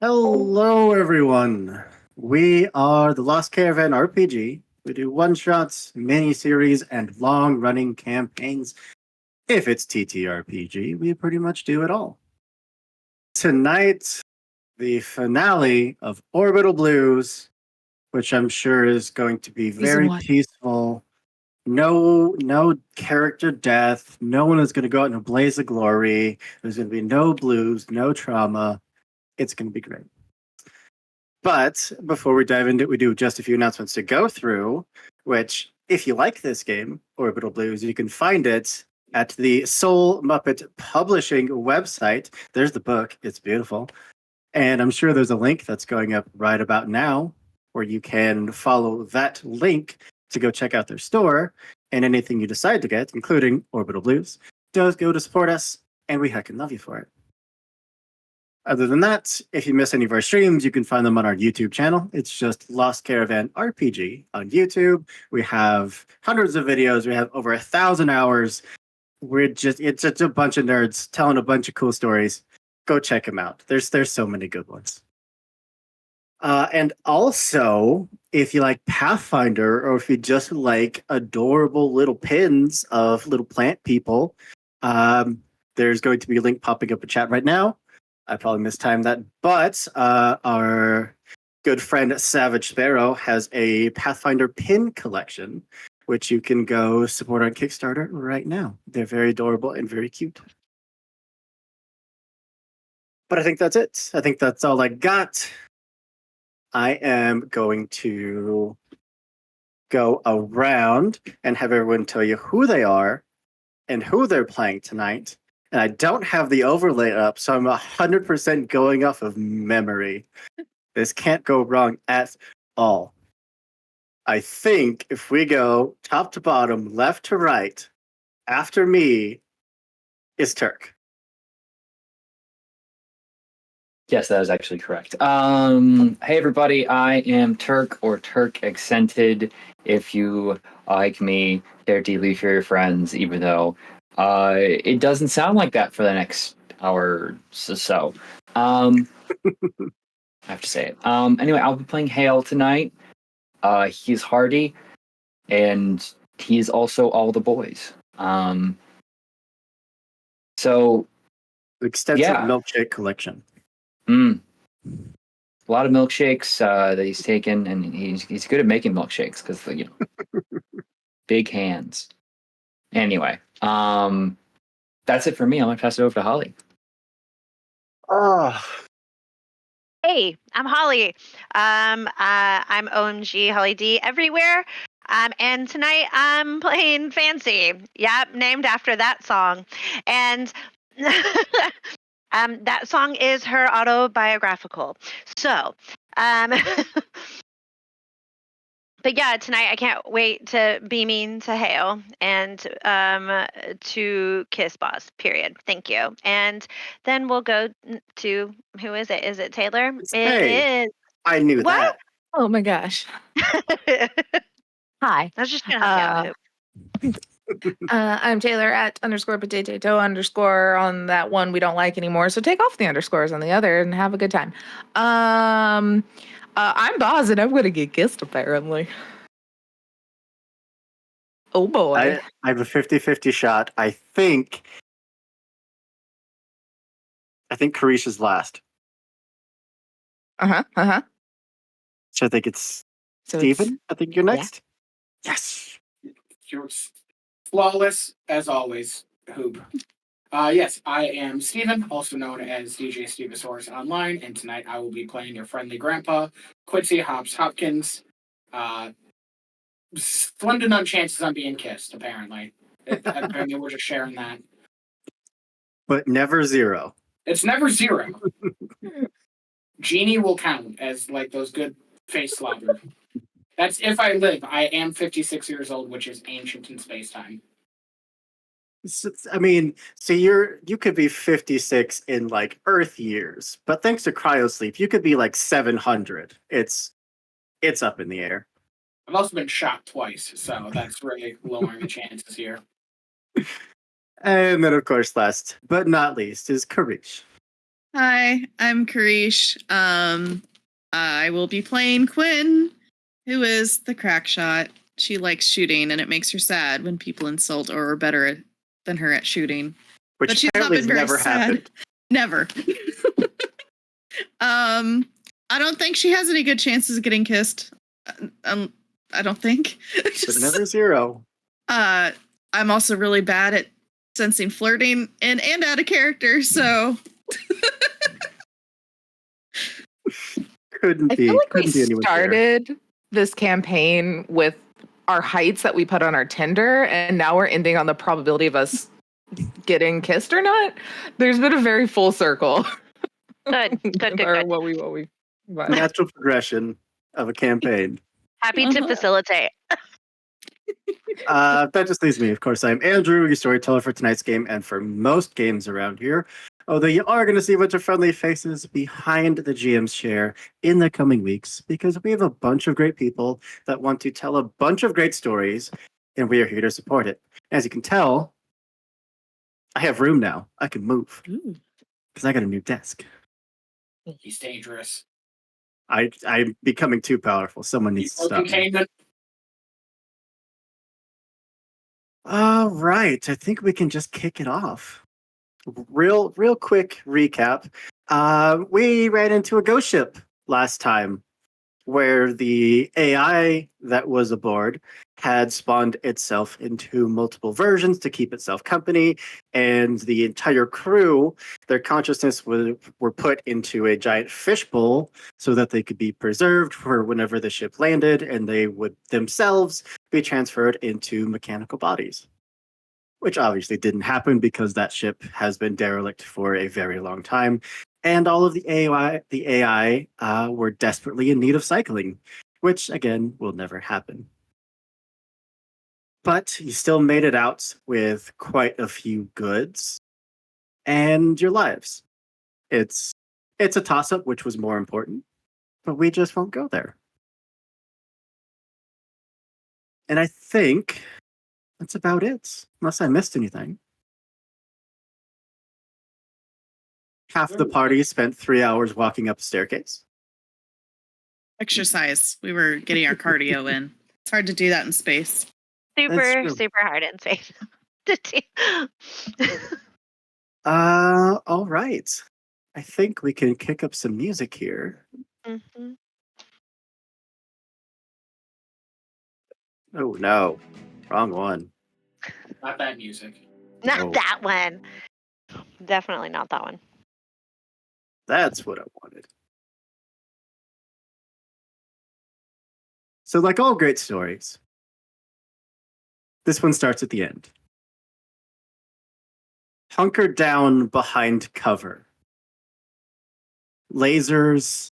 Hello, everyone. We are the Lost Caravan RPG. We do one-shots, mini-series, and long-running campaigns. If it's TTRPG, we pretty much do it all. Tonight, the finale of Orbital Blues, which I'm sure is going to be Season very one. peaceful. No character death. No one is going to go out in a blaze of glory. There's going to be no blues, no trauma. It's going to be great. But before we dive into it, we do just a few announcements to go through, which, if you like this game, Orbital Blues, you can find it at the Soul Muppet Publishing website. There's the book. It's beautiful. And I'm sure there's a link that's going up right about now where you can follow that link to go check out their store. And anything you decide to get, including Orbital Blues, does go to support us, and we heckin' love you for it. Other than that, if you miss any of our streams, you can find them on our YouTube channel. It's just Lost Caravan RPG on YouTube. We have hundreds of videos. We have over 1,000 hours. It's just a bunch of nerds telling a bunch of cool stories. Go check them out. There's so many good ones. And also, if you like Pathfinder, or if you just like adorable little pins of little plant people, there's going to be a link popping up in chat right now. I probably mistimed that, but our good friend Savage Sparrow has a Pathfinder pin collection, which you can go support on Kickstarter right now. They're very adorable and very cute. But I think that's it. I think that's all I got. I am going to go around and have everyone tell you who they are and who they're playing tonight. And I don't have the overlay up, so I'm 100% going off of memory. This can't go wrong at all. I think if we go top to bottom, left to right, after me is Turk. Yes, that is actually correct. Hey everybody, I am Turk or Turk Accented. If you like me, dare to leave your friends, even though it doesn't sound like that for the next hour or so. I have to say it. Anyway, I'll be playing Hale tonight. He's hardy, and he's also all the boys. So Extensive milkshake collection. A lot of milkshakes that he's taken, and he's good at making milkshakes because big hands. Anyway, that's it for me. I'm gonna pass it over to Holly. Hey, I'm Holly. I'm OMG Holly D everywhere. And tonight I'm playing Fancy. Yep, named after that song. And that song is her autobiographical. So, but yeah, tonight I can't wait to be mean to Hale and to kiss Boss, period. Thank you. And then we'll go to, who is it? Is it Taylor? Hey, It is. I knew that. Oh my gosh. Hi. I was just gonna help you out. I'm Taylor at _potato_ on that one we don't like anymore. So take off the underscores on the other and have a good time. I'm Boz and I'm gonna get kissed apparently. Oh boy. I have a 50-50 shot. I think Karish is last. Uh-huh. So I think it's So Steven. I think you're next. Yeah. Yes. You're flawless as always, Hoop. Yes, I am Steven, also known as DJ Stevosaurus online, and tonight I will be playing your friendly grandpa, Quincy Hobbs Hopkins. Slim to none chances on being kissed, apparently. Apparently we're just sharing that. But never zero. It's never zero. Genie will count as like those good face slobbers. That's if I live. I am 56 years old, which is ancient in space-time. I mean, so you could be 56 in like Earth years, but thanks to cryosleep, you could be like 700. It's up in the air. I've also been shot twice, so that's really lowering the chances here. And then, of course, last but not least is Karish. Hi, I'm Karish. I will be playing Quinn, who is the crack shot. She likes shooting, and it makes her sad when people insult or are better than her at shooting. Which But she's not apparently been has very never sad. happened. Never. I don't think she has any good chances of getting kissed. I don't think. But never zero. I'm also really bad at sensing flirting and out of character, so Couldn't I feel be. like we Couldn't be anyone better. started this campaign with our heights that we put on our Tinder, and now we're ending on the probability of us getting kissed or not. There's been a very full circle. Good. Or Good. what we but Natural progression of a campaign. Happy to Uh-huh. facilitate. That just leaves me. Of course, I'm Andrew, your storyteller for tonight's game and for most games around here. Although you are going to see a bunch of friendly faces behind the GM's chair in the coming weeks because we have a bunch of great people that want to tell a bunch of great stories, and we are here to support it. As you can tell, I have room now. I can move because I got a new desk. He's dangerous. I'm becoming too powerful. Someone needs to stop me. Containment. All right, I think we can just kick it off. Real quick recap. We ran into a ghost ship last time where the AI that was aboard had spawned itself into multiple versions to keep itself company, and the entire crew, their consciousness were put into a giant fishbowl so that they could be preserved for whenever the ship landed, and they would themselves be transferred into mechanical bodies. Which obviously didn't happen because that ship has been derelict for a very long time, and all of the AI were desperately in need of cycling, which again will never happen. But you still made it out with quite a few goods and your lives. It's a toss-up, which was more important, but we just won't go there. And I think that's about it, unless I missed anything. Half the party spent 3 hours walking up a staircase. exercise. We were getting our cardio in. It's hard to do that in space. Super true. hard in space. to do. All right. I think we can kick up some music here. Mhm. Oh no, wrong one. Not that music. Not No. that one. Definitely not that one. That's what I wanted. So, like all great stories, this one starts at the end. Hunkered down behind cover. Lasers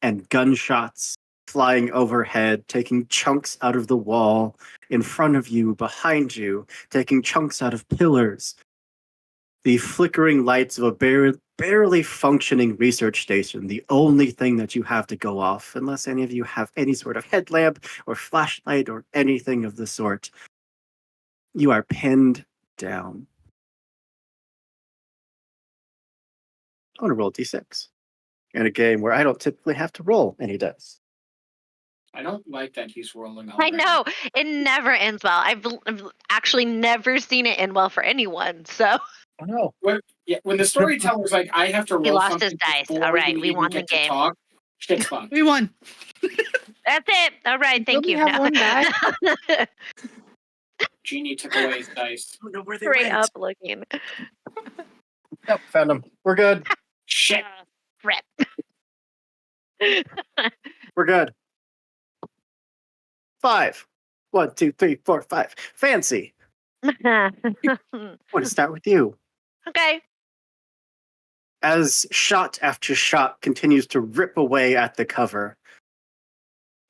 and gunshots flying overhead, taking chunks out of the wall in front of you, behind you, taking chunks out of pillars. The flickering lights of a barely functioning research station, the only thing that you have to go off, unless any of you have any sort of headlamp or flashlight or anything of the sort. You are pinned down. I want to roll d6 in a game where I don't typically have to roll any dice. I don't like that he's rolling I already. know. It never ends well. I've actually never seen it end well for anyone. So Oh no. When the storyteller's like, I have to roll he lost something his dice. before All right, we we even won the get to game. talk, shit's fucked. We won. That's it. All right, thank we you. have No. one die? Genie took away his dice. I don't know where they Straight went. up looking. Nope, found them. We're good. Shit. Rip. We're good. 5. 1, 2, 3, 4, 5. Fancy. I want to start with you. Okay. As shot after shot continues to rip away at the cover,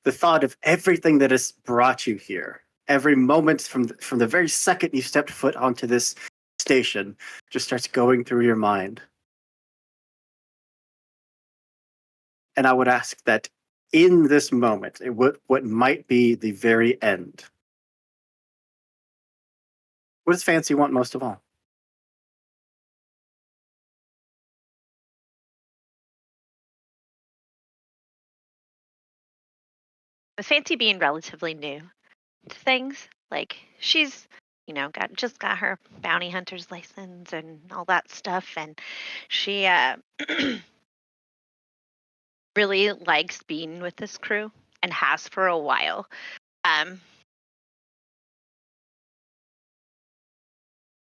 the thought of everything that has brought you here, every moment from the very second you stepped foot onto this station, just starts going through your mind. And I would ask that in this moment, what might be the very end, what does Fancy want most of all? with Fancy being relatively new to things, like she's got her bounty hunter's license and all that stuff, and she really likes being with this crew and has for a while.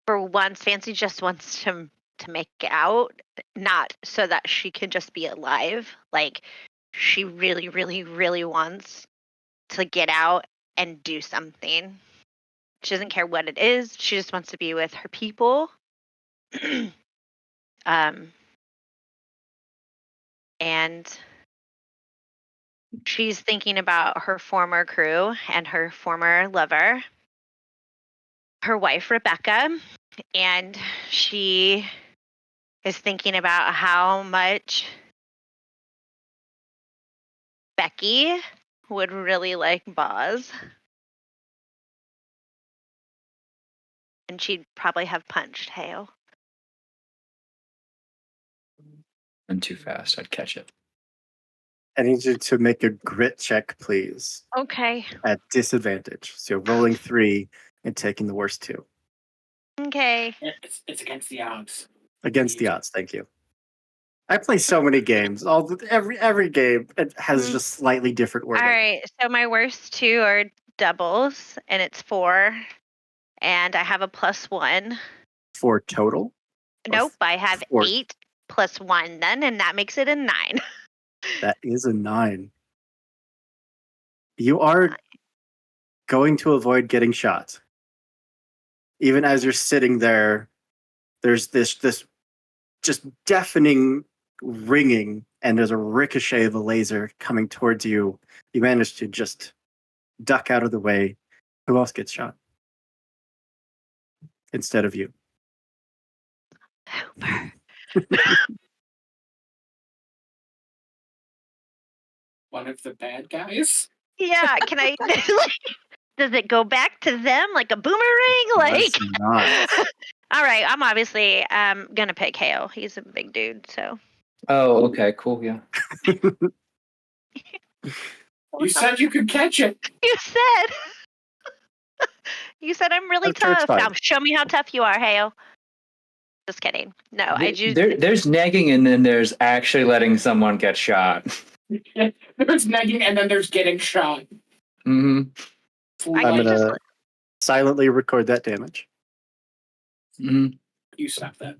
For once, Fancy just wants to make it out, not so that she can just be alive. Like, she really, really, really wants to get out and do something. She doesn't care what it is. She just wants to be with her people. And she's thinking about her former crew and her former lover, her wife, Rebecca, and she is thinking about how much Becky would really like Boz. And she'd probably have punched Hale. I'm too fast. I'd catch it. I need you to make a grit check, please, Okay. at disadvantage. So you're rolling 3 and taking the worst 2. Okay. It's against the odds. Against the odds, thank you. I play so many games. Every game it has just slightly different wording. All right. So my worst 2 are doubles, and it's 4. And I have a +1. 4 total? Nope, I have 4. 8 + 1 then, and that makes it a 9. That is a 9. You are going to avoid getting shot. Even as you're sitting there, there's this just deafening ringing, and there's a ricochet of a laser coming towards you. You manage to just duck out of the way. Who else gets shot? Instead of you. Hooper. One of the bad guys. Yeah, can I? Does it go back to them like a boomerang? Like, Let's not. all right, I'm obviously gonna pick Hale. He's a big dude, so. Oh, okay, cool, yeah. You said you could catch it. You said. You said I'm really I'm sure it's tough. fine. Now show me how tough you are, Hale. Just kidding. No, I do. There's negging, and then there's actually letting someone get shot. There's negging, and then there's getting shot. Mm-hmm. I I'm can going just. to silently record that damage. Mm-hmm. You stop that.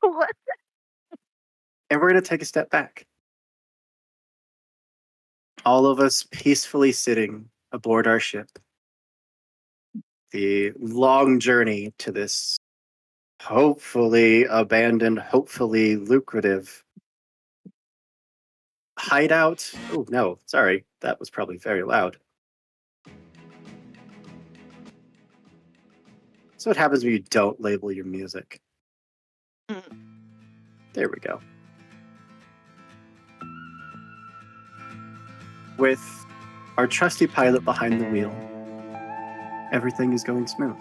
What? And we're going to take a step back. All of us peacefully sitting aboard our ship. The long journey to this hopefully abandoned, hopefully lucrative hideout. Oh, no, sorry. That was probably very loud. So what happens when you don't label your music? There we go. With our trusty pilot behind the wheel, everything is going smooth.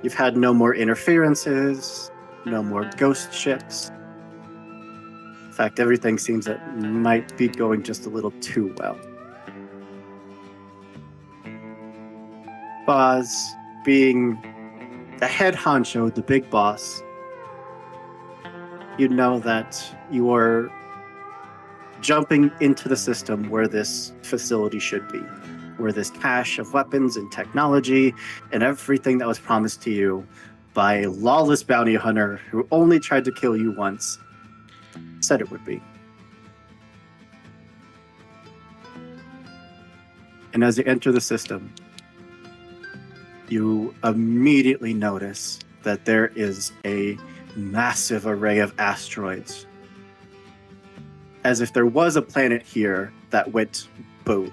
You've had no more interferences, no more ghost ships. In fact, everything seems that might be going just a little too well. Boz, being the head honcho, the big boss, you know that you are jumping into the system where this facility should be, where this cache of weapons and technology and everything that was promised to you by a lawless bounty hunter who only tried to kill you once said it would be. And as you enter the system, you immediately notice that there is a massive array of asteroids. As if there was a planet here that went boom.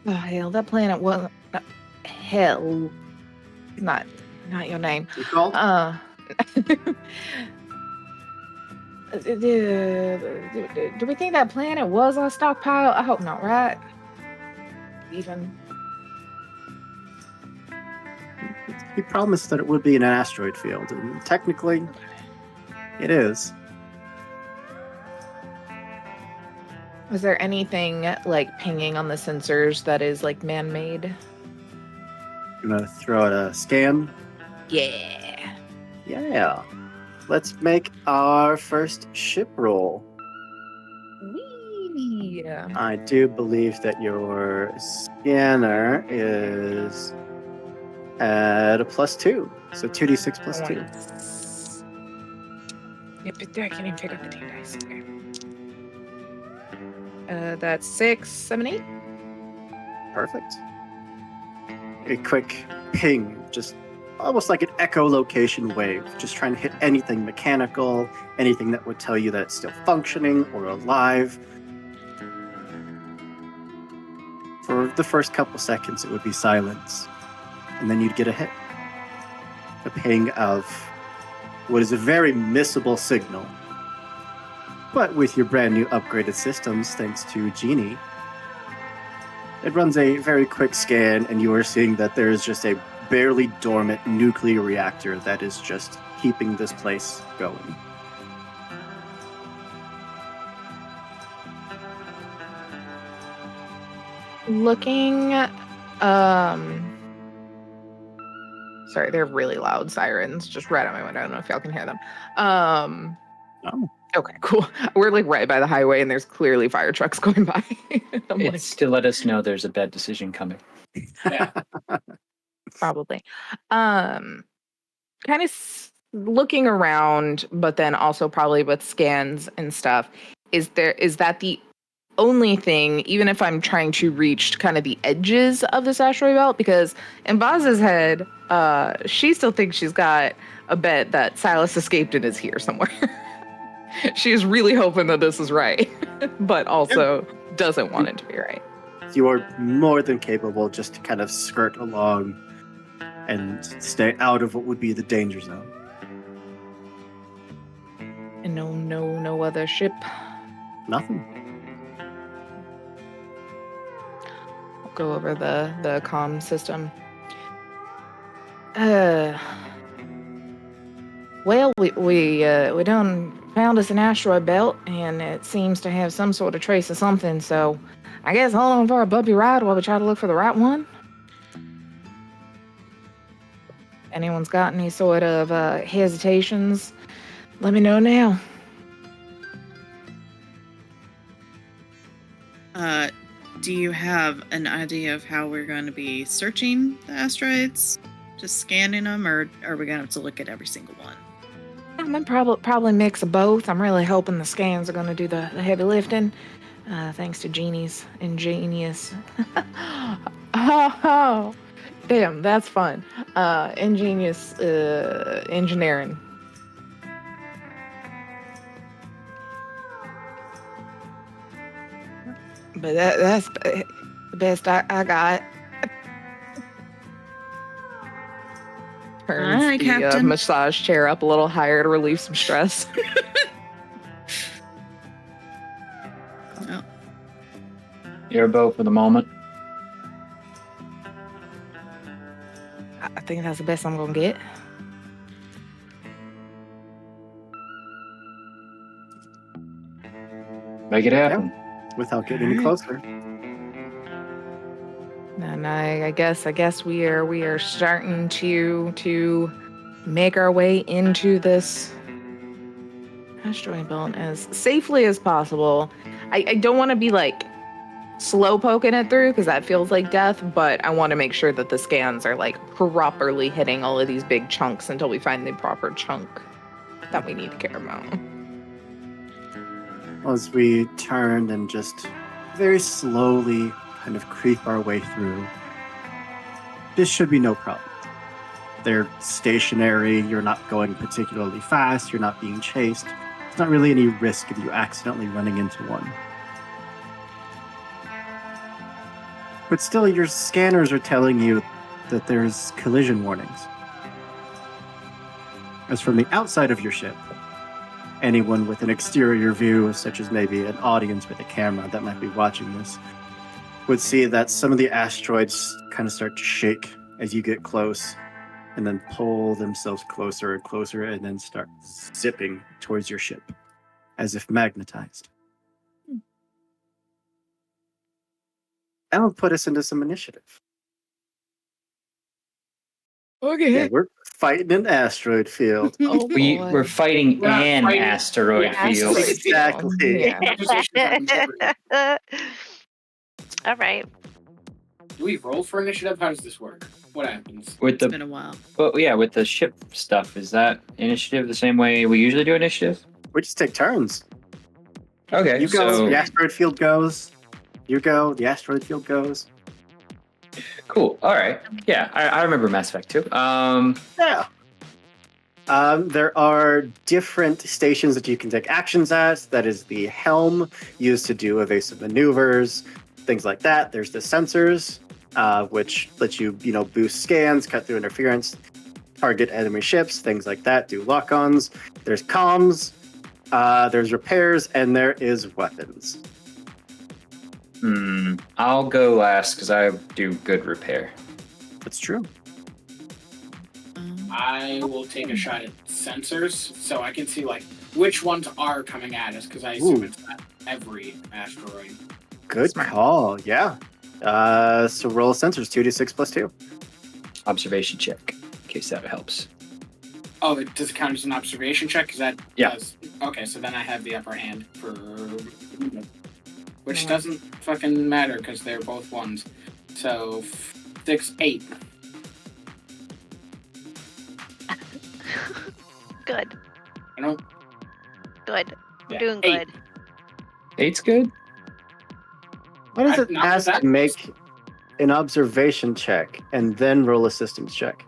Oh, hell, that planet wasn't. Hell. Not your name. You called? Do we think that planet was on stockpile? I hope not, right? Even. He promised that it would be an asteroid field, and technically, it is. Is there anything like pinging on the sensors that is like man-made? I'm gonna throw out a scan. Yeah. Yeah. Let's make our first ship roll. Wee. I do believe that your scanner is at a +2. So 2d6 plus 2. Yep, I can't even pick up the 2 dice. Okay. That's 6, 7, 8. Perfect. A quick ping, just almost like an echolocation wave, just trying to hit anything mechanical, anything that would tell you that it's still functioning or alive. For the first couple seconds, it would be silence, and then you'd get a hit. A ping of what is a very missable signal. But with your brand new upgraded systems, thanks to Genie, it runs a very quick scan, and you are seeing that there is just a barely dormant nuclear reactor that is just keeping this place going. Looking, sorry, they're really loud sirens just right out my window. I don't know if y'all can hear them. Oh. Okay, cool. We're like right by the highway, and there's clearly fire trucks going by. I'm like, It's to let us know there's a bad decision coming. Yeah. probably. Kind of looking around, but then also probably with scans and stuff. Is that the only thing, even if I'm trying to reach kind of the edges of this asteroid belt? Because in Vaz's head, she still thinks she's got a bet that Silas escaped and is here somewhere. She is really hoping that this is right, but also doesn't want it to be right. You are more than capable just to kind of skirt along and stay out of what would be the danger zone. And no other ship. Nothing. I'll go over the comm system. Well, we done found us an asteroid belt, and it seems to have some sort of trace of something, so I guess hold on for a bumpy ride while we try to look for the right one. Anyone's got any sort of hesitations, let me know now. Do you have an idea of how we're going to be searching the asteroids? Just scanning them, or are we going to have to look at every single one? I'm gonna probably mix of both. I'm really hoping the scans are gonna do the heavy lifting, thanks to Genie's ingenious. Oh, damn, that's fun. Ingenious engineering. But that's the best I got. Turns Aye, the Captain. massage chair up a little higher to relieve some stress. Oh, Airboat for the moment. I think that's the best I'm gonna get. Make it happen. Without getting any closer. And I guess we are starting to make our way into this asteroid belt as safely as possible. I don't want to be like slow poking it through because that feels like death, but I want to make sure that the scans are like properly hitting all of these big chunks until we find the proper chunk that we need to care about. As we turn and just very slowly kind of creep our way through, this should be no problem. They're stationary, you're not going particularly fast, you're not being chased. There's not really any risk of you accidentally running into one. But still, your scanners are telling you that there's collision warnings. As from the outside of your ship, anyone with an exterior view, such as maybe an audience with a camera that might be watching this, would see that some of the asteroids kind of start to shake as you get close. and then pull themselves closer and closer, and then start zipping towards your ship, as if magnetized. That'll put us into some initiative. Okay. Yeah, we're fighting an asteroid field. Oh, We're fighting We're not an fighting- asteroid yeah, field. Exactly. Yeah. Conversations have integrity. All right. Do we roll for initiative? How does this work? What happens? With It's the been a while. But yeah, with the ship stuff, is that initiative the same way we usually do initiative? We just take turns. Okay, You go, so the asteroid field goes. You go, the asteroid field goes. cool. All right, yeah, I remember Mass Effect 2. Yeah. There are different stations that you can take actions at. That is the helm, used to do evasive maneuvers, things like that. There's the sensors, which lets you, boost scans, cut through interference, target enemy ships, things like that, do lock-ons. There's comms, there's repairs, and there is weapons. I'll go last because I do good repair. That's true. I will take a shot at sensors so I can see which ones are coming at us because I assume Ooh. it's not every asteroid. Good Smart. call, yeah. So roll sensors, 2d6 plus 2. Observation check, in case that helps. Oh, it does count as an observation check? Because that Yeah. does. Okay, so then I have the upper hand for. Which doesn't fucking matter because they're both ones. So 6, 8. Good. You know? Good. We're Yeah, doing 8. good. 8's good. What does it Not ask that- to make an observation check and then roll a systems check?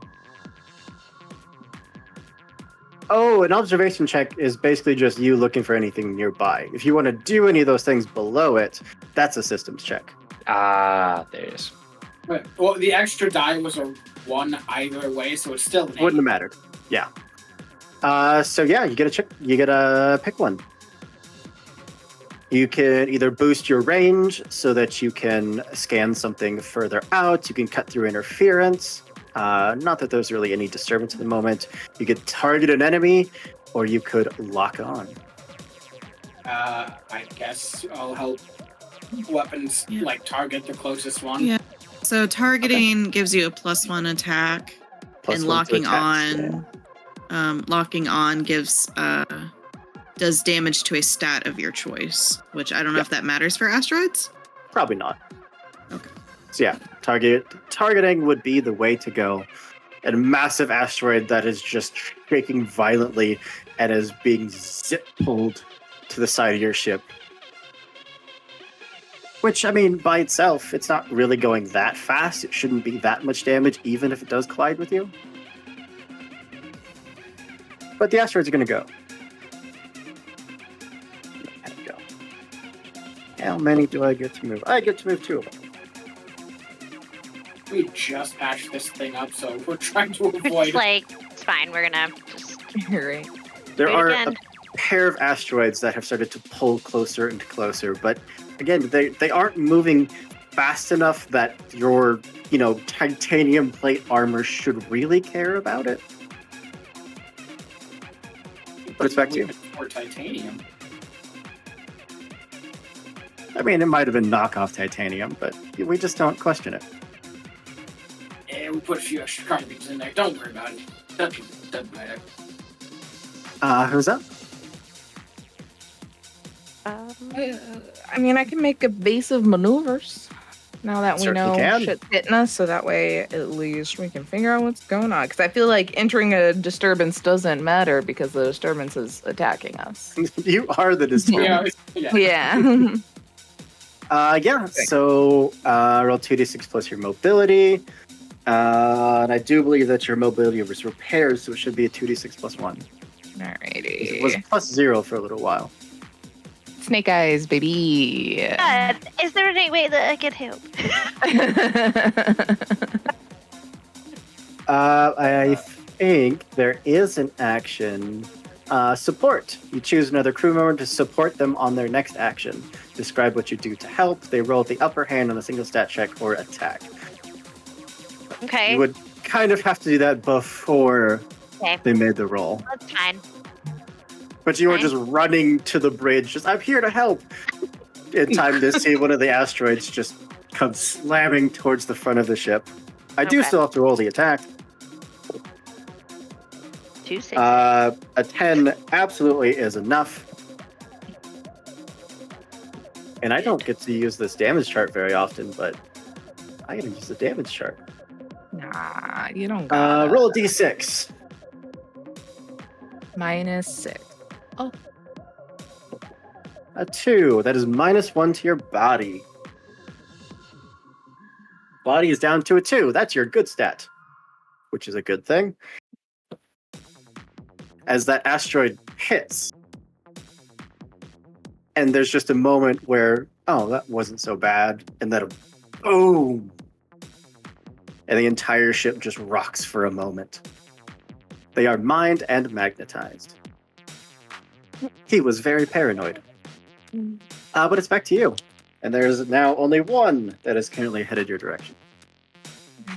Oh, an observation check is basically just you looking for anything nearby. If you want to do any of those things below it, that's a systems check. Ah, there it is. Well, the extra die was a 1 either way, so it's still an 8. Wouldn't have mattered. Yeah. So yeah, you get to pick one. You can either boost your range so that you can scan something further out. You can cut through interference. Not that there's really any disturbance at the moment. You could target an enemy, or you could lock on. I guess I'll help weapons target the closest one. Yeah. So targeting gives you a +1 attack, Plus and one to locking attacks, on, locking on gives does damage to a stat of your choice, which I don't know if that matters for asteroids. Probably not. Okay. So yeah, targeting would be the way to go. And a massive asteroid that is just shaking violently and is being zip pulled to the side of your ship. Which, I mean, by itself, it's not really going that fast. It shouldn't be that much damage, even if it does collide with you. But the asteroids are going to go. Let it go. How many do I get to move? I get to move 2 of them. We just patched this thing up, so we're trying to avoid. It's fine. We're gonna just Right. There do it are again. a pair of asteroids that have started to pull closer and closer, but again, they aren't moving fast enough that your, titanium plate armor should really care about it. But it's back to you. Or titanium. I mean, it might have been knockoff titanium, but we just don't question it. Yeah, we put a few extra carbines in there. Don't worry about it. Doesn't matter. Who's up? I mean, I can make evasive maneuvers now that we Certainly know can. shit's hitting us, so that way at least we can figure out what's going on. Because I feel like entering a disturbance doesn't matter because the disturbance is attacking us. You are the disturbance. Yeah. Yeah. So roll 2d6 plus your mobility. And I do believe that your mobility was repaired, so it should be a 2d6 plus 1. It was Alrighty. plus 0 for a little while. Snake eyes, baby. Is there any way that I could help? I think there is an action. Support. You choose another crew member to support them on their next action. Describe what you do to help. They roll the upper hand on a single stat check or attack. Okay. You would kind of have to do that before Okay, they made the roll. that's fine. But you were Fine. just running to the bridge, just, I'm here to help. In time to see one of the asteroids just come slamming towards the front of the ship. I do Okay. still have to roll the attack. 2 6. A 10 absolutely is enough. And I don't get to use this damage chart very often, but I gotta use the damage chart. Nah, you don't got Roll a d6. -6. A 2. That is -1 to your body. Body is down to a 2. That's your good stat, which is a good thing. As that asteroid hits, and there's just a moment where, oh, that wasn't so bad, and then boom, and the entire ship just rocks for a moment. They are mined and magnetized. He was very paranoid. But it's back to you. And there's now only one that is currently headed your direction.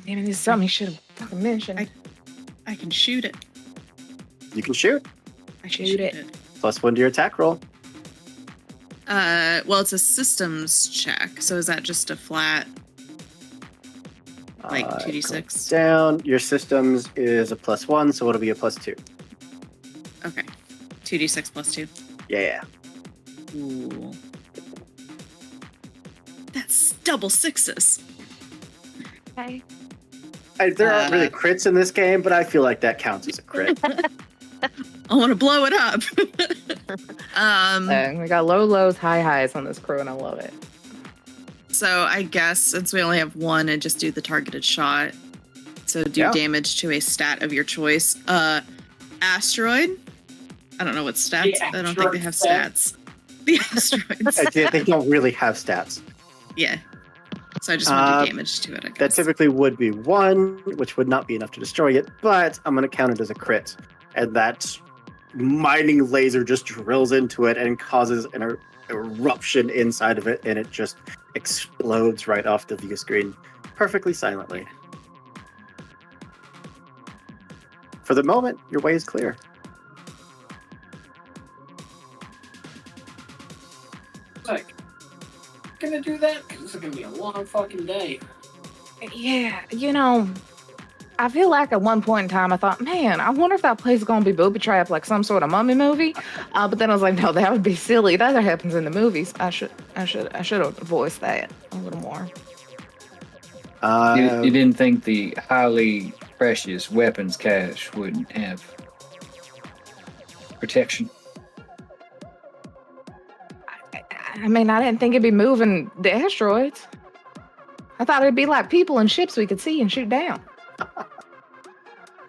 Damn it, this is something you should have fucking mentioned. I can shoot it. You can shoot. I can Shoot it. +1 to your attack roll. Well, it's a systems check. So is that just a flat, like, Uh, 2d6? Down. Your systems is a +1, so it'll be a +2. Okay. 2d6 plus 2. Yeah. Ooh. That's double sixes. Okay. There aren't really crits in this game, but I feel like that counts as a crit. I want to blow it up. We got low lows, high highs on this crew, and I love it. So I guess since we only have one, and just do the targeted shot. So do Yeah. damage to a stat of your choice. Asteroid. I don't know what stats. The I don't think they have asteroid stats. The asteroids. They don't really have stats. Yeah. So I just want to do damage to it, I That guess. typically would be 1, which would not be enough to destroy it, but I'm going to count it as a crit. And that mining laser just drills into it and causes an eruption inside of it, and it just explodes right off the view screen perfectly silently. For the moment, your way is clear. Like, gonna do that? 'Cause this is gonna be a long fucking day. Yeah, I feel like at one point in time I thought, man, I wonder if that place is gonna be booby trapped like some sort of mummy movie. But then I was like, no, that would be silly. That happens in the movies. I should have voiced that a little more. You didn't think the highly precious weapons cache would have protection? I mean, I didn't think it'd be moving the asteroids. I thought it'd be like people and ships we could see and shoot down.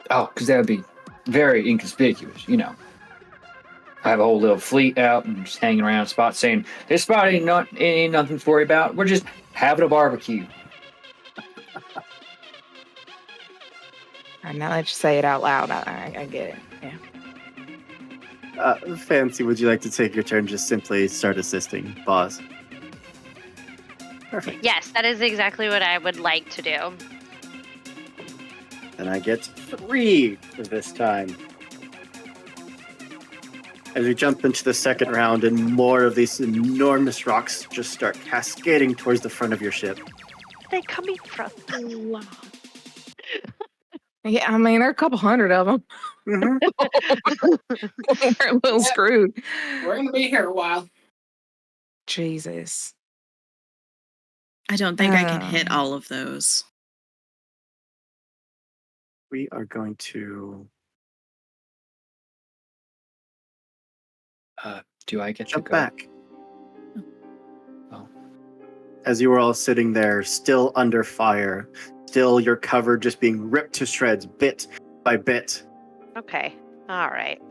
Oh, because that would be very inconspicuous, I have a whole little fleet out and just hanging around spots saying, this spot ain't nothing to worry about. We're just having a barbecue. And now that you say it out loud, I get it. Yeah. Fancy, would you like to take your turn? Just simply start assisting boss. Perfect. Yes, that is exactly what I would like to do. And I get 3 this time. As we jump into the second round, and more of these enormous rocks just start cascading towards the front of your ship. Where are they coming from? Yeah, I mean, there are a couple hundred of them. Mhm. We're a little screwed. We're gonna be here a while. Jesus. I don't think I can hit all of those. We are going to Do I get jump to go? back. Oh. As you were all sitting there, still under fire, still your cover just being ripped to shreds, bit by bit. Okay. All right.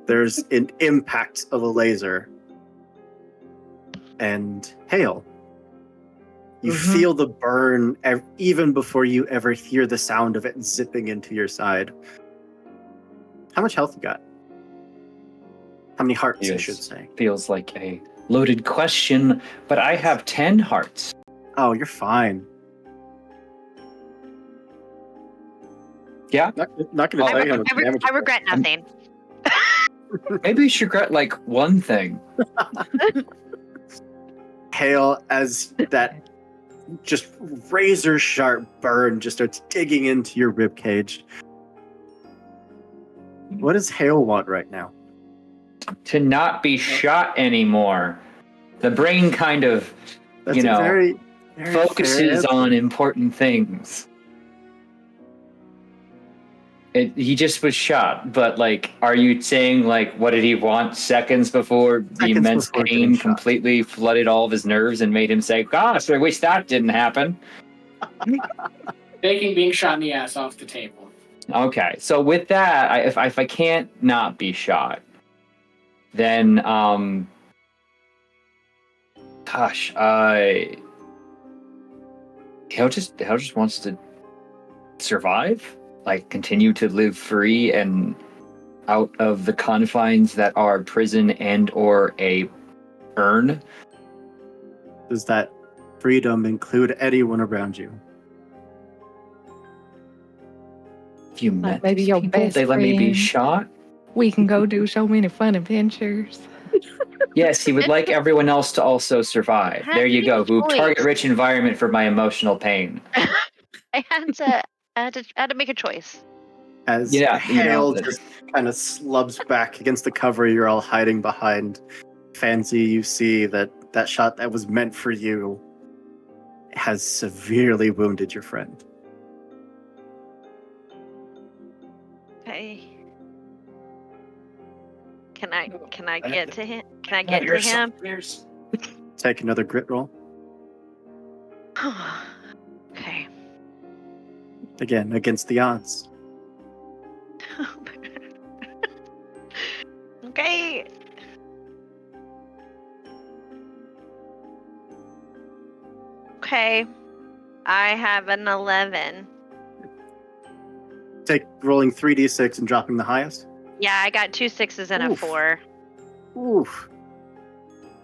There's an impact of a laser and hail. You Mhm. feel the burn even before you ever hear the sound of it zipping into your side. How much health you got? How many hearts, I Yes. should say? Feels like a loaded question, but I have 10 hearts. Oh, you're fine. Yeah, Not going to Oh, tell you how much damage. I regret nothing. maybe you should regret like one thing. Hail as that just razor sharp burn just starts digging into your rib cage. What does Hail want right now? To not be shot anymore. The brain kind of, That's you a know, very, very fair focuses answer. on important things. He just was shot, but like, are you saying like, what did he want seconds before the Seconds immense before getting pain shot. completely flooded all of his nerves and made him say, "Gosh, I wish that didn't happen." Taking being shot in the ass off the table. Okay, so with that, if I can't not be shot, then gosh, Hale just wants to survive, like continue to live free and out of the confines that are prison and or a urn. Does that freedom include anyone around you? If you met maybe these your people, best they let me be friend. shot. We can go do so many fun adventures. Yes, he would like everyone else to also survive. Had There you to go. be a Who target choice. rich environment for my emotional pain. I had to make a choice. As Yeah, you know, Hail just kind of slubs back against the cover you're all hiding behind. Fancy, you see that shot that was meant for you has severely wounded your friend. Okay. Can I get to him? Can I get to him? Take another grit roll. Okay. Again, against the odds. Okay. Okay. I have an 11. Take rolling 3d6 and dropping the highest. Yeah, I got 2 6s and a Oof. 4. Oof.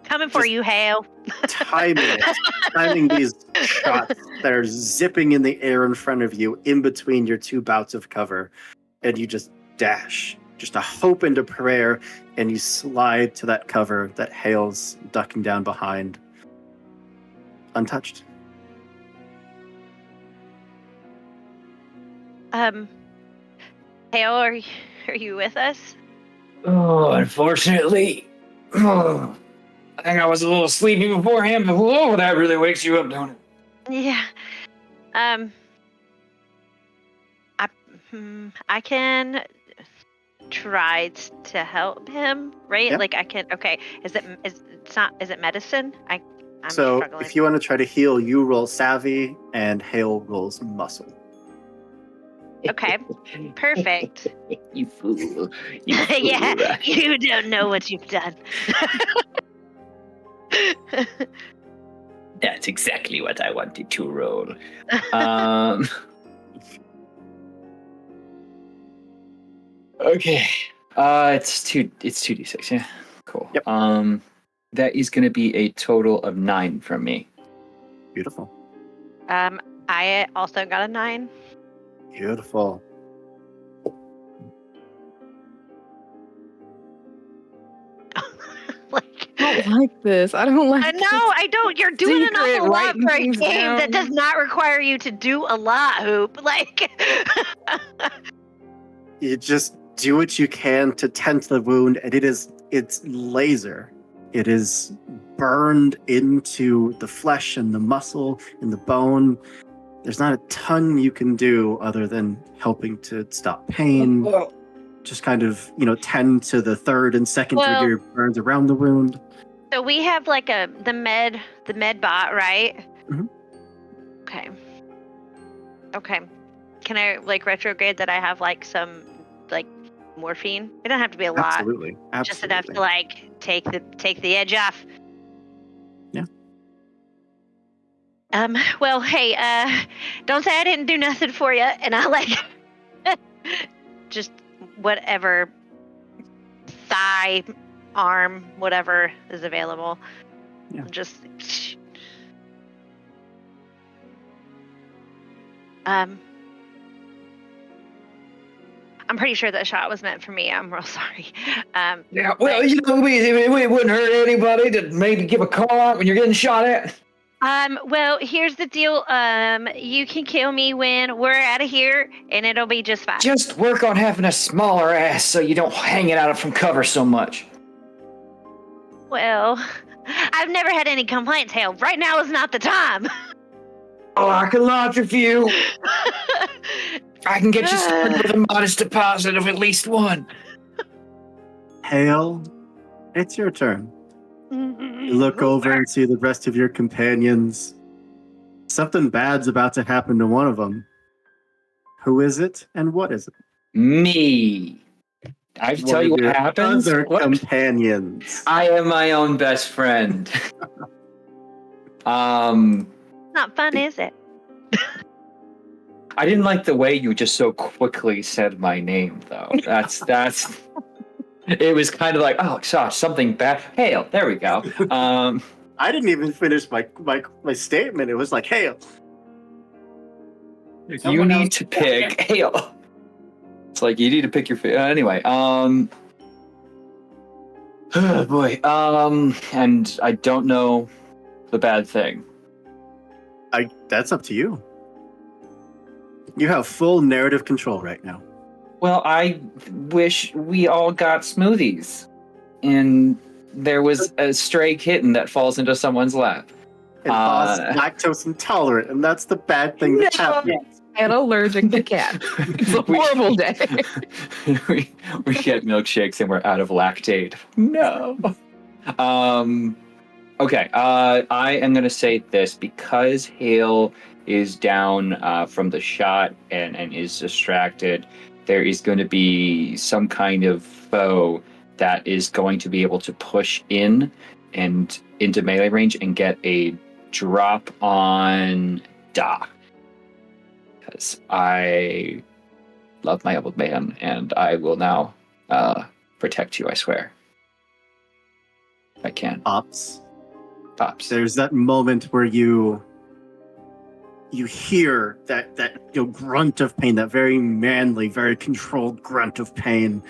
Coming for Just you, Hale. timing these shots that are zipping in the air in front of you in between your two bouts of cover, and you just dash, just a hope and a prayer, and you slide to that cover that Hale's ducking down behind, untouched. Hale, are you with us? Oh, unfortunately. I think I was a little sleepy beforehand, but whoa, that really wakes you up, don't it? Yeah. I can try to help him, right? Yeah. Like I can. Okay. Is it medicine? I'm So struggling. if you want to try to heal, you roll savvy, and Hale rolls muscle. Okay. Perfect. You fool. You fool. Yeah, you don't know what you've done. That's exactly what I wanted to roll. Okay. It's 2d6, yeah. Cool. Yep. That is gonna be a total of 9 from me. Beautiful. I also got a 9. Beautiful. Like, I don't like this. I don't like no, I don't. You're doing an secret awful lot writing for a things game that down. does not require you to do a lot, Hoop. Like, You just do what you can to tent the wound, and it's laser. It is burned into the flesh and the muscle and the bone. There's not a ton you can do other than helping to stop pain. Just kind of, tend to the third and second degree burns around the wound. so we have like the med bot, right? Mhm. Okay. Can I like retrograde that I have like some like morphine? It don't have to be a lot. Absolutely. Just enough to like take the edge off. Yeah. Well, hey, don't say I didn't do nothing for you, and I like just whatever thigh, arm, whatever is available. Yeah. Just I'm pretty sure that shot was meant for me. I'm real sorry. Yeah, well, you know, it wouldn't hurt anybody to maybe give a call out when you're getting shot at. Well, here's the deal. You can kill me when we're out of here, and it'll be just fine. Just work on having a smaller ass so you don't hang it out from cover so much. Well, I've never had any complaints, Hale. Right now is not the time. Oh, I can launch a few. I can get you started with a modest deposit of at least one. Hale, it's your turn. You look over and see the rest of your companions. Something bad's about to happen to one of them. Who is it and what is it? Me. I have to tell you what your happens. Other What? companions. I am my own best friend. Not fun, is it? I didn't like the way you just so quickly said my name, though. That's. It was kind of like, oh, gosh, something bad. Hale, there we go. I didn't even finish my statement. It was like, Hale. You Someone need else- to pick Hale. It's like you need to pick your. Anyway, oh boy. And I don't know the bad thing. That's up to you. You have full narrative control right now. Well, I wish we all got smoothies, and there was a stray kitten that falls into someone's lap. And Boss is lactose intolerant, and that's the bad thing that No. happens. And allergic to cats. It's a horrible day. we get milkshakes and we're out of lactate. No. Okay. I am gonna say this because Hale is down from the shot and is distracted. There is going to be some kind of foe that is going to be able to push in and into melee range and get a drop on Doc. Because I love my old man, and I will now protect you, I swear. If I can. Pops. There's There's that moment where you hear that grunt of pain, that very manly, very controlled grunt of pain,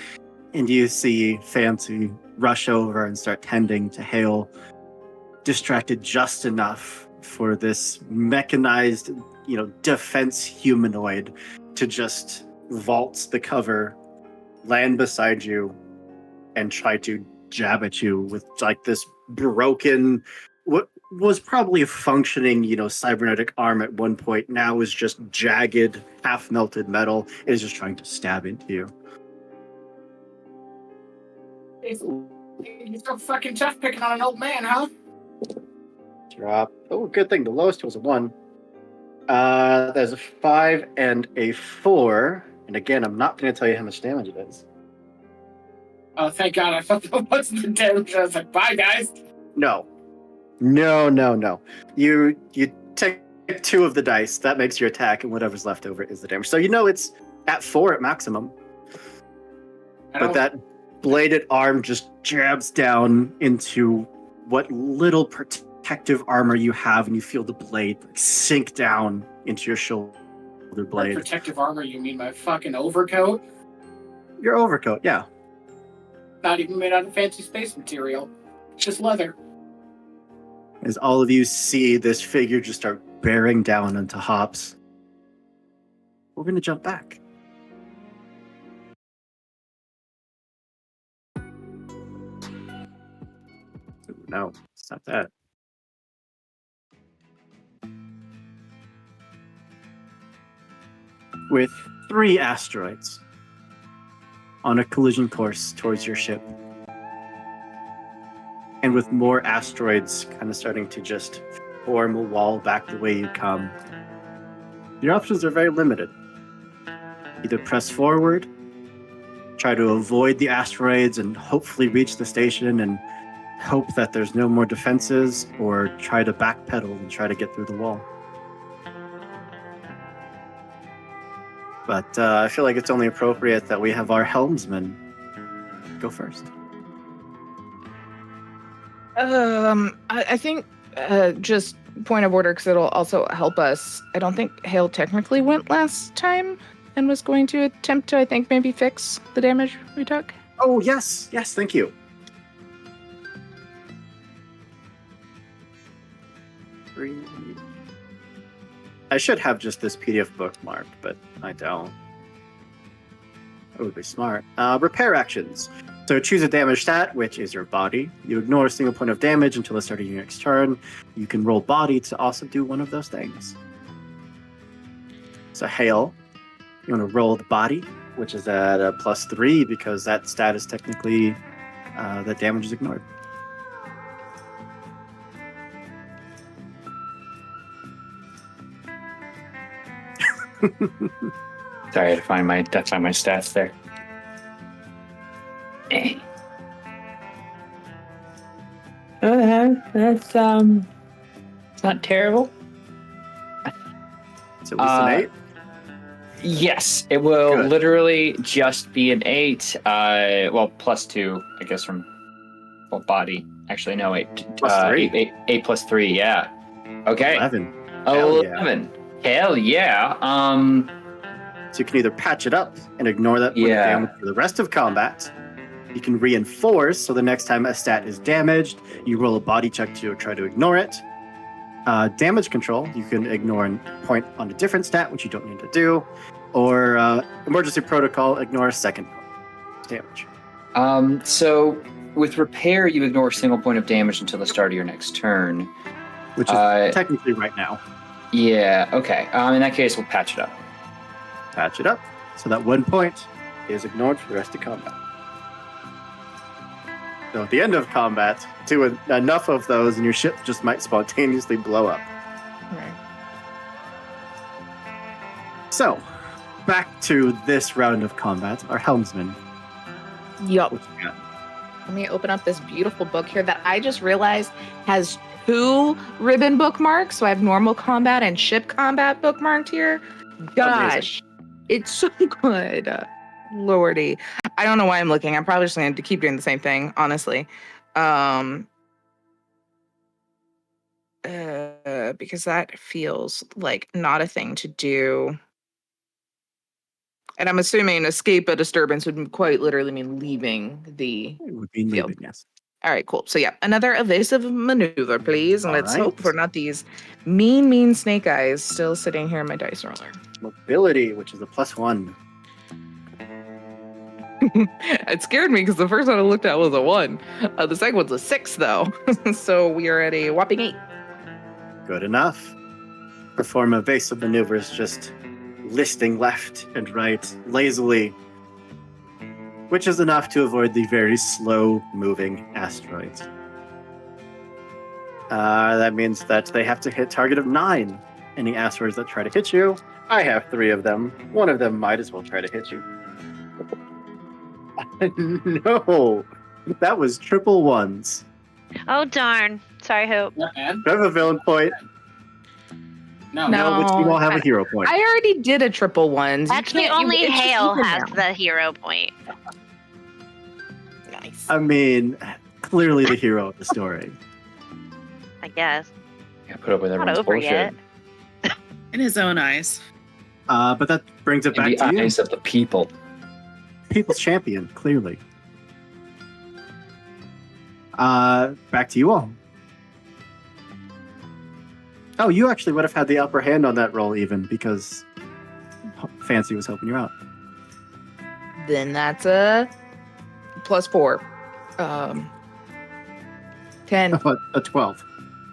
and you see Fancy rush over and start tending to Hale, distracted just enough for this mechanized, defense humanoid to just vault the cover, land beside you, and try to jab at you with like this broken, what was probably a functioning, cybernetic arm at one point, now is just jagged, half-melted metal, and is just trying to stab into you. You're so fucking tough picking on an old man, huh? Drop. Oh, good thing. The lowest was a 1. There's a 5 and a 4. And again, I'm not going to tell you how much damage it is. Oh, thank God. I thought that wasn't the damage. I was like, bye, guys. No. You take 2 of the dice. That makes your attack, and whatever's left over is the damage. So it's at 4 at maximum. But that bladed arm just jabs down into what little protective armor you have, and you feel the blade sink down into your shoulder By blade. protective armor, you mean my fucking overcoat? Your overcoat, yeah. Not even made out of fancy space material. It's just leather. As all of you see this figure just start bearing down onto Hops, we're going to jump back. No, stop that. With 3 asteroids on a collision course towards your ship, and with more asteroids kind of starting to just form a wall back the way you come, your options are very limited. Either press forward, try to avoid the asteroids and hopefully reach the station and hope that there's no more defenses, or try to backpedal and try to get through the wall. But I feel like it's only appropriate that we have our helmsman go first. I think just point of order, because it'll also help us. I don't think Hale technically went last time. and was going to attempt to, I think, maybe fix the damage we took. Oh, yes. Yes, thank you. I should have just this PDF bookmarked, but I don't. That would be smart. Repair actions. So choose a damage stat, which is your body. You ignore a single point of damage until the start of your next turn. You can roll body to also do one of those things. So Hail, you want to roll the body, which is at a +3 because that stat is technically that damage is ignored. Sorry, I had to find my stats there. That's it's not terrible. It's at least an 8. Yes, it will Good. literally just be an 8. Well, +2, I guess, from body. Actually, no, 8. +3. 8 plus 3, yeah. Okay. 11. Hell yeah. 11. Hell yeah. So you can either patch it up and ignore that point of damage for the rest of combat. You can reinforce, so the next time a stat is damaged, you roll a body check to try to ignore it. Damage control, you can ignore a point on a different stat, which you don't need to do. Or emergency protocol, ignore a second damage. So with repair, you ignore a single point of damage until the start of your next turn. Which is technically right now. Yeah, okay. In that case, we'll patch it up. Patch it up. So that 1 point is ignored for the rest of combat. So at the end of combat, do enough of those and your ship just might spontaneously blow up. Right. So, back to this round of combat. Our helmsman. Yup. What you got? Let me open up this beautiful book here that I just realized has 2 ribbon bookmarks. So I have normal combat and ship combat bookmarked here. Gosh, it's so good. Lordy. I don't know why I'm looking. I'm probably just going to keep doing the same thing, honestly. Because that feels like not a thing to do. And I'm assuming escape a disturbance would quite literally mean leaving the It would be field. leaving, yes. All right, cool. So yeah, another evasive maneuver, please. And All let's right. hope for not these mean snake eyes still sitting here in my dice roller. Mobility, which is a +1. It scared me because the first one I looked at was a 1. The second one's a 6, though. So we are at a whopping 8. Good enough. Perform evasive maneuvers, just listing left and right lazily, which is enough to avoid the very slow-moving asteroids. That means that they have to hit target of 9. Any asteroids that try to hit you, I have 3 of them. One of them might as well try to hit you. No, that was triple 1s. Oh darn! Sorry, Hope. Not bad. I have a villain point. No. No. Which you all have a hero point. I already did a triple 1s. Actually, only Hale has the hero point. Nice. I mean, clearly the hero of the story. I guess. Yeah, put up with Not everyone's over bullshit. yet. In his own eyes. But that brings it In back the to you. eyes of the people. People's champion, clearly. Back to you all. Oh, you actually would have had the upper hand on that roll even because Fancy was helping you out. Then that's a +4. 10, A 12.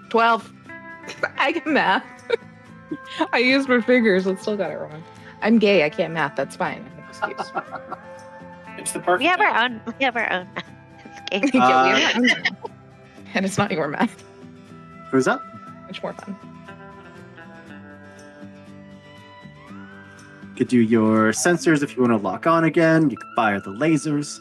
12. I can math. I used my fingers and still got it wrong. I'm gay. I can't math. That's fine. Excuse. It's the perfect. We have our own. We have our own. It's gay. Yeah, we have our own math. And it's not your math. Who's up? Much more fun. You could do your sensors if you want to lock on again. You could fire the lasers.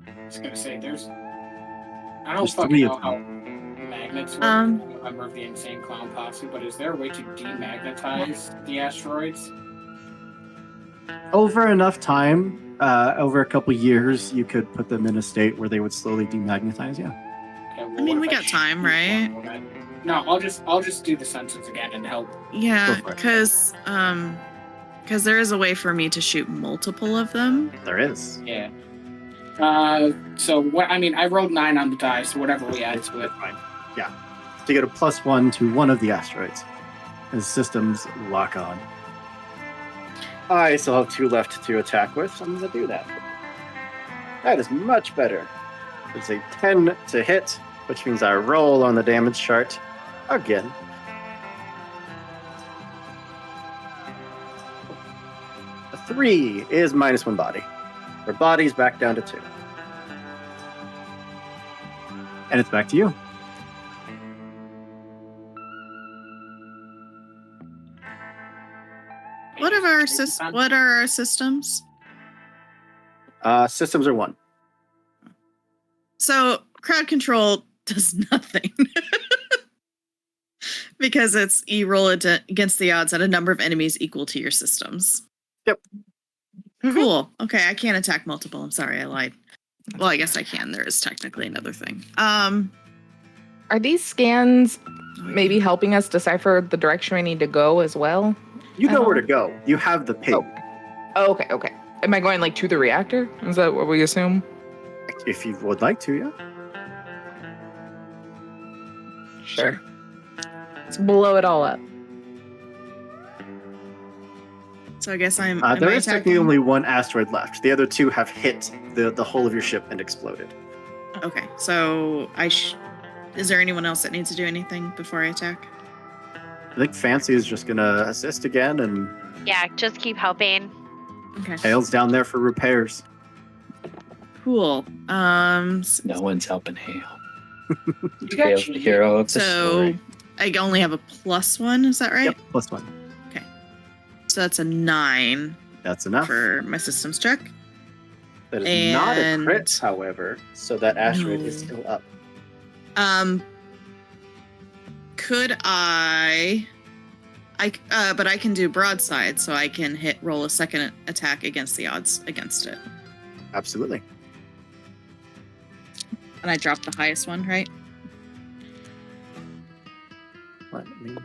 I was gonna say there's. I don't There's fucking 3 know of how them. magnets work. Um. I'm a member of the Insane Clown Posse, but is there a way to demagnetize the asteroids? Over enough time, over a couple years, you could put them in a state where they would slowly demagnetize, yeah. Okay, well, I mean, what we if got time, shoot right? one of them? No, I'll just do the sensors again and help. Yeah, Go for it. because Because there is a way for me to shoot multiple of them. There is. Yeah. So what? I mean, I rolled 9 on the die, so whatever we add to it. Fine. Yeah. So you get a +1 to one of the asteroids. As systems lock on. I still have 2 left to attack with, so I'm going to do that. That is much better. It's a 10 to hit, which means I roll on the damage chart again. A 3 is -1 body. Her body's back down to 2. And it's back to you. What are our systems? Systems are 1. So crowd control does nothing. Because you roll it against the odds at a number of enemies equal to your systems. Yep. Cool. Okay, I can't attack multiple. I'm sorry, I lied. Well, I guess I can. There is technically another thing. Are these scans maybe helping us decipher the direction we need to go as well? You know where to go. You have the ping. Oh, okay. Am I going like to the reactor? Is that what we assume? If you would like to, yeah. Sure. Let's blow it all up. So I guess am There I is technically attacking? only 1 asteroid left. The other 2 have hit the whole of your ship and exploded. Okay, so is there anyone else that needs to do anything before I attack? I think Fancy is just going to assist again, and Yeah, just keep helping. Okay. Hale's down there for repairs. Cool. No one's helping Hale. You got Hale's the hero of the So story. I only have a +1, is that right? Yep, +1. So that's a 9 That's enough. for my systems check. That is not a and- crit, however, so that asteroid is No. still up. Could but I can do broadside, so I can roll a second attack against the odds against it. Absolutely. And I dropped the highest one, right? Let me...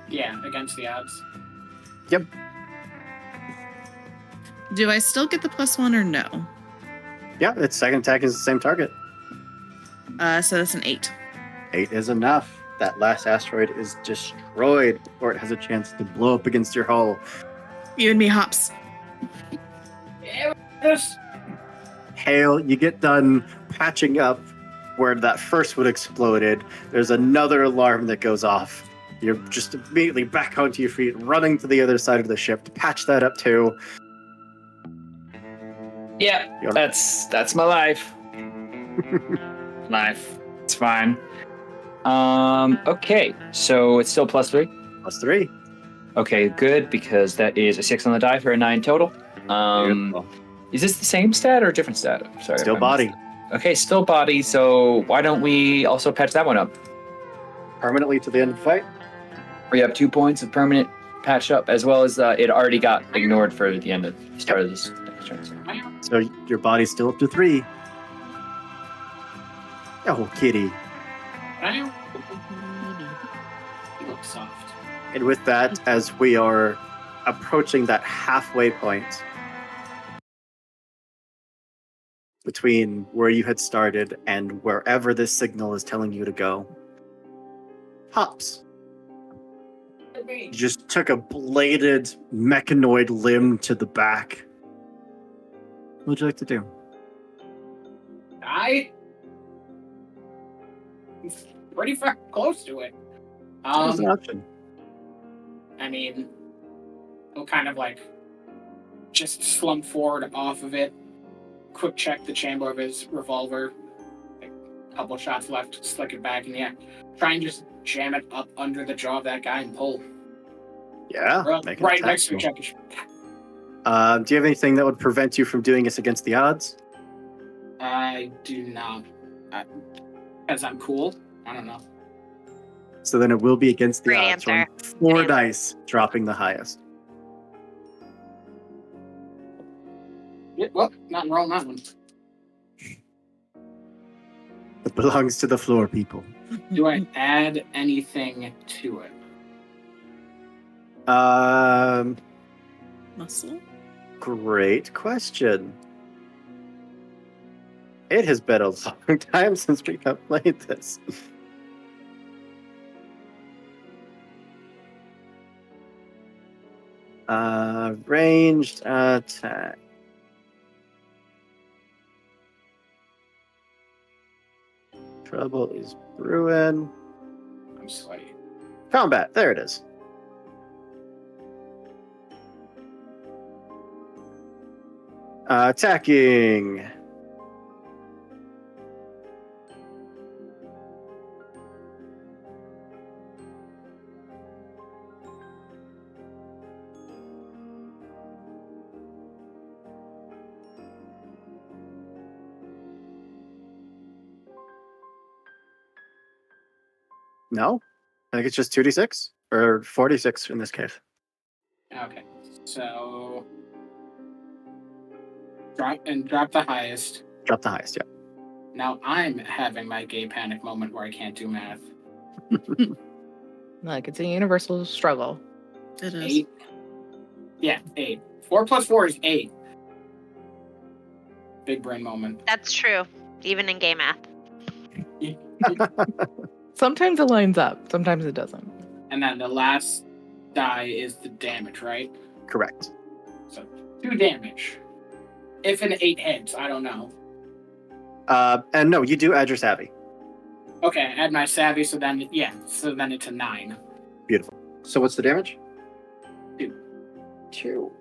Yeah, against the odds. Yep. Do I still get the +1 or no? Yeah, its second attack is the same target. So that's an 8. 8 is enough. That last asteroid is destroyed before it has a chance to blow up against your hull. You and me, hops. Yes. Hale, you get done patching up where that first one exploded. There's another alarm that goes off. You're just immediately back onto your feet, running to the other side of the ship to patch that up too. Yeah, You're- that's my life. Life. It's fine. Okay, so it's still +3. +3. Okay, good, because that is a 6 on the die for a 9 total. Beautiful. Is this the same stat or a different stat? Sorry. Still if I body. missed it. Okay, still body, so why don't we also patch that one up? Permanently to the end of the fight. We have 2 points of permanent patch up, as well as it already got ignored for the end of the start of this next turn. So. So your body's still up to 3. Oh, kitty. You look soft. And with that, as we are approaching that halfway point between where you had started and wherever this signal is telling you to go, Hops, you just took a bladed mechanoid limb to the back. What would you like to do? It's pretty far close to it. That's an option. I mean, he'll kind of like just slump forward off of it, quick check the chamber of his revolver, like a couple shots left, slick it back, and yeah, try and just jam it up under the jaw of that guy and pull. Yeah. make an Right attack next to roll. each other. Do you have anything that would prevent you from doing this against the odds? I do not. Because I'm cool. I don't know. So then it will be against the Great odds. answer. Rolling 4 Good answer. dice, dropping the highest. Yeah, well, not roll that one. It belongs to the floor, people. Do I add anything to it? Muscle? Great question. It has been a long time since we have played this. Ranged attack. Trouble is brewing. I'm sweaty. Combat. There it is. Attacking. No, I think it's just 2d6 or 46 in this case. Okay, so drop the highest. Drop the highest, yeah. Now I'm having my gay panic moment where I can't do math. Like, it's a universal struggle. It is. 8. Yeah, 8. 4 plus 4 is 8. Big brain moment. That's true, even in gay math. Sometimes it lines up, sometimes it doesn't. And then the last die is the damage, right? Correct. So 2 damage. If an 8 hits, I don't know. And no, you do add your savvy. Okay, add my savvy, so then it's a 9. Beautiful. So what's the damage? 2. 2.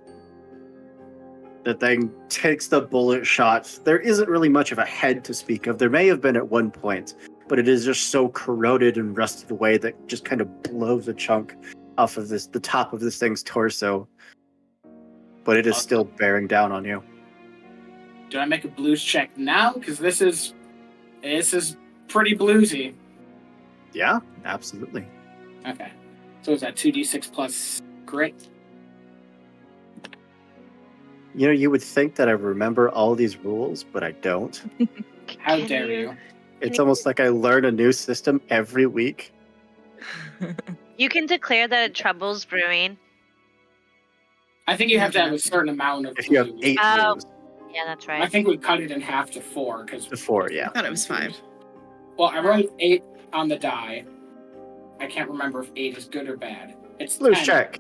The thing takes the bullet shot. There isn't really much of a head to speak of. There may have been at one point, but it is just so corroded and rusted away that just kind of blows a chunk off of the top of this thing's torso. But it is still bearing down on you. Do I make a blues check now? Because this is pretty bluesy. Yeah, absolutely. Okay. So is that 2d6 plus grit? You know, you would think that I remember all these rules, but I don't. How Can dare you? It's almost like I learn a new system every week. You can declare that a trouble's brewing. I think you have to have a certain amount of If you have blues. 8 Oh. blues. Yeah, that's I right. think we cut it in half to 4 because To 4, yeah. I thought it was 5. well, I rolled 8 on the die. I can't remember if 8 is good or bad. It's Blues 10. check.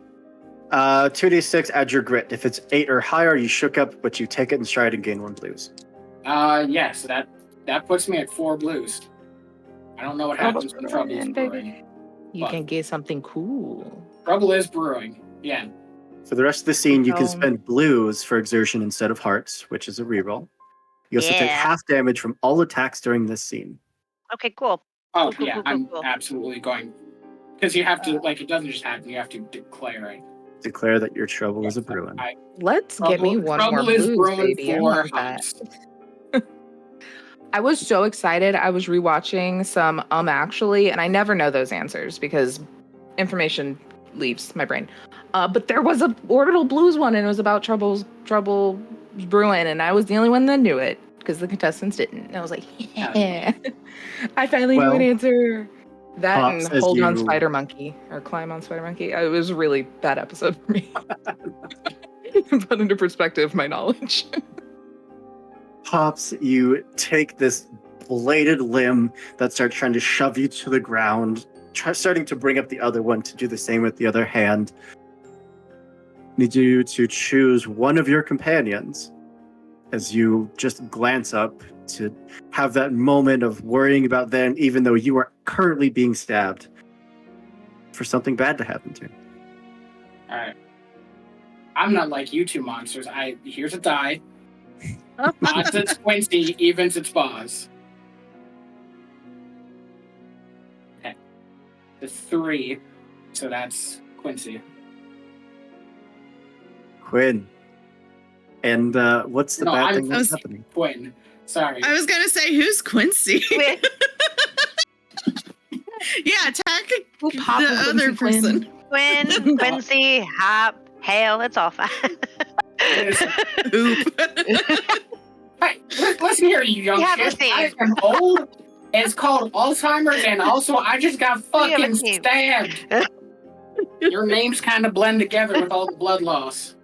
2d6, add your grit. If it's 8 or higher, you shook up, but you take it in stride and gain 1 blues. Yes, that puts me at 4 blues. I don't know what happens when trouble is brewing. You can get something cool. Trouble is brewing. Yeah. For the rest of the scene, you can Um, spend blues for exertion instead of hearts, which is a reroll. You also take Yeah. half damage from all attacks during this scene. Okay, cool. Oh, Cool, yeah, cool, cool, I'm cool. absolutely going. Because you have to, it doesn't just happen, you have to declare it. Declare that your trouble is a Yes, brewing. Let's get me one more trouble is blues, brewing baby. I for want that. hops. I was so excited. I was rewatching some Actually, and I never know those answers because information leaves my brain. But there was a Orbital Blues one, and it was about trouble brewing, and I was the only one that knew it because the contestants didn't. And I was like, yeah, I finally knew an Well, answer. That Pops, and as Hold on you- Spider Monkey or Climb on Spider Monkey. It was a really bad episode for me. Put into perspective my knowledge. Pops, you take this bladed limb that starts trying to shove you to the ground, starting to bring up the other one to do the same with the other hand. Need you to choose one of your companions as you just glance up to have that moment of worrying about them, even though you are currently being stabbed, for something bad to happen to you. Alright. I'm not like you two monsters. Here's a die. Odds it's Quincy, evens it's Boz. Okay. The 3, so that's Quincy. Quinn. And what's the No, bad I'm- thing that's I was- happening? Quinn. Sorry. I was going to say, who's Quincy? Wait, Yeah, attack We'll pop the a other Quincy Quinn. person. Quinn, Quincy, Hop, Hale, it's all fine. Oop. Hey, listen here, you young We have a shit. theme. I am old. It's called Alzheimer's, and also I just got We have a fucking theme. stabbed. Your names kind of blend together with all the blood loss.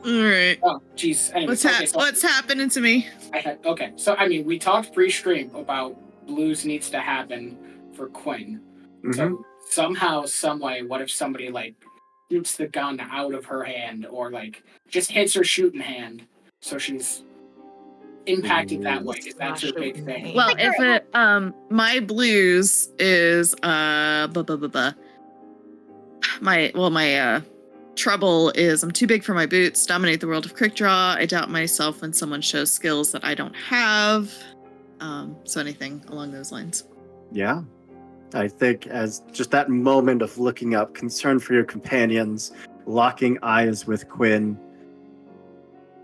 All right. Oh, jeez. Anyways, What's happening to me? Okay, so I mean, we talked pre-stream about blues needs to happen for Quinn. So somehow, some way, what if somebody like shoots the gun out of her hand, or like just hits her shooting hand, so she's impacted that way? Is that your big thing? Well, if it my blues is my trouble is I'm too big for my boots, dominate the world of quick draw. I doubt myself when someone shows skills that I don't have. So anything along those lines. Yeah. I think as just that moment of looking up, concern for your companions, locking eyes with Quinn,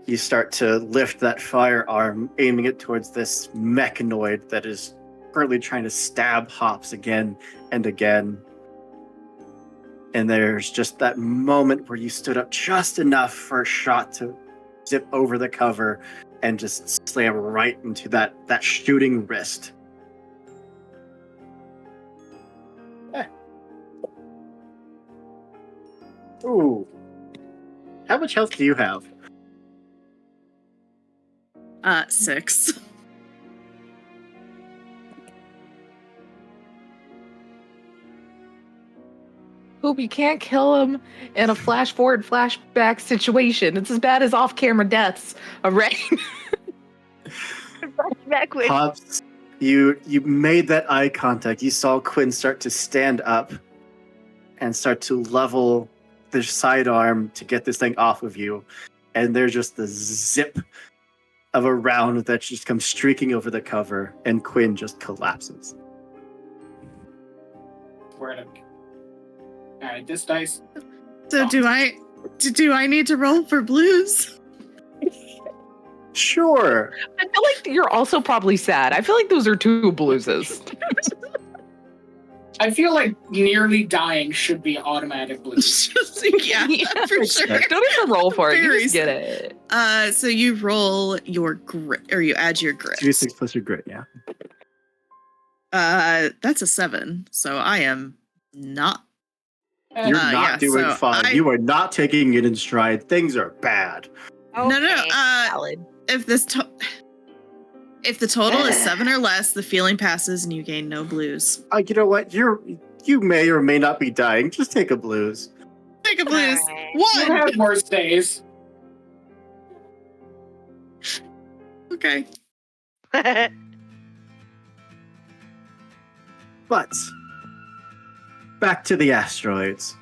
you start to lift that firearm, aiming it towards this mechanoid that is currently trying to stab Hops again and again. And there's just that moment where you stood up just enough for a shot to zip over the cover and just slam right into that shooting wrist. Ooh. How much health do you have? 6. Hope you can't kill him in a flash forward, flashback situation. It's as bad as off-camera deaths already. Back with Hops, you made that eye contact. You saw Quinn start to stand up and start to level the sidearm to get this thing off of you. And there's just the zip of a round that just comes streaking over the cover, and Quinn just collapses. All right, this dice. So do I need to roll for blues? Sure. I feel like you're also probably sad. I feel like those are 2 blueses. I feel like nearly dying should be automatic blues. yeah, for sure. Don't even roll for it. You Very just get it. So you roll your grit, or you add your grit. 2d6 plus your grit, yeah. That's a 7. So I am not. You're not doing so fine. You are not taking it in stride. Things are bad. No. Valid. If the total is 7 or less, the feeling passes and you gain no blues. You know what? You may or may not be dying. Just take a blues. Take a blues. You 1. have worse days. Okay. But back to the asteroids.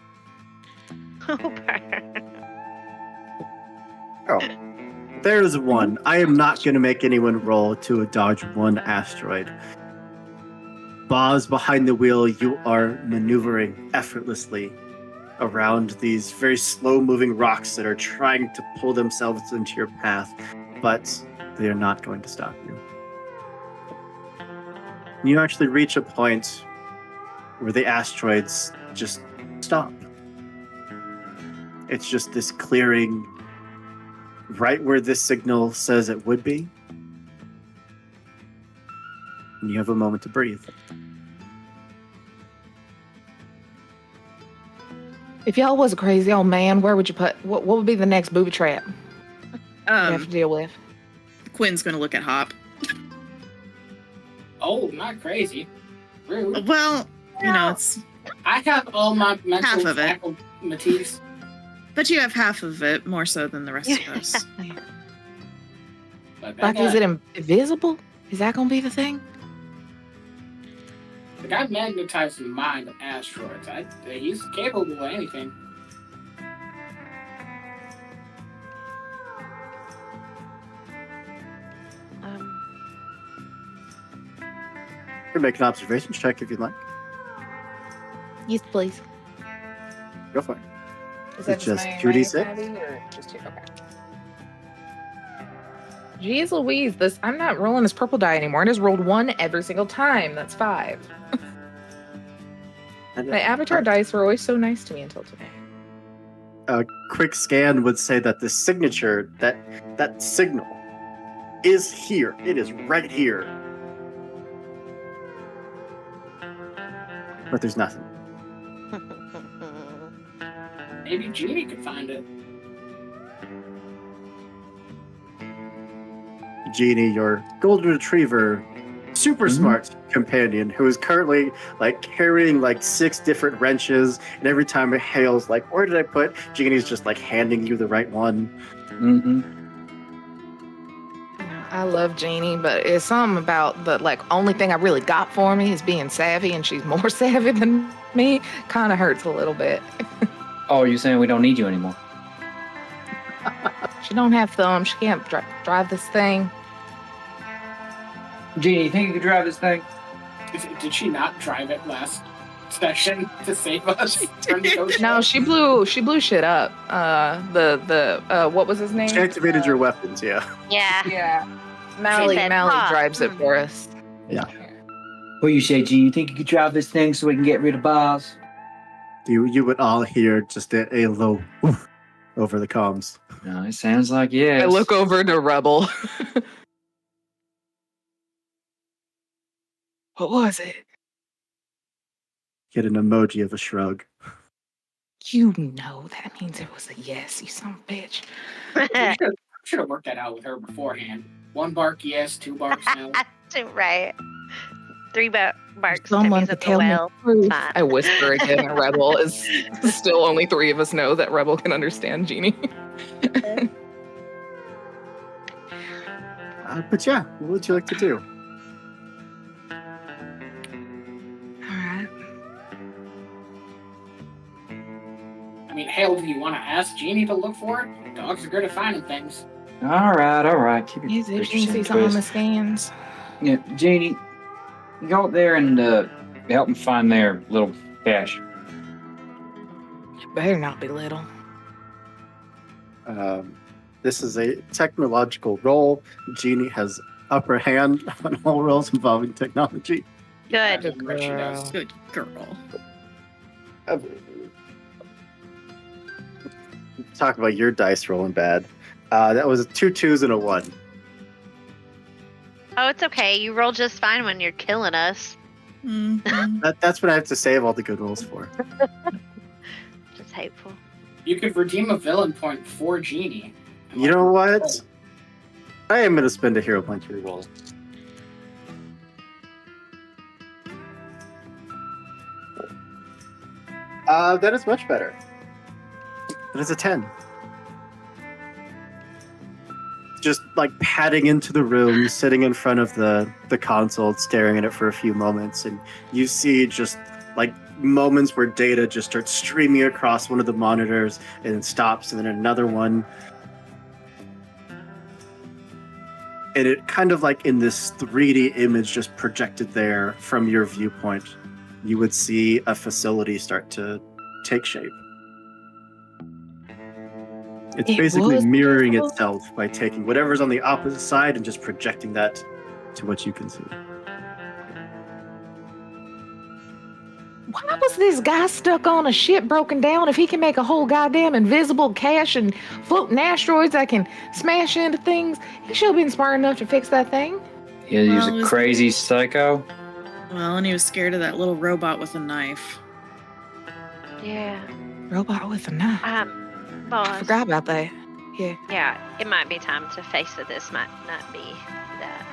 Oh, there's one. I am not going to make anyone roll to dodge one asteroid. Boz, behind the wheel, you are maneuvering effortlessly around these very slow-moving rocks that are trying to pull themselves into your path, but they are not going to stop you. You actually reach a point where the asteroids just stop. It's just this clearing right where this signal says it would be. And you have a moment to breathe. If y'all was a crazy old man, where would you put? What would be the next booby trap you have to deal with? Quinn's going to look at Hop. Oh, not crazy. Rude. Well, you know, it's. I have all my mental Half of it. faculties. But you have half of it, more so than the rest of us. But Like, is it invisible? Is that gonna be the thing? The guy magnetized the mind of asteroids. He's capable of anything. You can make an observation check if you'd like. Yes, please. Go for it. Is that just my 2d6? Or just 2? Okay. Jeez Louise, I'm not rolling this purple die anymore. I just rolled 1 every single time. That's 5. My avatar dice were always so nice to me until today. A quick scan would say that the signature, that signal, is here. It is right here. But there's nothing. Maybe Jeannie could find it. Jeannie, your golden retriever, super Mhm. smart companion, who is currently like carrying like 6 different wrenches, and every time it hails, like, where did I put? Jeannie's just like handing you the right one. Mm-hmm. I love Jeannie, but it's something about the like only thing I really got for me is being savvy, and she's more savvy than me. Kind of hurts a little bit. Oh, you're saying we don't need you anymore? She don't have thumbs. She can't drive this thing. Jeannie, you think you could drive this thing? Did she not drive it last session to save us from the ocean? No, she blew shit up. What was his name? She activated your weapons, yeah. Yeah. Yeah. Mally said, drives it for us. What you say, Jeannie? You think you could drive this thing so we can get rid of Boz? You would all hear just a low oof over the comms. No, it sounds like yes. I look over to Rebel. What was it? Get an emoji of a shrug. You know that means it was a yes, you son of a bitch. Should have worked that out with her beforehand. 1 bark yes, 2 barks no. Right. 3 barks. Someone Timmy's could at the tell me well. the truth. Fine. I whisper again, and Rebel is still only 3 of us know that Rebel can understand Jeannie. But yeah, what would you like to do? Alright. I mean, hell, do you want to ask Jeannie to look for it? Dogs are good at finding things. All right. Keep your Yes, if fingers you can see in something on the twist. scans. Yeah, Jeannie, go up there and help them find their little cache. Better not be little. This is a technological roll. Jeannie has upper hand on all rolls involving technology. Good. Damn right she does. Good girl. Talk about your dice rolling bad. That was 2 2s and a 1. Oh, it's okay. You roll just fine when you're killing us. Mhm. That's what I have to save all the good rolls for. Just hateful. You could redeem a villain point for Jeannie. You know what? I am going to spend a hero point to reroll. That is much better. That is a 10. Just like padding into the room, sitting in front of the console, staring at it for a few moments, and you see just like moments where data just starts streaming across one of the monitors and then stops, and then another one. And it kind of like in this 3D image just projected there from your viewpoint, you would see a facility start to take shape. It's It basically was mirroring beautiful. itself by taking whatever's on the opposite side and just projecting that to what you can see. Why was this guy stuck on a ship broken down if he can make a whole goddamn invisible cache and floating asteroids that can smash into things? He should have been smart enough to fix that thing. He's Well, a it was- crazy psycho. Well, and he was scared of that little robot with a knife. Yeah. Robot with a knife. I Boss. forgot about that. Yeah. Yeah, it might be time to face that this might not be that.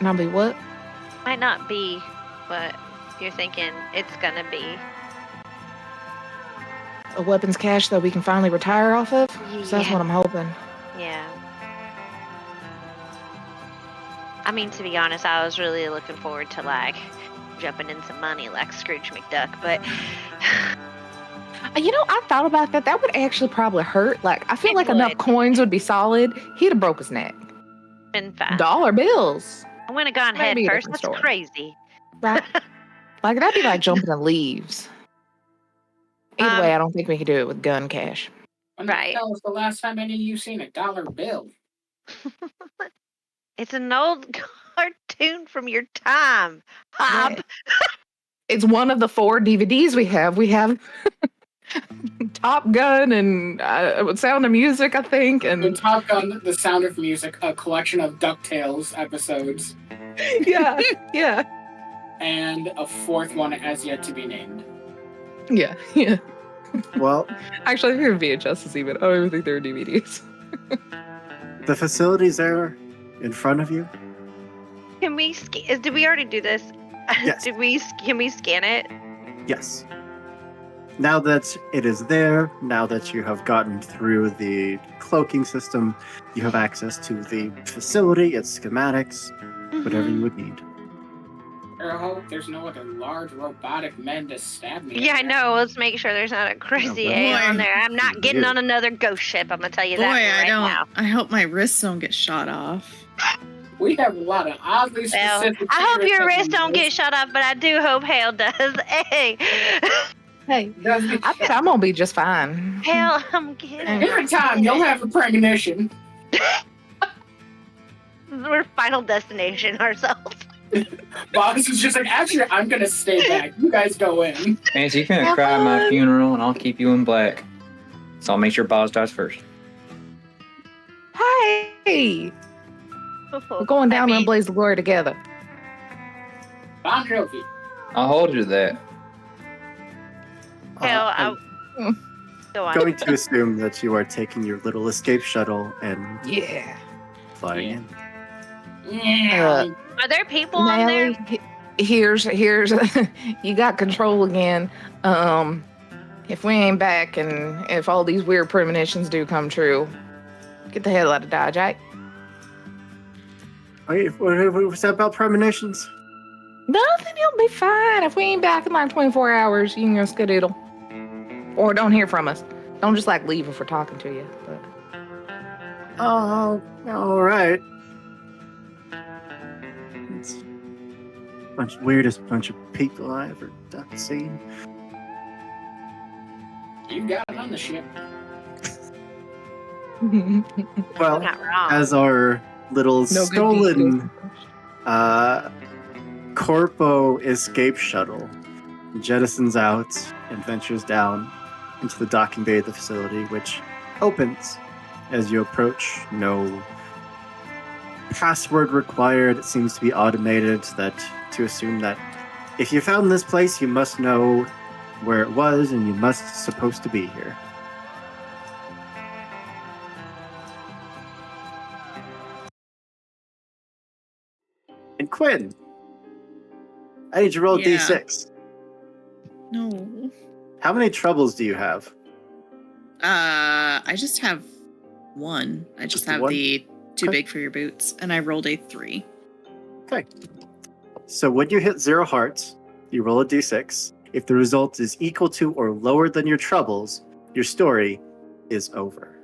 Not be what? Might not be what you're thinking it's gonna be. A weapons cache that we can finally retire off of? So that's Yeah. what I'm hoping. Yeah. I mean, to be honest, I was really looking forward to like jumping in some money like Scrooge McDuck, but You know, I thought about that. That would actually probably hurt. Like, I feel It like enough would. coins would be solid. He'd have broke his neck. been fine. Dollar bills, I went and gone head Maybe a first. different That's story. crazy. right? Like, that'd be like jumping in leaves. Either way, I don't think we could do it with gun cash. When Right. the hell was the last time any of you seen a dollar bill? It's an old cartoon from your time, Hob. Yeah. It's one of the 4 DVDs we have. We have Top Gun and Sound of Music, I think, The and Top Gun, The Sound of Music, a collection of DuckTales episodes, yeah, yeah, and a 4th one as yet to be named. yeah. Well, Actually, I think VHS is even. I don't even think they're DVDs. The facility's there in front of you. Can we? Did we already do this? Yes. Can we scan it? Yes. Now that it is there, now that you have gotten through the cloaking system, you have access to the facility, its schematics, whatever you would need. I hope there's no other large robotic men to stab me. Yeah, I know. Let's make sure there's not a crazy well, A on boy. there. I'm not getting on another ghost ship. I'm gonna tell you Boy, that right now. I hope my wrists don't get shot off. We have a lot of oddly Well, specific. I hope your favoritism wrists don't this. get shut off, but I do hope Hale does. Hey, Hey, Does get I think shot. I'm gonna be just fine. Hale, I'm kidding. Every time you'll have a premonition. We're Final Destination ourselves. Boss is just like, actually, I'm gonna stay back. You guys go in. Nancy, you can cry at my funeral, and I'll keep you in black. So I'll make sure Boz dies first. Hey, we're going down and blaze the glory together. Bon Jovi. I'll hold you to that. Hale, I'm go on. going to assume that you are taking your little escape shuttle and Yeah. flying in. Yeah. Are there people on there? Nally, here's you got control again. If we ain't back and if all these weird premonitions do come true, get the hell out of Dodge, right? Wait, what was that about premonitions? Nothing, you'll be fine. If we ain't back in like 24 hours, you can go skedaddle. Or don't hear from us. Don't just like leave if we're talking to you. But Oh, all right. It's weirdest bunch of people I ever seen. You got it on the ship. Well, Not wrong. as our little no good stolen deed. Corpo escape shuttle jettisons out and ventures down into the docking bay of the facility, which opens as you approach. No password required. It seems to be automated, to assume that if you found this place, you must know where it was and you must supposed to be here. And Quinn, I need you to roll a Yeah. d6. No. How many troubles do you have? I just have one. I just the have one? the too Okay. big for your boots, and I rolled a 3. Okay. So when you hit 0 hearts, you roll a d6. If the result is equal to or lower than your troubles, your story is over.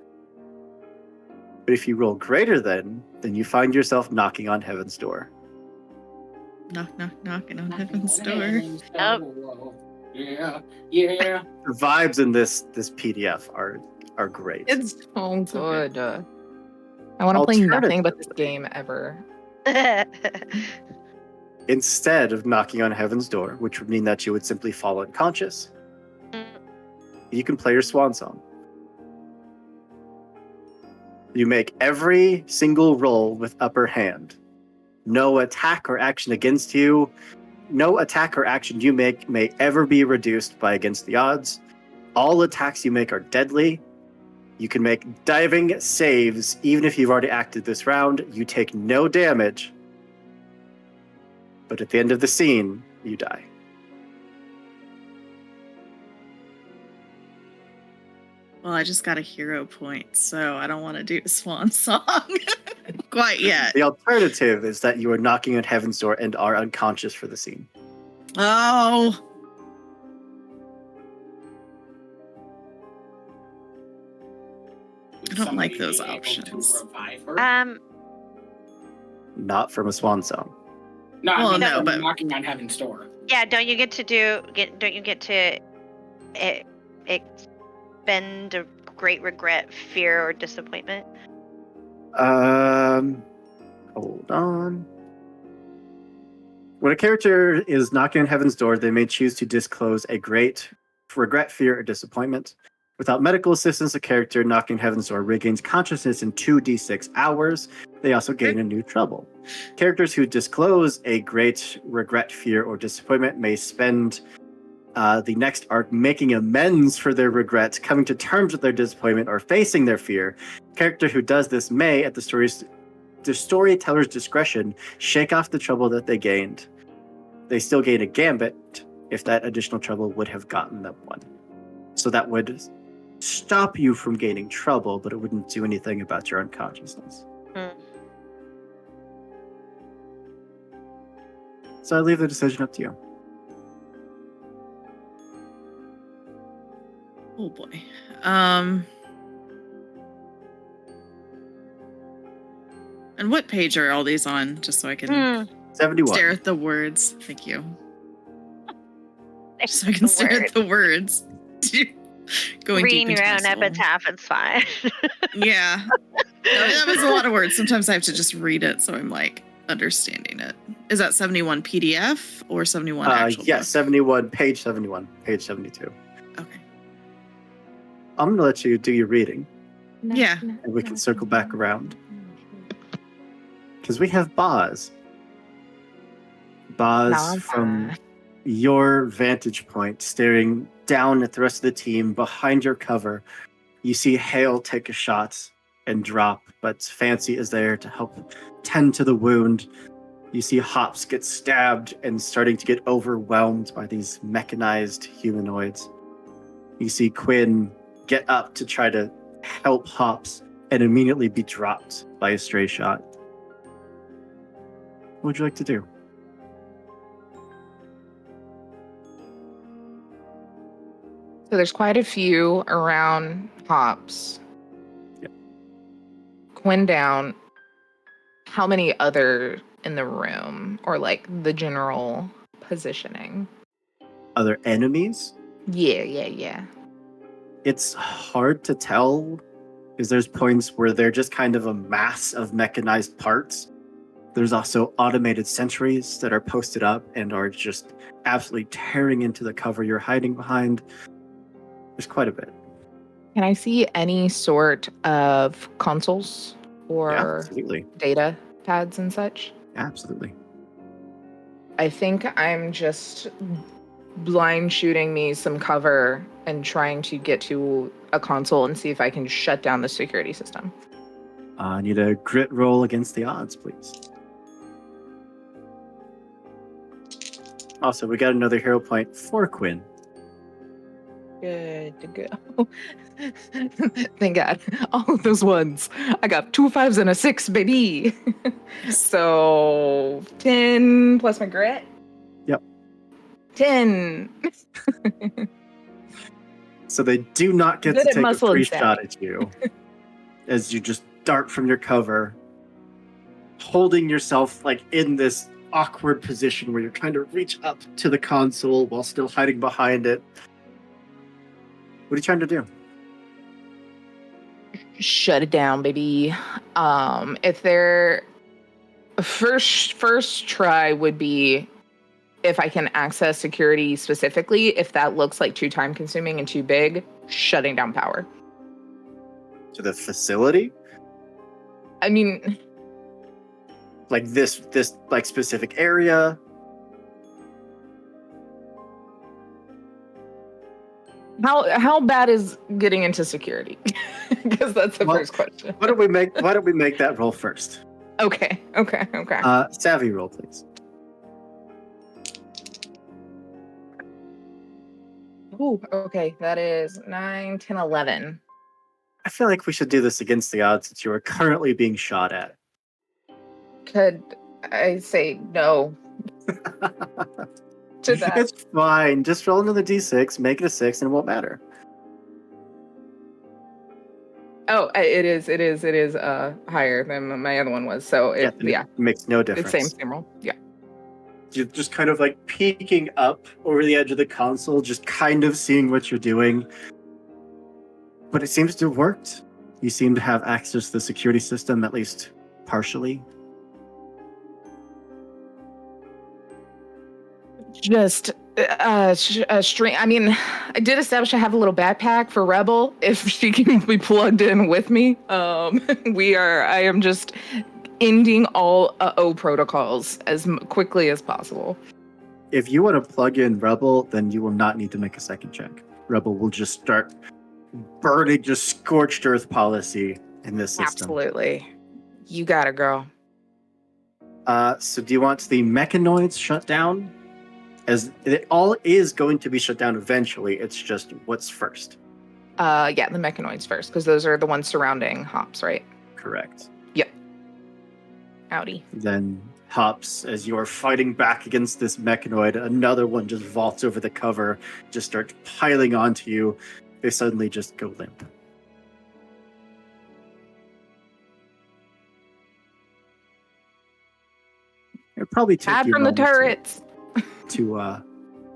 But if you roll greater than, then you find yourself knocking on heaven's door. Knock, knock, knocking on heaven's door. Yeah, yeah. The vibes in this PDF are great. It's so good. I want to play nothing but this game ever. Instead of knocking on heaven's door, which would mean that you would simply fall unconscious, you can play your swan song. You make every single roll with upper hand. No attack or action against you. No attack or action you make may ever be reduced by against the odds. All attacks you make are deadly. You can make diving saves even if you've already acted this round. You take no damage. But at the end of the scene, you die. Well, I just got a hero point, so I don't want to do a swan song quite yet. The alternative is that you are knocking on heaven's door and are unconscious for the scene. Oh, Would I don't like somebody those be able to options. revive her? Not from a swan song. No, well, I mean, no, from but- knocking on heaven's door. Yeah, don't you get to expend a great regret, fear, or disappointment? Hold on. When a character is knocking on heaven's door, they may choose to disclose a great regret, fear, or disappointment. Without medical assistance, a character knocking on heaven's door regains consciousness in 2d6 hours. They also gain a new trouble. Characters who disclose a great regret, fear, or disappointment may spend the next arc making amends for their regret, coming to terms with their disappointment, or facing their fear. character who does this may, at the storyteller's discretion, shake off the trouble that they gained. They still gain a gambit if that additional trouble would have gotten them one. So that would stop you from gaining trouble, but it wouldn't do anything about your unconsciousness. So I leave the decision up to you. Oh boy. And what page are all these on? Just so I can 71. stare at the words. Thank you. So I can The stare word. at the words. Going Reading deep into your my own soul. epitaph, it's fine. Yeah. No, that was a lot of words. Sometimes I have to just read it, so I'm like understanding it. Is that 71 PDF or 71 actual Yeah, book? 71, page 71, page 72. Okay. I'm going to let you do your reading, Yeah. and we can circle back around. Because we have Boz. Boz, No, I'm from fine. your vantage point, staring down at the rest of the team behind your cover, you see Hale take a shot and drop, but Fancy is there to help tend to the wound. You see Hops get stabbed and starting to get overwhelmed by these mechanized humanoids. You see Quinn get up to try to help Hops and immediately be dropped by a stray shot. What would you like to do? So there's quite a few around Hops. Yep. Quinn down. How many other in the room, or like the general positioning? Other enemies? Yeah. It's hard to tell because there's points where they're just kind of a mass of mechanized parts. There's also automated sentries that are posted up and are just absolutely tearing into the cover you're hiding behind. There's quite a bit. Can I see any sort of consoles Yeah, or absolutely. data pads and such? Absolutely. I think I'm just blind shooting me some cover and trying to get to a console and see if I can shut down the security system. I need a grit roll against the odds, please. Also, we got another hero point for Quinn. Good to go. Thank God. All of those ones. I got 2 5s and a 6, baby. So 10 plus my grit. Yep. 10. So they do not get Good to at take a muscle free and shot at you as you just dart from your cover, holding yourself like in this awkward position where you're trying to reach up to the console while still hiding behind it. What are you trying to do? Shut it down, baby. If they're first try would be if I can access security specifically, if that looks like too time consuming and too big, shutting down power. To the facility? I mean, Like this like specific area? how bad is getting into security? Because that's the Well, first question. Why don't we make that roll first? Okay. Savvy roll, please. Ooh, okay. That is 9, 10, 11. I feel like we should do this against the odds since you are currently being shot at. Could I say no to that? It's fine. Just roll another d6, make it a 6, and it won't matter. Oh, it is higher than my other one was. So Then it makes no it's difference. same roll. Yeah. You're just kind of like peeking up over the edge of the console, just kind of seeing what you're doing. But it seems to have worked. You seem to have access to the security system, at least partially. Just a string. I mean, I did establish I have a little backpack for Rebel if she can be plugged in with me. I am just ending all O protocols as quickly as possible. If you want to plug in Rebel, then you will not need to make a second check. Rebel will just start burning, just scorched earth policy in this system. Absolutely. You got it, girl. So do you want the mechanoids shut down? As it all is going to be shut down eventually. It's just what's first. Yeah, the mechanoids first, because those are the ones surrounding Hops, right? Correct. Howdy. Then Hops, as you're fighting back against this mechanoid, another one just vaults over the cover, just starts piling onto you. They suddenly just go limp. It'll probably take Hide you a from the moment turrets. to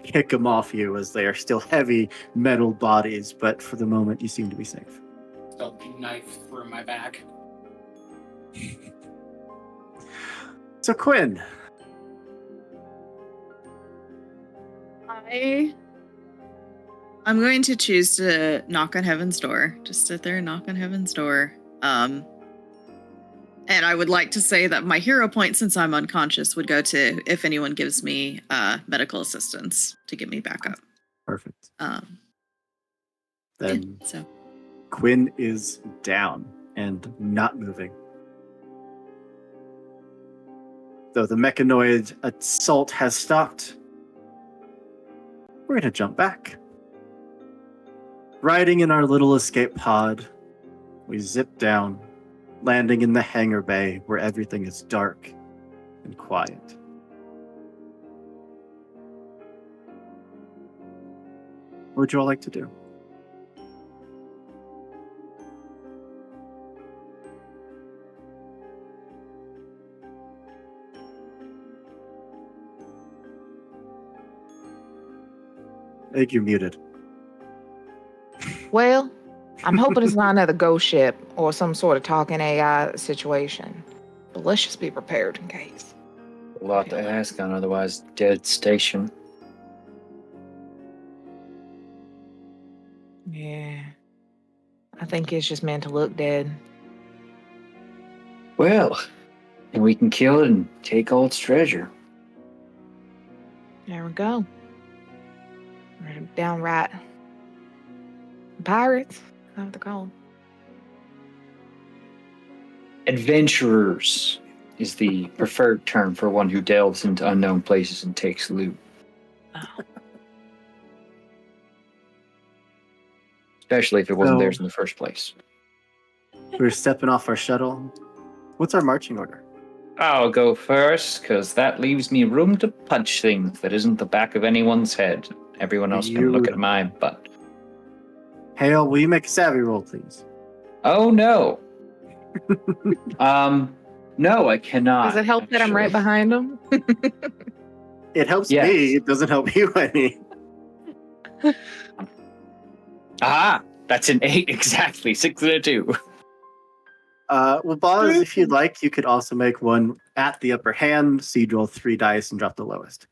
kick them off you, as they are still heavy metal bodies, but for the moment you seem to be safe. Still knife through my back. So Quinn, I'm going to choose to knock on Heaven's door. Just sit there and knock on Heaven's door. And I would like to say that my hero point, since I'm unconscious, would go to if anyone gives me medical assistance to get me back up. perfect. Then Then so Quinn is down and not moving. Though the mechanoid assault has stopped, we're going to jump back. Riding in our little escape pod, we zip down, landing in the hangar bay where everything is dark and quiet. What would you all like to do? I think you're muted. Well, I'm hoping it's not another ghost ship or some sort of talking AI situation. But let's just be prepared in case. A lot to ask on otherwise dead station. Yeah. I think it's just meant to look dead. Well, and we can kill it and take all its treasure. There we go. We're downright pirates. That's what they're called. Adventurers is the preferred term for one who delves into unknown places and takes loot. Oh. Especially if it wasn't So- theirs in the first place. We're stepping off our shuttle. What's our marching order? I'll go first, because that leaves me room to punch things that isn't the back of anyone's head. Everyone else can look at my butt. Hale, will you make a savvy roll, please? Oh, no. No, I cannot. Does it help that I'm right actually. behind them? It helps Yes. me. It doesn't help you any. Ah, that's an 8 exactly. 6 and a 2. Well, Boz, if you'd like, you could also make one at the upper hand. So you roll 3 dice and drop the lowest.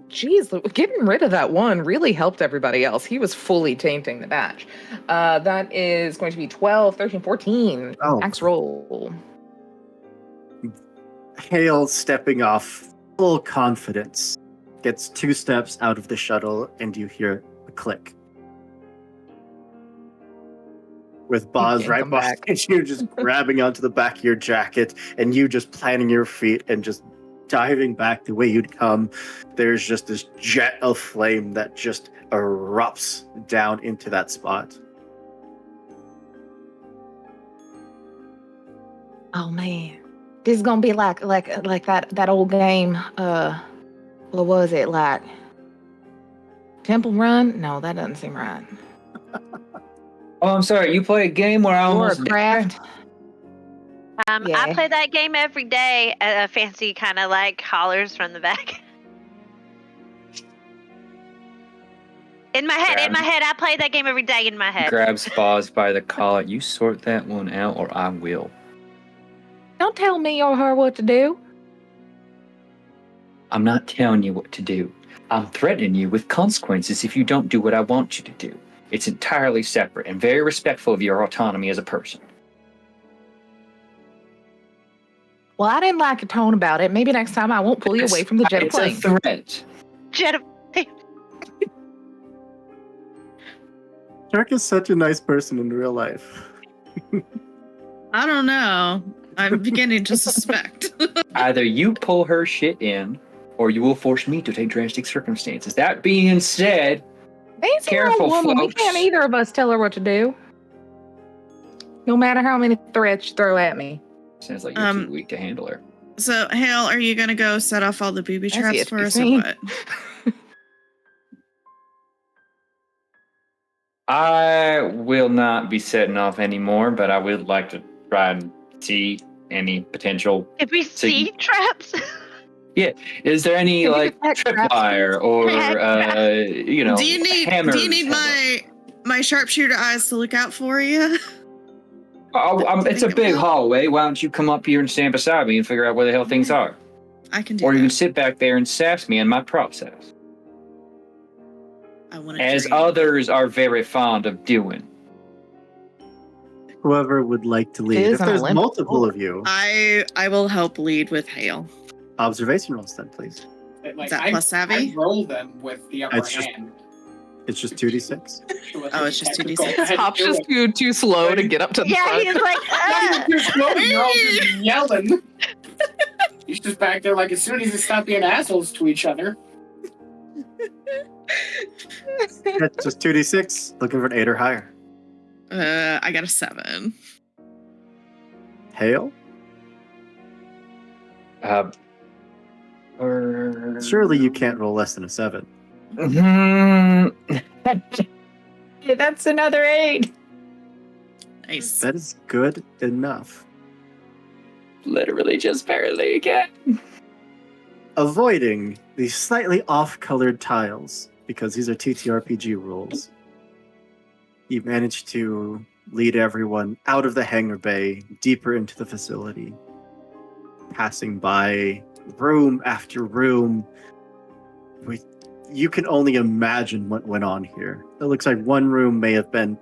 Geez, getting rid of that one really helped everybody else. He was fully tainting the batch. That is going to be 12, 13, 14. Oh. Max roll. Hale, stepping off, full confidence, gets 2 steps out of the shuttle, and you hear a click. With Boz can't right come back. behind you, just grabbing onto the back of your jacket, and you just planting your feet and just diving back the way you'd come. There's just this jet of flame that just erupts down into that spot. Oh man, this is gonna be like that old game. What was it like? Temple Run? No, that doesn't seem right. Oh, I'm sorry. You play a game where I Or a almost craft. I Yeah. play that game every day. A fancy kind of like hollers from the back. In my head, I play that game every day in my head. grabs Boz by the collar. You sort that one out, or I will. Don't tell me or her what to do. I'm not telling you what to do. I'm threatening you with consequences if you don't do what I want you to do. It's entirely separate and very respectful of your autonomy as a person. Well, I didn't like your tone about it. Maybe next time I won't pull you away from the jet It's plane. a threat. Jet of- Turk is such a nice person in real life. I don't know. I'm beginning to suspect. Either you pull her shit in, or you will force me to take drastic circumstances. That being said, Daisy, we're a Careful, woman. We folks. can't either of us tell her what to do. No matter how many threats you throw at me. sounds like you're too weak to handle her. So, Hale, are you gonna go set off all the booby That's traps yet to for be us or seen. what? I will not be setting off anymore, but I would like to try and see any potential. If we see traps, Is there any Can you like detect traps, tripwire or Do you need hammers? my sharpshooter eyes to look out for you? It's a big hallway. Why don't you come up here and stand beside me and figure out where the hell things are? I can do Or you that. can sit back there and sass me in my process, I want to as others are very fond of doing. Whoever would like to lead. is If an there's Olympic multiple sport. of you, I will help lead with Hale. observation rolls then, please. Like, Is that plus savvy? I roll them with the upper It's just- hand. It's just 2d6. Oh, it's just 2d6. Go ahead and Hop's do just it. too slow to get up to the yeah, front. he's like, Not even too slow, you're all just yelling. He's just back there like as soon as you stop being assholes to each other. It's just 2d6. Looking for an 8 or higher. I got a 7. Hail? Surely you can't roll less than a 7. That's another 8. Nice. That is good enough. Literally just barely again. Avoiding these slightly off-colored tiles, because these are TTRPG rules, you manage to lead everyone out of the hangar bay, deeper into the facility, passing by room after room. You can only imagine what went on here. It looks like one room may have been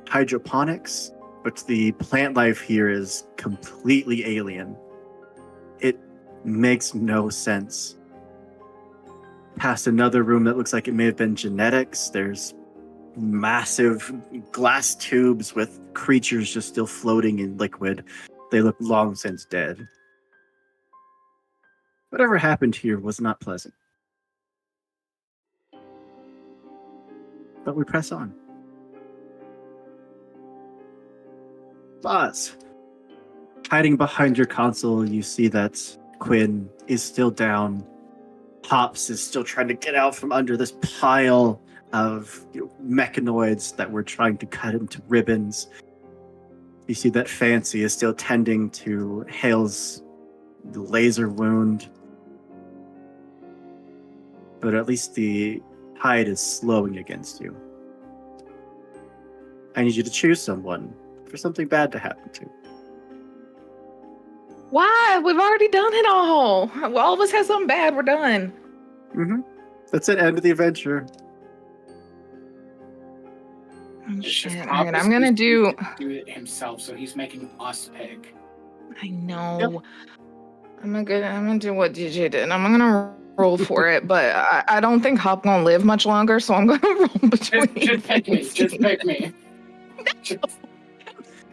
hydroponics, but the plant life here is completely alien. It makes no sense. Past another room that looks like it may have been genetics, there's massive glass tubes with creatures just still floating in liquid. They look long since dead. Whatever happened here was not pleasant. But we press on. Boz, hiding behind your console, you see that Quinn is still down. Hops is still trying to get out from under this pile of mechanoids that were trying to cut into ribbons. You see that Fancy is still tending to Hale's laser wound. But at least the tide is slowing against you. I need you to choose someone for something bad to happen to. Why? We've already done it all. All of us have something bad. We're done. Mm-hmm. That's it. End of the adventure. Oh, It's shit. just All right, Hoppus I'm gonna do. do it himself, so he's making us pick. I know. I'm gonna do what DJ did, and I'm gonna roll for it. But I don't think Hop gonna live much longer, so I'm gonna roll between. Just pick me. Just pick me.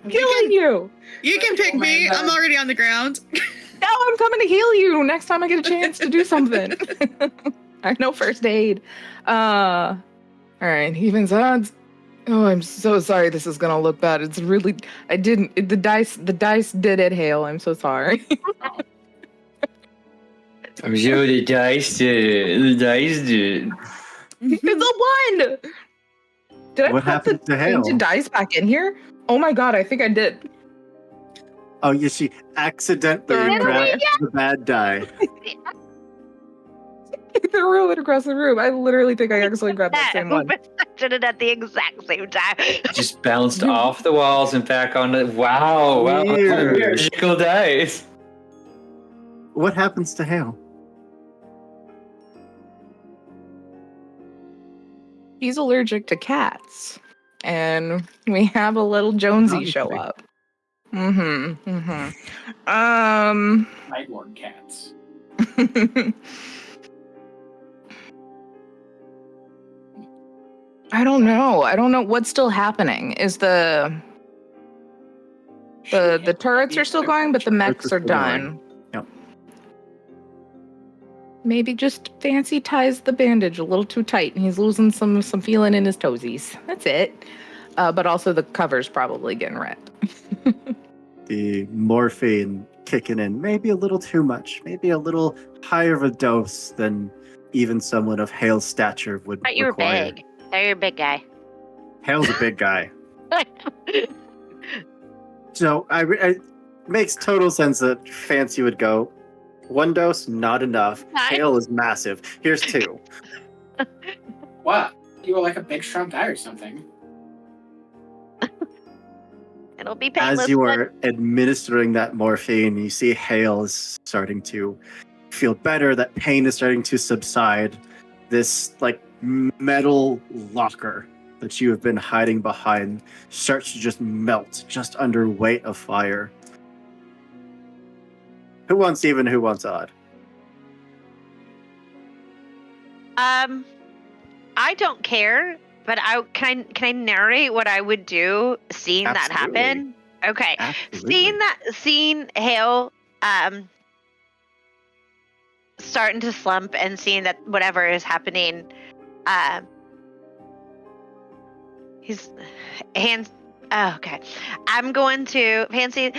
Killing you. You can pick me. I'm already on the ground. No, I'm coming to heal you next time I get a chance to do something. I know first aid. All right, even odds. Oh, I'm so sorry. This is gonna look bad. It's really. I didn't. The dice did it. Hale. I'm so sorry. I'm sure the dice did. The dice did. It's a 1. Did I What put happened the to Hale? painted dice back in here? Oh my god, I think I did. Oh, yeah, she accidentally Literally, grabbed the bad die. Threw it across the room. I literally think I actually grabbed that same one. did it at the exact same time. Just bounced off the walls and back on the. Wow. Weird. Magical dice. What happens to Hale? He's allergic to cats. And we have a little Jonesy show Obviously. up. Mm-hmm. Night Lord cats. I don't know. I don't know what's still happening. Is the turrets are still going, but the mechs are still going. done. Yep. Maybe just Fancy ties the bandage a little too tight, and he's losing some feeling in his toesies. That's it. But also the cover's probably getting ripped. The morphine kicking in, maybe a little too much, maybe a little higher of a dose than even someone of Hale's stature would Thought you were require. big. Thought you were a big guy. Hale's a big guy. So it makes total sense that Fancy would go, one dose, not enough. Nice. Hale is massive. Here's two. What? You were like a big strong guy or something. It'll be painless. As you are administering that morphine, you see Hale is starting to feel better. That pain is starting to subside. This like metal locker that you have been hiding behind starts to just melt just under weight of fire. Who wants even? Who wants odd? I don't care, but can I narrate what I would do seeing that Absolutely. happen? Okay. Absolutely. Seeing Hale starting to slump and seeing that whatever is happening, his hands. Oh, okay. I'm going to Fancy.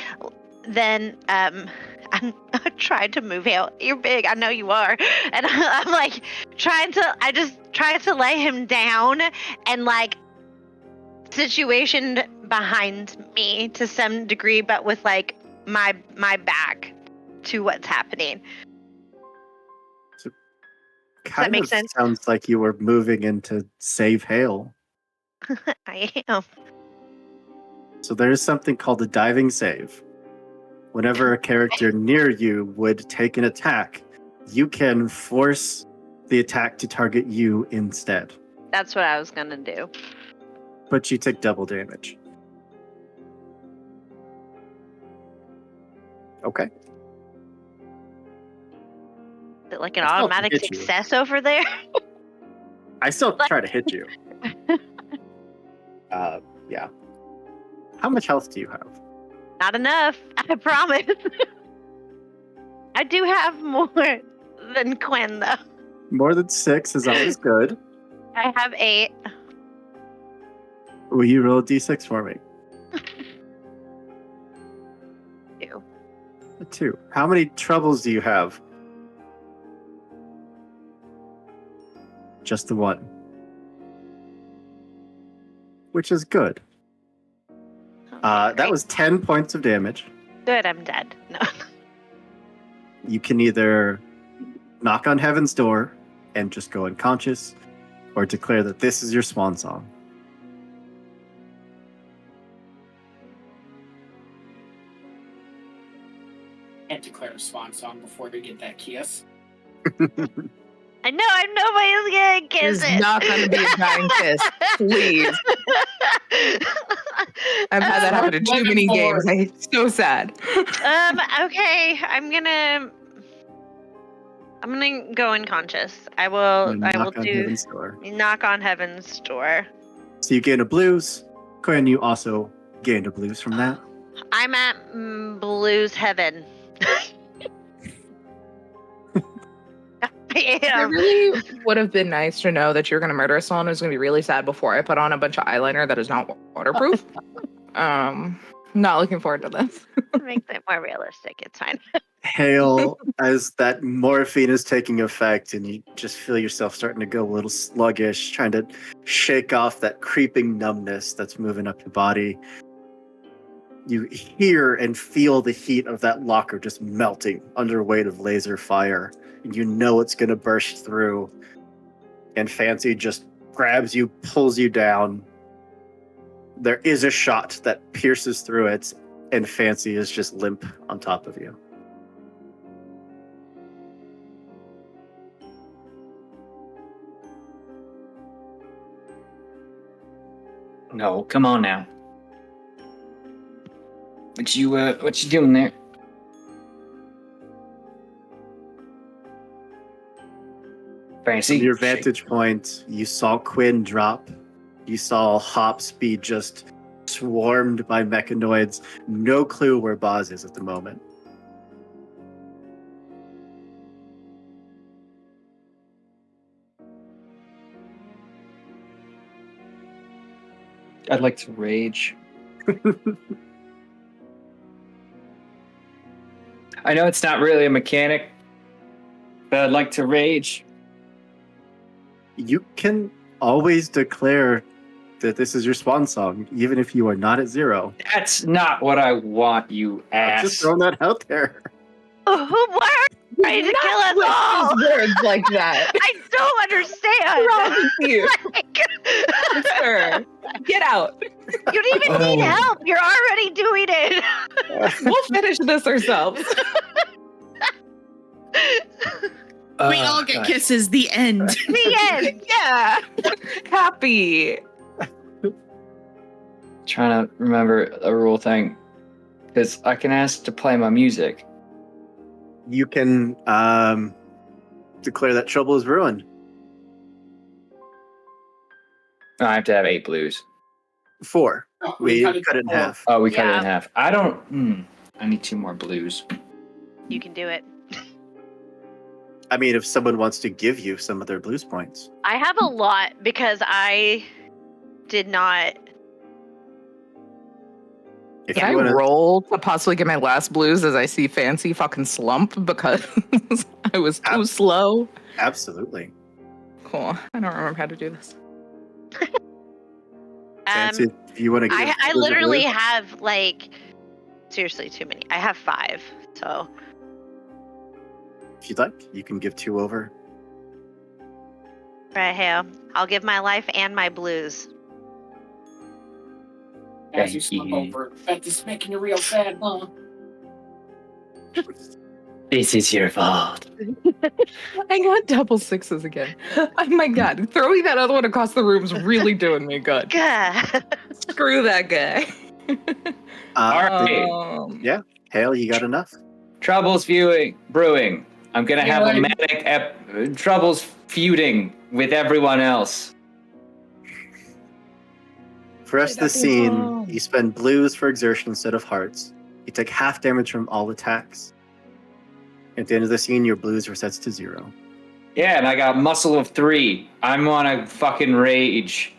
Then I'm trying to move Hale. You're big, I know you are, and I'm like I just try to lay him down and like situation behind me to some degree, but with like my back to what's happening. Kind make of sense? sounds like you were moving in to save Hale. I am. So there is something called a diving save. Whenever a character near you would take an attack, you can force the attack to target you instead. That's what I was gonna do. But you take double damage. Okay. Is it like an I still automatic hit you. success over there? I still try to hit you. Yeah. How much health do you have? Not enough, I promise. I do have more than Quinn, though. More than 6 is always good. I have 8. Will you roll a d6 for me? 2. A 2. How many troubles do you have? Just the 1. Which is good. That was 10 points of damage. Good, I'm dead. No. You can either knock on heaven's door and just go unconscious, or declare that this is your swan song. Can't declare a swan song before we get that kiss. I know, nobody's gonna kiss There's it. not gonna be a dying kiss. Please. I've had that happen in too many games. It's so sad. Okay, I'm gonna go unconscious. I will Knock on do heaven's door. knock on heaven's door. So you gain a blues. Quinn, you also gained a blues from that. I'm at blues heaven. I It am. really would have been nice to know that you're going to murder someone who's going to be really sad before I put on a bunch of eyeliner that is not waterproof. Not looking forward to this. Make it more realistic. It's fine. Hale, as that morphine is taking effect and you just feel yourself starting to go a little sluggish, trying to shake off that creeping numbness that's moving up your body. You hear and feel the heat of that locker just melting under weight of laser fire. And you know it's going to burst through. And Fancy just grabs you, pulls you down. There is a shot that pierces through it, and Fancy is just limp on top of you. No, come on now. What you doing there? Fancy. From your vantage point, you saw Quinn drop You saw Hops be just swarmed by mechanoids. No clue where Boz is at the moment. I'd like to rage. I know it's not really a mechanic, but I'd like to rage. You can always declare that this is your swan song, even if you are not at 0. That's not what I want, you I'm ass. just throwing that out there. Oh, why are you trying to kill us Twist all? his words like that. I don't understand. What's wrong with you? Like, Sir, get out. you don't even need Oh. help. You're already doing it. We'll finish this ourselves. We all get kisses. The end. The end. Yeah. Happy. Trying to remember a rule thing, because I can ask to play my music. You can declare that trouble is ruined. I have to have 8 blues. 4. Oh, We cut cut it in four. half. Oh, we cut it Yeah. in half. I don't. I need 2 more blues. You can do it. I mean, if someone wants to give you some of their blues points. I have a lot because I did not. If Can you I want to, roll to possibly get my last blues as I see Fancy fucking slump because I was too slow? absolutely. Cool. I don't remember how to do this. Fancy, if you want to give I Blues a literally blues, have like seriously too many. I have 5. So if you'd like, you can give 2 over. right here, I'll give my life and my blues. As you Thank slump you. over. Bet this is making you real sad, huh? This is your fault. I got double 6s again. Oh my god, throwing that other one across the room is really doing me good. God. Screw that guy. Alright. Yeah. Hale, you got enough? Troubles brewing. I'm gonna have a Good. manic troubles feuding with everyone else. For the rest of the scene, you spend blues for exertion instead of hearts. You take half damage from all attacks. At the end of the scene, your blues resets to 0. Yeah, and I got muscle of 3. I'm on a fucking rage.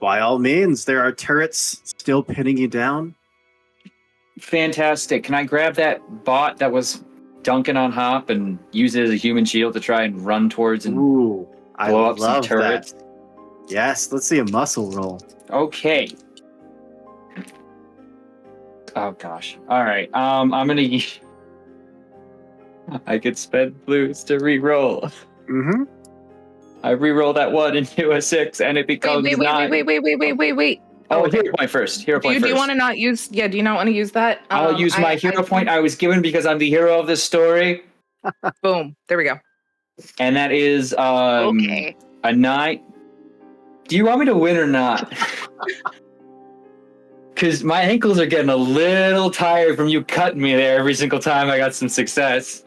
By all means, there are turrets still pinning you down. Fantastic. Can I grab that bot that was dunking on Hop and use it as a human shield to try and run towards and Ooh, I blow up some love turrets? that. Yes, let's see a muscle roll. Okay. Oh gosh. All right. I'm gonna. I could spend blues to re-roll. Mm-hmm. I re-roll that 1 into a 6, and it becomes 9. Wait. Oh, okay. hero point first. Hero Do point you first. want to not use? Yeah. Do you not want to use that? I'll use my hero point I was given because I'm the hero of this story, Boom. There we go. and that is Okay. a 9. Do you want me to win or not? Because my ankles are getting a little tired from you cutting me there every single time I got some success.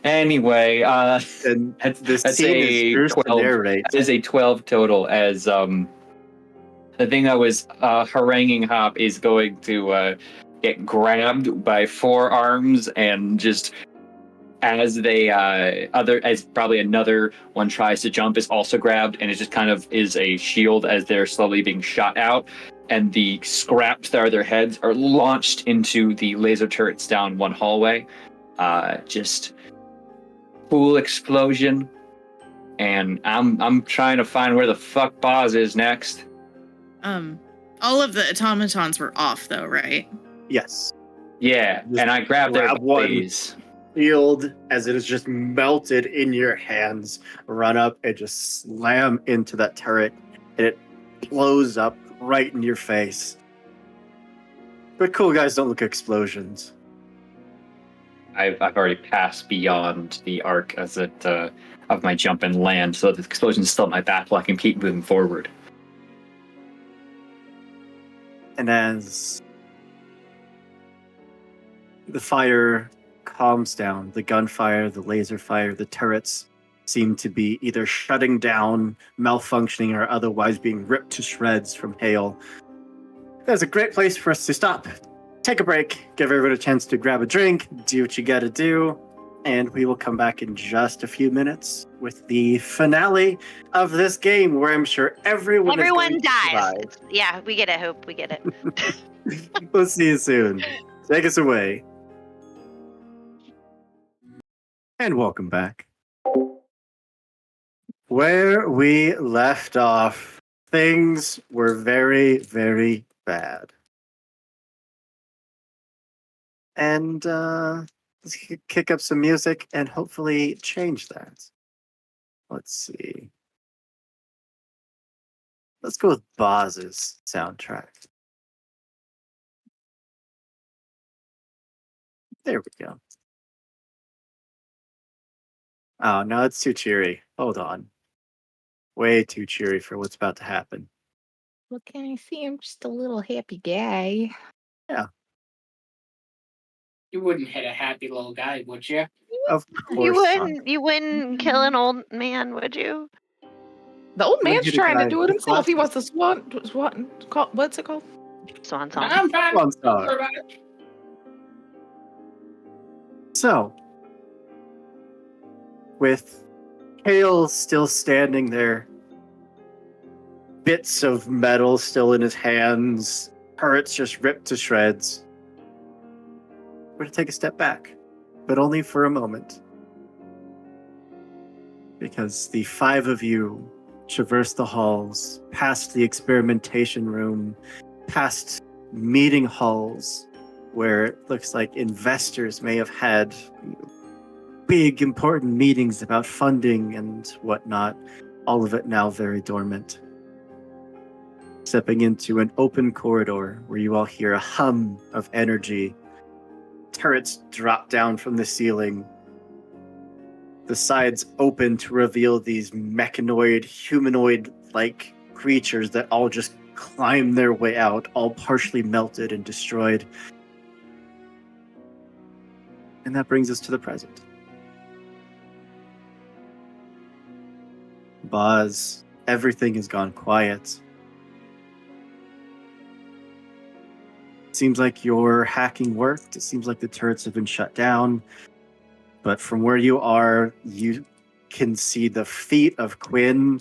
Anyway, And that's this scene is yours to 12. narrate. That is a 12 total, as the thing that was haranguing Hop is going to get grabbed by 4 arms, and just as they as probably another one tries to jump, is also grabbed, and it just kind of is a shield as they're slowly being shot out, and the scraps that are their heads are launched into the laser turrets down one hallway. Just cool explosion, and I'm trying to find where the fuck Boz is next. All of the automatons were off though, right? Yes. Yeah, Just and I grabbed their grab one. bodies. Shield, as it is just melted in your hands, run up and just slam into that turret, and it blows up right in your face. But cool guys don't look at explosions. I've already passed beyond the arc as it of my jump and land, so the explosion's still at my back, while I can keep moving forward. And as the fire calms down, the gunfire, the laser fire, the turrets seem to be either shutting down, malfunctioning, or otherwise being ripped to shreds from hail. That's a great place for us to stop. Take a break, give everyone a chance to grab a drink, do what you gotta do, and we will come back in just a few minutes with the finale of this game, where I'm sure everyone Everyone is going to dies. survive. Yeah, we get it, Hope. We get it. We'll see you soon. Take us away. And welcome back. Where we left off, things were very, very bad. And let's kick up some music and hopefully change that. Let's see. Let's go with Boz's soundtrack. There we go. Oh, no, it's too cheery. Hold on. Way too cheery for what's about to happen. What can I see? I'm just a little happy guy. You wouldn't hit a happy little guy, would you? Of You course not. wouldn't. You wouldn't kill an old man, would you? The old Gonna man's hit a trying to guy do it with himself. He glasses. wants to what's it called? Swan song. I'm fine. Come on, Star. Sorry about it. So, with Hale still standing there, bits of metal still in his hands, turrets just ripped to shreds, we're going to take a step back, but only for a moment. Because the five of you traverse the halls, past the experimentation room, past meeting halls, where it looks like investors may have had big, important meetings about funding and whatnot. All of it now very dormant. Stepping into an open corridor where you all hear a hum of energy. Turrets drop down from the ceiling. The sides open to reveal these mechanoid, humanoid-like creatures that all just climb their way out, all partially melted and destroyed. And that brings us to the present. Boz, everything has gone quiet. Seems like your hacking worked. It seems like the turrets have been shut down. But from where you are, you can see the feet of Quinn.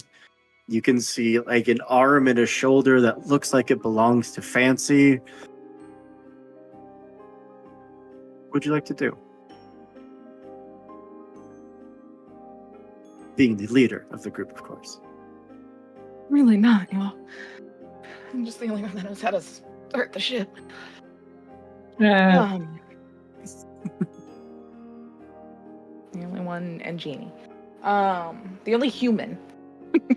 You can see like an arm and a shoulder that looks like it belongs to Fancy. What would you like to do? Being the leader of the group, of course. Really not, y'all. I'm just the only one that knows how to start the ship. The only one, and Jeannie. The only human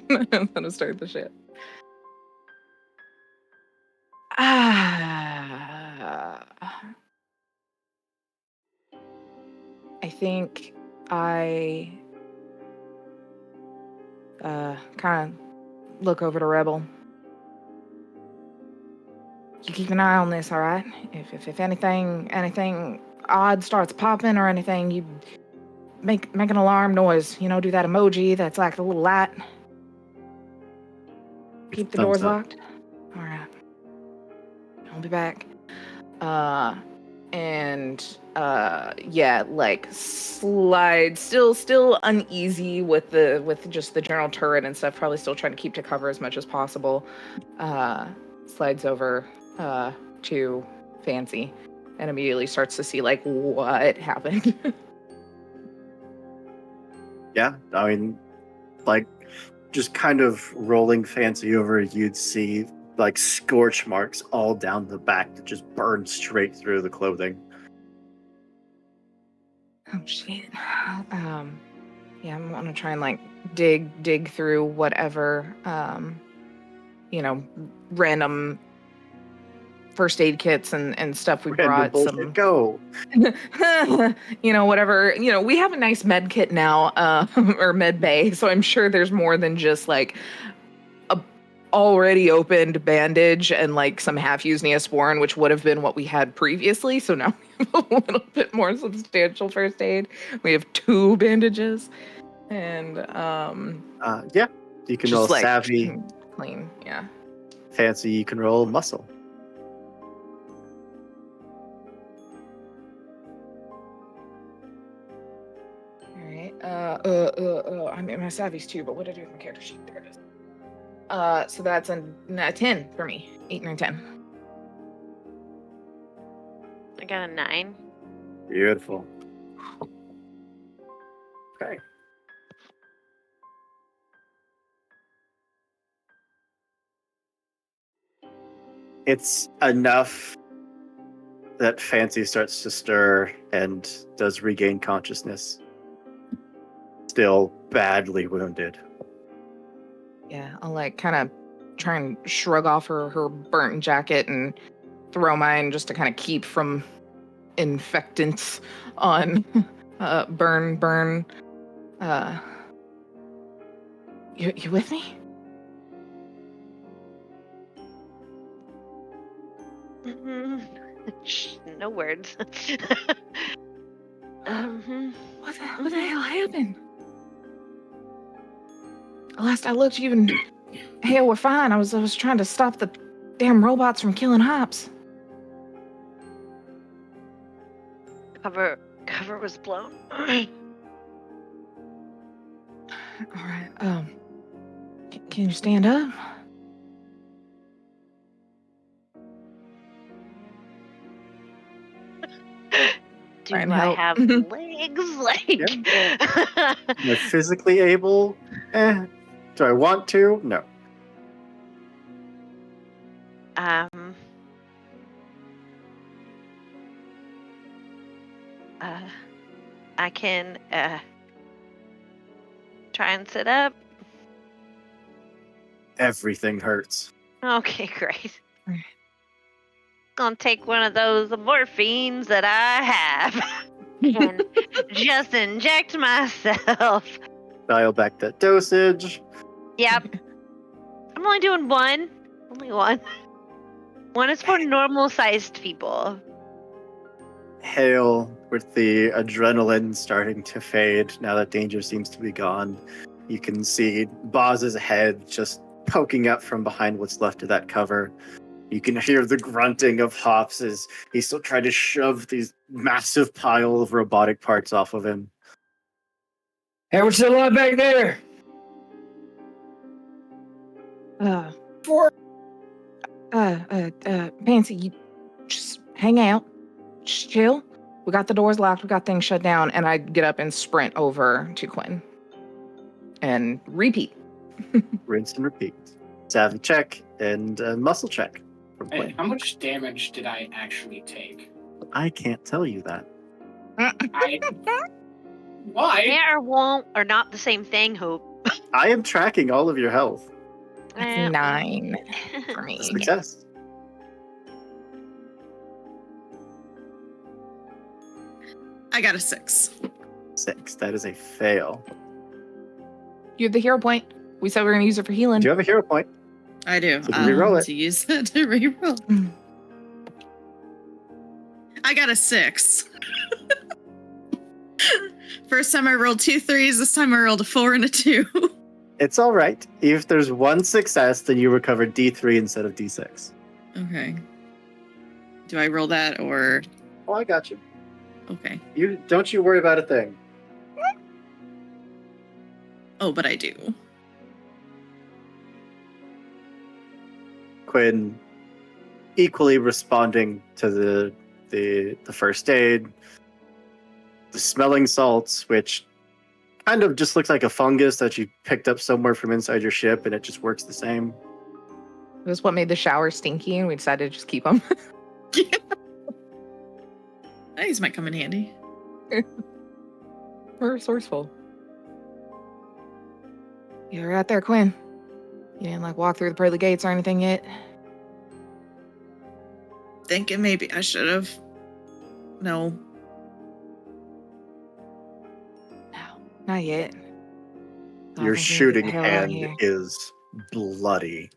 that knows how to start the ship. I think I kind of look over to Rebel. You keep an eye on this, all right? If anything odd starts popping or anything, you make an alarm noise. You know, do that emoji that's like a little light. Keep the Thumbs doors up. locked. All right. I'll be back. Yeah, like slide, still uneasy with just the general turret and stuff, probably still trying to keep to cover as much as possible. Slides over to Fancy and immediately starts to see like what happened. Yeah, I mean, like, just kind of rolling Fancy over, you'd see like scorch marks all down the back that just burn straight through the clothing. Oh shit. Yeah, I'm gonna try and like dig through whatever random first aid kits and stuff we Random brought. bullshit, go. Whatever. We have a nice med kit now, or med bay, so I'm sure there's more than just like a already opened bandage and like some half-used Neosporin, which would have been what we had previously. So now we have a little bit more substantial first aid. We have 2 bandages. And Yeah, you can roll just like savvy, clean. Yeah. fancy. You can roll muscle. All right. I mean, my savvy's too, but what did I do with my character sheet? There it is. So that's a 10 for me. 8, 9, 10. I got a 9. Beautiful. Okay. It's enough that Fancy starts to stir and does regain consciousness. Still badly wounded. Yeah, I'll like kind of try and shrug off her burnt jacket and throw mine just to kind of keep from infectants on burn. You with me? No words. What the hell happened? Last I looked, you and Hale were fine. I was trying to stop the damn robots from killing Hops. Cover was blown. All right. Can you stand up? Do Try and I help. have legs? Like, Am I physically able? Do I want to? No. I can try and sit up. Everything hurts. Okay, great. Right. Gonna take one of those morphines that I have and just inject myself. Dial back that dosage. Yep. I'm only doing one. Only one. One is for normal-sized people. Hale, with the adrenaline starting to fade now that danger seems to be gone, you can see Boz's head just poking up from behind what's left of that cover. You can hear the grunting of Hops as he's still trying to shove these massive pile of robotic parts off of him. Hey, what's the lot back there? Fancy, you just hang out. Just chill. We got the doors locked. We got things shut down. And I get up and sprint over to Quinn. And repeat. Rinse and repeat. Savvy check and muscle check from Hey, Quinn. how much damage did I actually take? I can't tell you that. Why? Can't or won't are not the same thing, Hope. I am tracking all of your health. That's 9 for me. Success. I got a 6. 6. That is a fail. You have the hero point. We said we were going to use it for healing. Do you have a hero point? I do. So you can reroll it. To use that to reroll. I got a 6. First time I rolled 2 3s. This time I rolled a 4 and a 2. It's all right. If there's one success, then you recover D3 instead of D6. Okay. Do I roll that or? Oh, I got you. Okay. Don't you worry about a thing. Oh, but I do. Quinn, equally responding to the first aid, the smelling salts, which kind of just looks like a fungus that you picked up somewhere from inside your ship, and it just works the same. It was what made the shower stinky, and we decided to just keep them. These might come in handy. We're resourceful. You're out there, Quinn. You didn't like walk through the pearly gates or anything yet? Thinking maybe I should have. No. No, not yet. I Your think we need to get shooting the hell out of hand here. is bloody.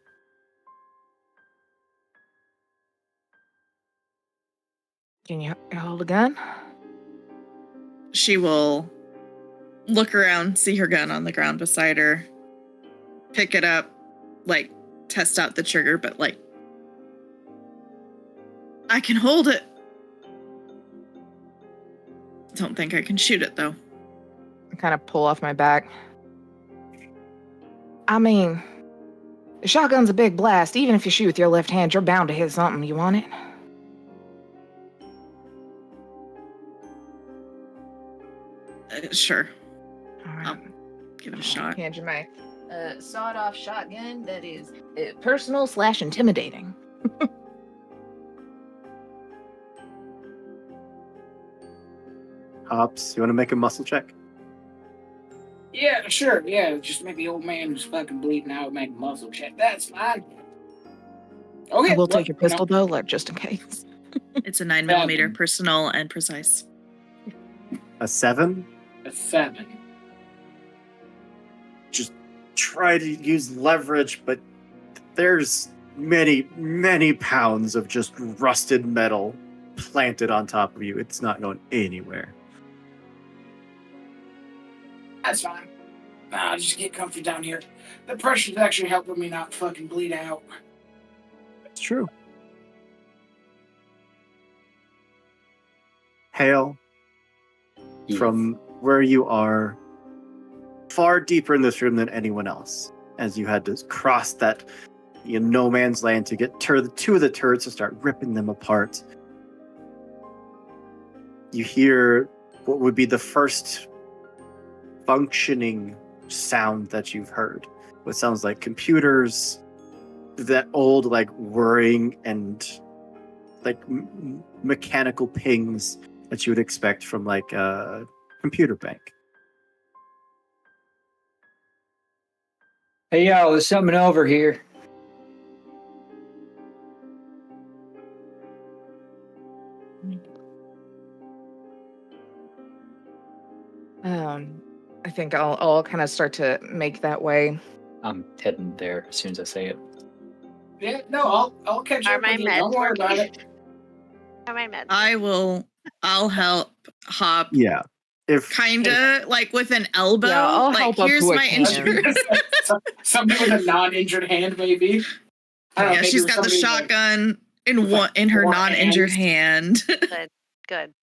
Can you hold a gun? She will look around, see her gun on the ground beside her, pick it up, like test out the trigger, but like I can hold it. Don't think I can shoot it though. I kind of pull off my back. I mean, the shotgun's a big blast. Even if you shoot with your left hand, you're bound to hit something. You want it? Sure, All right. I'll give it a shot. Hand you my sawed-off shotgun that is personal/intimidating. Hops, you want to make a muscle check? Yeah, sure. Yeah, just make the old man who's fucking bleeding out make a muscle check. That's fine. Okay. I will well, take your pistol though, like just in case. It's a 9mm, personal and precise. A 7? A 7. Just try to use leverage, but there's many pounds of just rusted metal planted on top of you. It's not going anywhere. That's fine. I'll just get comfy down here. The pressure's actually helping me not fucking bleed out. It's true. Hale, Yes. from where you are, far deeper in this room than anyone else, as you had to cross that no man's land to get to two of the turrets to start ripping them apart. You hear what would be the first functioning sound that you've heard. What sounds like computers, that old like whirring and like mechanical pings that you would expect from like a computer bank. Hey, y'all, there's something over here. I think I'll kind of start to make that way. I'm heading there as soon as I say it. Yeah, no, I'll catch Are up my with you. meds Don't worry about working? it. Are my meds? I'll help Hop. Yeah. If Kinda like with an elbow. Yeah, I'll like, help up here's who I my can. injury. Something with a non-injured hand, maybe. I don't know, Yeah, maybe she's with got the somebody, like, shotgun in with, like, in her 4 non-injured hand. Good.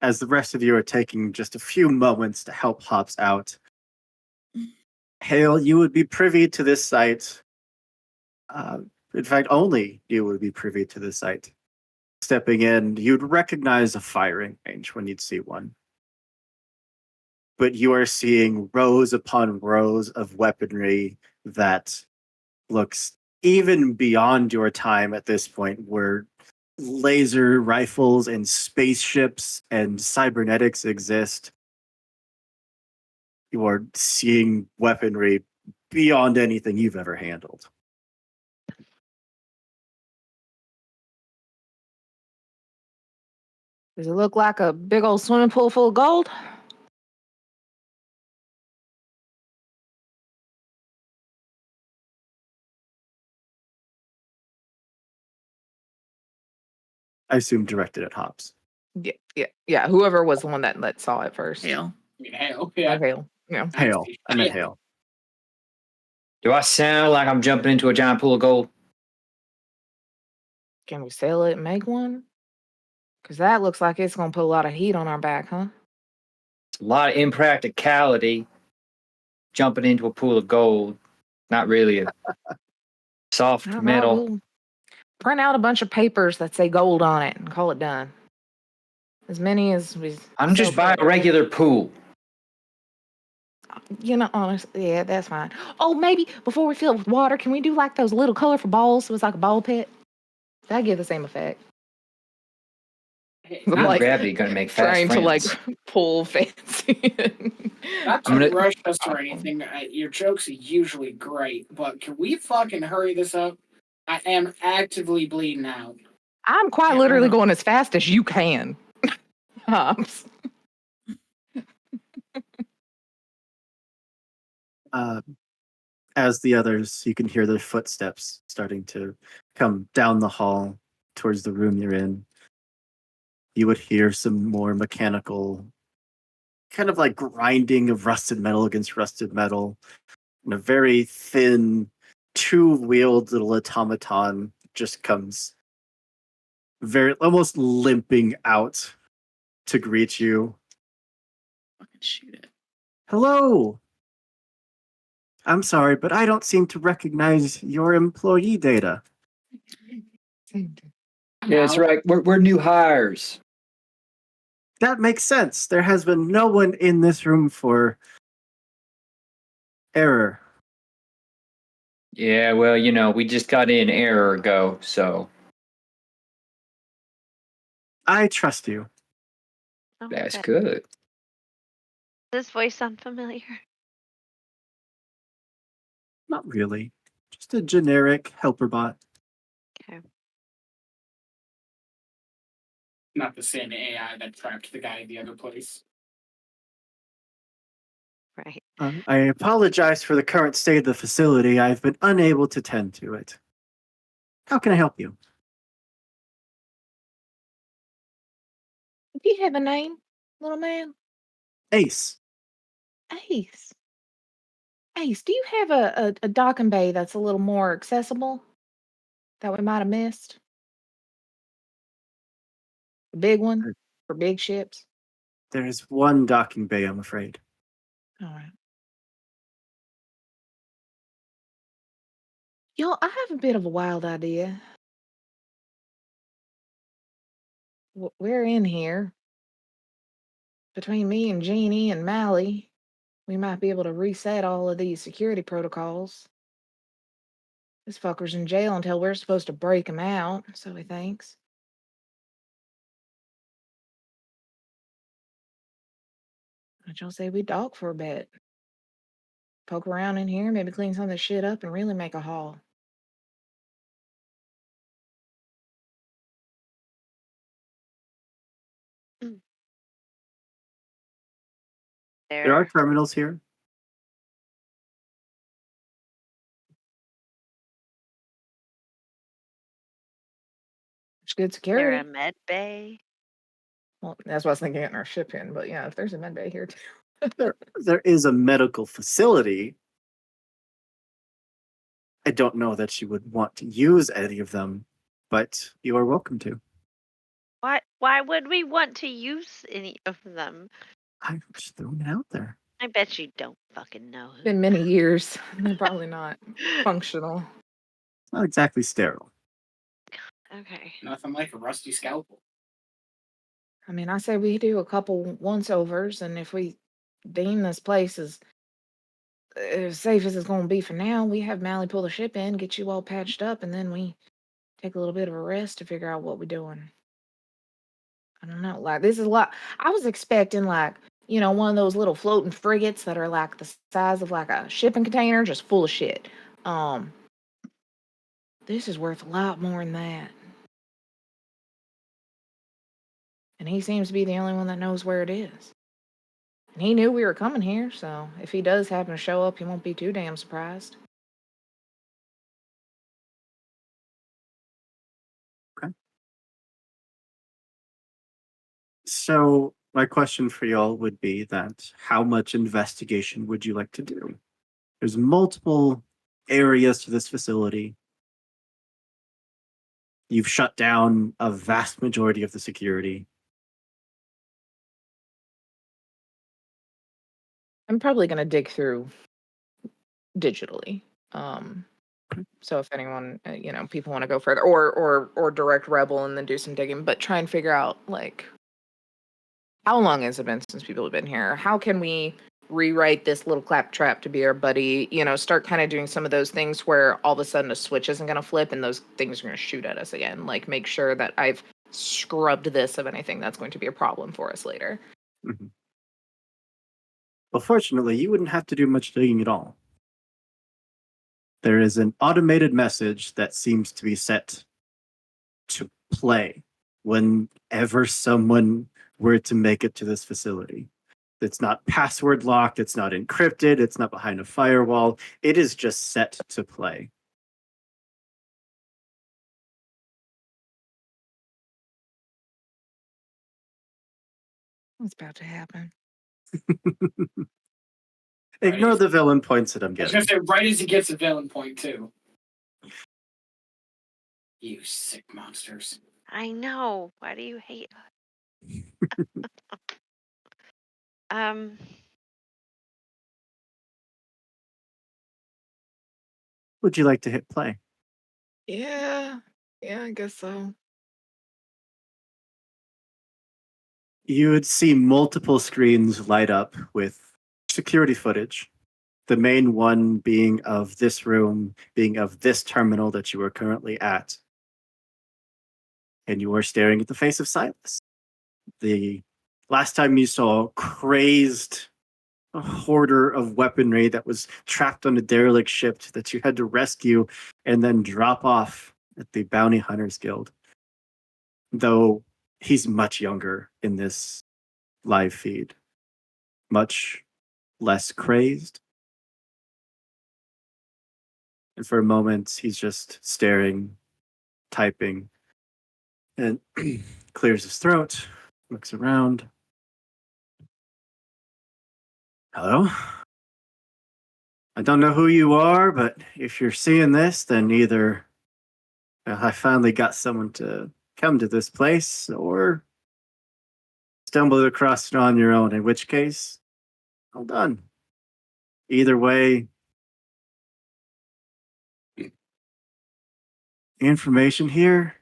as the rest of you are taking just a few moments to help Hops out, Hale, you would be privy to this site. In fact, only you would be privy to this site. Stepping in, you'd recognize a firing range when you'd see one. But you are seeing rows upon rows of weaponry that looks even beyond your time at this point, where laser rifles and spaceships and cybernetics exist. You are seeing weaponry beyond anything you've ever handled. Does it look like a big old swimming pool full of gold? I assume directed at Hops. Yeah. Whoever was the one that saw it first. Hale. I mean, hell, yeah. Okay. Yeah. Hale. I meant Hale. Do I sound like I'm jumping into a giant pool of gold? Can we sell it and make one? Because that looks like it's gonna put a lot of heat on our back, huh? It's a lot of impracticality jumping into a pool of gold. Not really a soft I don't know, metal. we'll print out a bunch of papers that say gold on it and call it done. As many as we. I'm just buying a regular pool. Honestly, yeah, that's fine. Oh, maybe before we fill it with water, can we do like those little colorful balls? So it's like a ball pit. That'd give the same effect. I'm Not like gravity gonna make fast trying to like friends. pull fancy. Not to I'm gonna- rush us or anything. Your jokes are usually great, but can we fucking hurry this up? I am actively bleeding out. I'm quite Yeah, literally I know. going as fast as you can. Hops. As the others, you can hear their footsteps starting to come down the hall towards the room you're in. You would hear some more mechanical kind of like grinding of rusted metal against rusted metal, and a very thin, two-wheeled little automaton just comes very almost limping out to greet you. Fucking shoot it. Hello. I'm sorry, but I don't seem to recognize your employee data. Yeah, that's right. We're new hires. That makes sense. There has been no one in this room for error. Yeah, well, we just got in error ago, so I trust you. Oh, that's okay. good. Does this voice sound familiar? Not really. Just a generic helper bot. Okay. Not the same AI that trapped the guy the other place. Right. I apologize for the current state of the facility. I've been unable to tend to it. How can I help you? Do you have a name, little man? Ace. Ace. Ace, do you have a docking bay that's a little more accessible that we might have missed? A big one for big ships? There is one docking bay, I'm afraid. All right. Y'all, I have a bit of a wild idea. We're in here. Between me and Jeannie and Mally, we might be able to reset all of these security protocols. This fucker's in jail until we're supposed to break him out, so he thinks. What y'all say we dock for a bit? Poke around in here, maybe clean some of this shit up and really make a haul. There are terminals here. It's good There security. a med bay? Well, that's what I was thinking getting our ship in, but yeah, if there's a med bay here too. There is a medical facility. I don't know that you would want to use any of them, but you are welcome to. Why would we want to use any of them? I'm just throwing it out there. I bet you don't fucking know. It's been many years. They're probably not functional. It's not exactly sterile. Okay. Nothing like a rusty scalpel. I mean, I say we do a couple once-overs, and if we deem this place as safe as it's going to be for now, we have Mally pull the ship in, get you all patched up, and then we take a little bit of a rest to figure out what we're doing. I don't know. Like, this is a lot. I was expecting, like, one of those little floating frigates that are like the size of like a shipping container, just full of shit. This is worth a lot more than that. And he seems to be the only one that knows where it is. And he knew we were coming here, so if he does happen to show up, he won't be too damn surprised. Okay. So my question for y'all would be that how much investigation would you like to do? There's multiple areas to this facility. You've shut down a vast majority of the security. I'm probably going to dig through digitally. So if anyone, people want to go further or direct Rebel and then do some digging, but try and figure out, like, how long has it been since people have been here? How can we rewrite this little claptrap to be our buddy? Start kind of doing some of those things where all of a sudden a switch isn't going to flip and those things are going to shoot at us again. Like, make sure that I've scrubbed this of anything that's going to be a problem for us later. Mhm. Well, fortunately, you wouldn't have to do much digging at all. There is an automated message that seems to be set to play whenever someone were to make it to this facility. It's not password locked, it's not encrypted, it's not behind a firewall. It is just set to play. What's about to happen? Ignore the villain points that I'm I was gonna getting. say right as he gets a villain point too. You sick monsters. I know. Why do you hate us? Would you like to hit play? Yeah. Yeah, I guess so. You would see multiple screens light up with security footage. The main one being of this room, being of this terminal that you are currently at. And you are staring at the face of Silas. The last time you saw a crazed hoarder of weaponry that was trapped on a derelict ship that you had to rescue and then drop off at the Bounty Hunters Guild. Though he's much younger in this live feed, much less crazed. And for a moment, he's just staring, typing, and clears his throat, looks around. Hello? I don't know who you are, but if you're seeing this, then either I finally got someone to come to this place, or stumbled across it on your own, in which case, well done. Either way, the information here,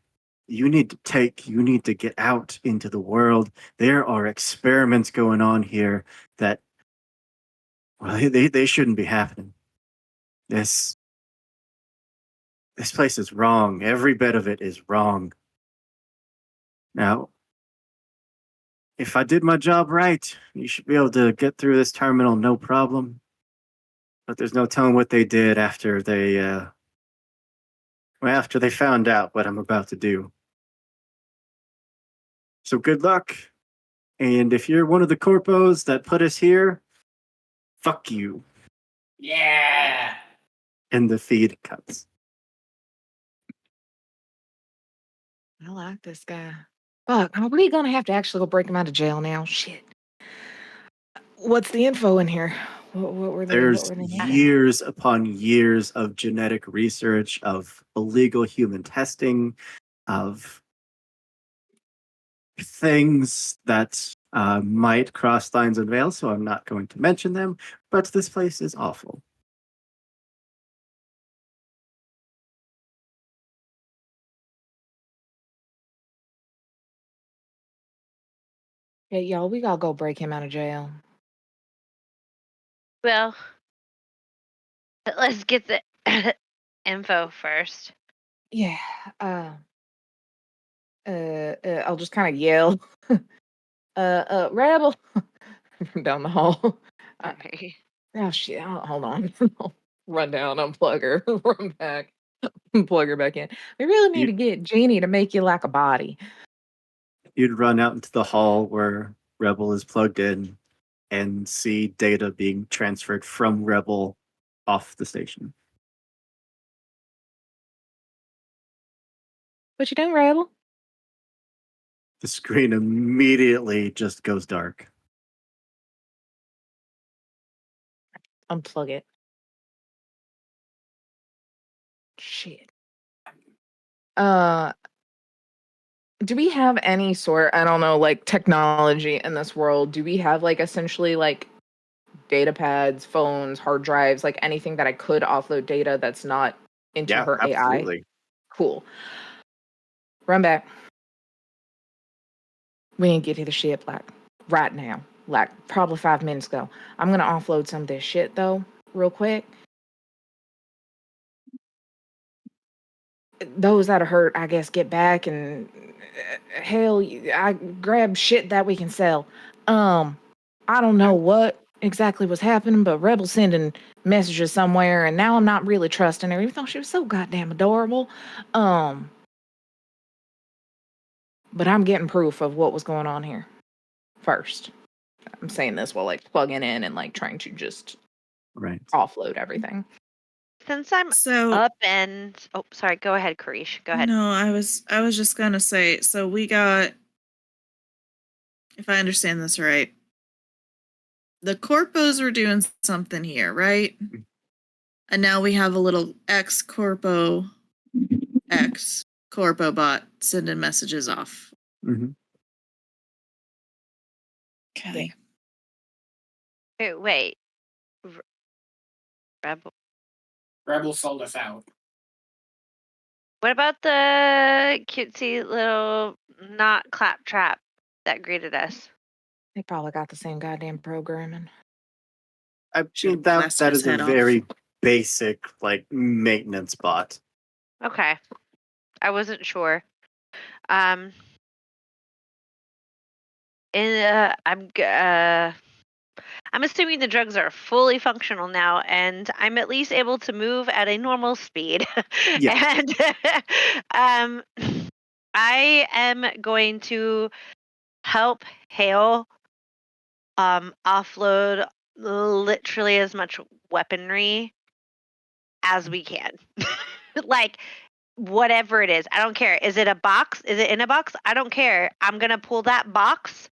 you need to get out into the world. There are experiments going on here that, well, they shouldn't be happening. This place is wrong. Every bit of it is wrong. Now, if I did my job right, you should be able to get through this terminal no problem. But there's no telling what they did after after they found out what I'm about to do. So good luck. And if you're one of the corpos that put us here, fuck you. Yeah. And the feed cuts. I like this guy. Fuck, are we gonna have to actually go break him out of jail now? Shit. What's the info in here? What were they? There's What were they years upon years of genetic research, of illegal human testing, of things that might cross lines and veils, so I'm not going to mention them, but this place is awful. Hey, y'all, we gotta go break him out of jail. Well, let's get the info first. Yeah. I'll just kind of yell. Rebel from down the hall. Okay. Oh shit! Hold on. I'll run down, unplug her, run back, plug her back in. We really need You- to get Jeannie to make you like a body. You'd run out into the hall where Rebel is plugged in and see data being transferred from Rebel off the station. What you doing, Rebel? The screen immediately just goes dark. Unplug it. Shit. Do we have any sort, I don't know, like technology in this world? Do we have like essentially like data pads, phones, hard drives, like anything that I could offload data that's not into Yeah, her AI? absolutely. Cool. Run back. We need to get to the ship like right now. Like probably 5 minutes ago. I'm gonna offload some of this shit though, real quick. Those that are hurt, I guess, get back and hell, I grab shit that we can sell. I don't know what exactly was happening, but Rebel sending messages somewhere, and now I'm not really trusting her, even though she was so goddamn adorable. But I'm getting proof of what was going on here first. I'm saying this while like plugging in and like trying to just Right. offload everything. Since I'm So up and sorry, go ahead, Karish. Go ahead. no, I was just gonna say, so we got, if I understand this right, the corpos were doing something here, right? And now we have a little ex-corpo bot sending messages off. Mm-hmm. Okay. Wait. Rebel. Rebel sold us out. What about the cutesy little not claptrap that greeted us? They probably got the same goddamn programming. I Should've mean, that blasted his is a head off. very basic, like, maintenance bot. Okay. I wasn't sure. I'm assuming the drugs are fully functional now, and I'm at least able to move at a normal speed. Yeah. And I am going to help Hale offload literally as much weaponry as we can. Like whatever it is. I don't care. Is it a box? Is it in a box? I don't care. I'm gonna pull that box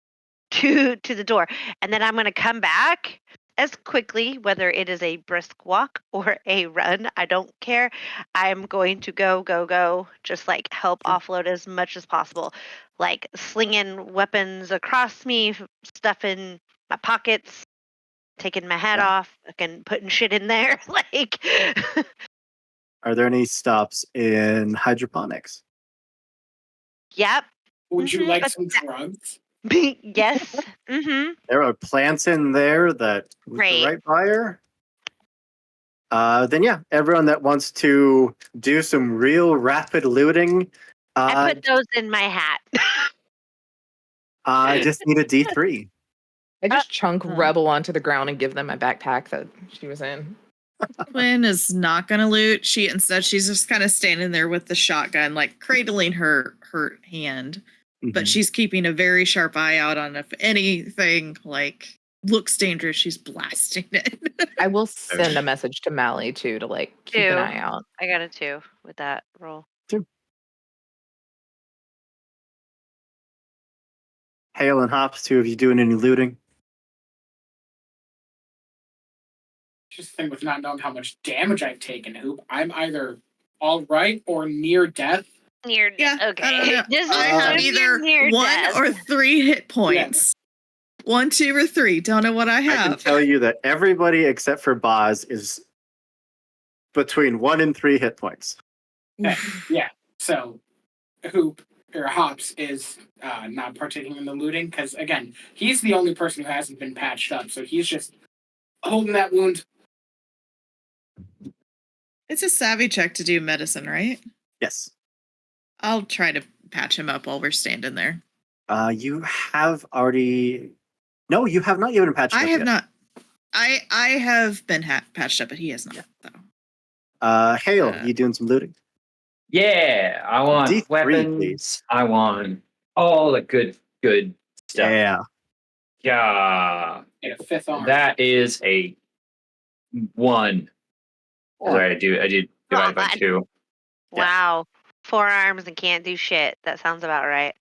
to the door, and then I'm gonna come back as quickly, whether it is a brisk walk or a run. I don't care. I'm going to go, just like help offload as much as possible, like slinging weapons across me, stuff in my pockets, taking my hat off, fucking putting shit in there, like. Are there any stops in hydroponics? Yep. Would you Mhm. like some drugs? Yes. Mm-hmm. There are plants in there that, with Great. the right buyer, then yeah, everyone that wants to do some real rapid looting, I put those in my hat. I just need a D3. I just chunk huh. Rebel onto the ground and give them my backpack that she was in. Quinn is not gonna loot. She's just kind of standing there with the shotgun, like cradling her hand. But Mhm. she's keeping a very sharp eye out on if anything like looks dangerous, she's blasting it. I will send a message to Mally too to like keep an 2. eye out. I got a 2 with that roll. Hale and Hops, two of you doing any looting? Just the thing with not knowing how much damage I've taken, Hoop. I'm either all right or near death. Near Yeah, okay. I don't know. This I is have gonna be either near 1 death. or 3 hit points. 1, 2, or 3. Don't know what I I can have. tell you that everybody except for Boz is between 1 and 3 hit points. Yeah. So, Hoop or Hops is not partaking in the looting because again, he's the only person who hasn't been patched up. So he's just holding that wound. It's a savvy check to do medicine, right? Yes. I'll try to patch him up while we're standing there. You have already. No, you have not even patched I up have yet. not. I have been patched up, but he has not. Though. Hale, you doing some looting? Yeah, I want D3, weapons. please. I want all the good stuff. Yeah. Yeah. In a 5th arm. That is a 1. Sorry, I did divide by God. 2. Wow. 4 arms and can't do shit. That sounds about right.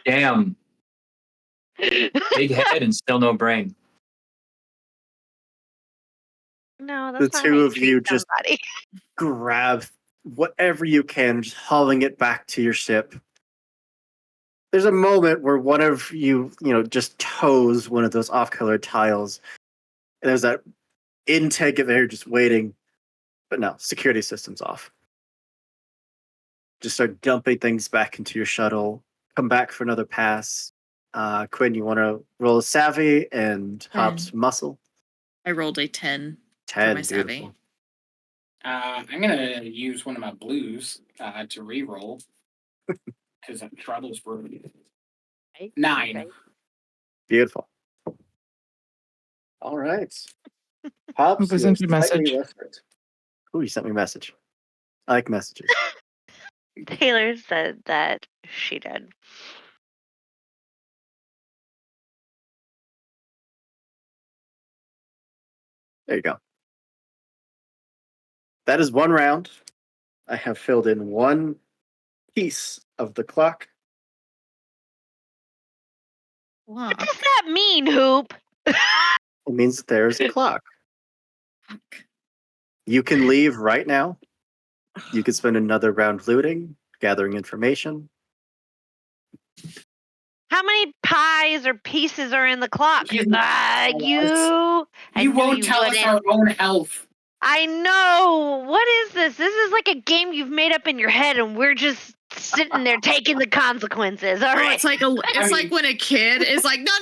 Damn. Big head and still no brain. No, The that's not how two you of treat you just somebody. grab whatever you can, just hauling it back to your ship. There's a moment where one of you, just toes one of those off-colored tiles. And there's that intake of air just waiting. But no, security system's off. Just start dumping things back into your shuttle. Come back for another pass. Quinn, you want to roll a savvy and Hops muscle? I rolled a 10. 10, my savvy. beautiful. I'm gonna use one of my blues to re-roll because trouble's brewing. 9. Okay. Beautiful. All right. Hops, Who you sent you a slightly message? different. Ooh, you sent me a message. I like messages. Taylor said that she did. There you go. That is 1 round. I have filled in 1 piece of the clock. What does that mean, Hoop? It means that there's a clock. Fuck. You can leave right now. You could spend another round looting, gathering information. How many pies or pieces are in the clock? You- I You knew won't you tell us wouldn't. our own health. I know. What is this? This is like a game you've made up in your head, and we're just sitting there taking the consequences. All Oh, right. it's like like when a kid is like, no.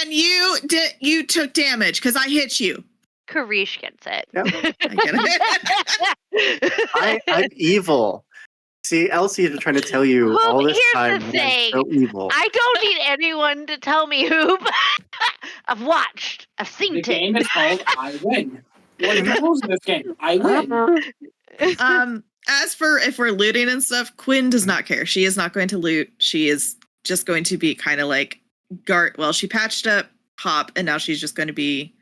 And you took damage because I hit you. Karish gets it. Yep. I get it. I'm evil. See, Elsie is trying to tell you Hoop, all this here's time the that I'm thing. so evil. I don't need anyone to tell me, Hoop. I've watched. I've seen The it. game is called I Win. What are the rules of this game? I win. As for if we're looting and stuff, Quinn does not care. She is not going to loot. She is just going to be kind of like guard. Well, she patched up Hop, and now she's just going to be.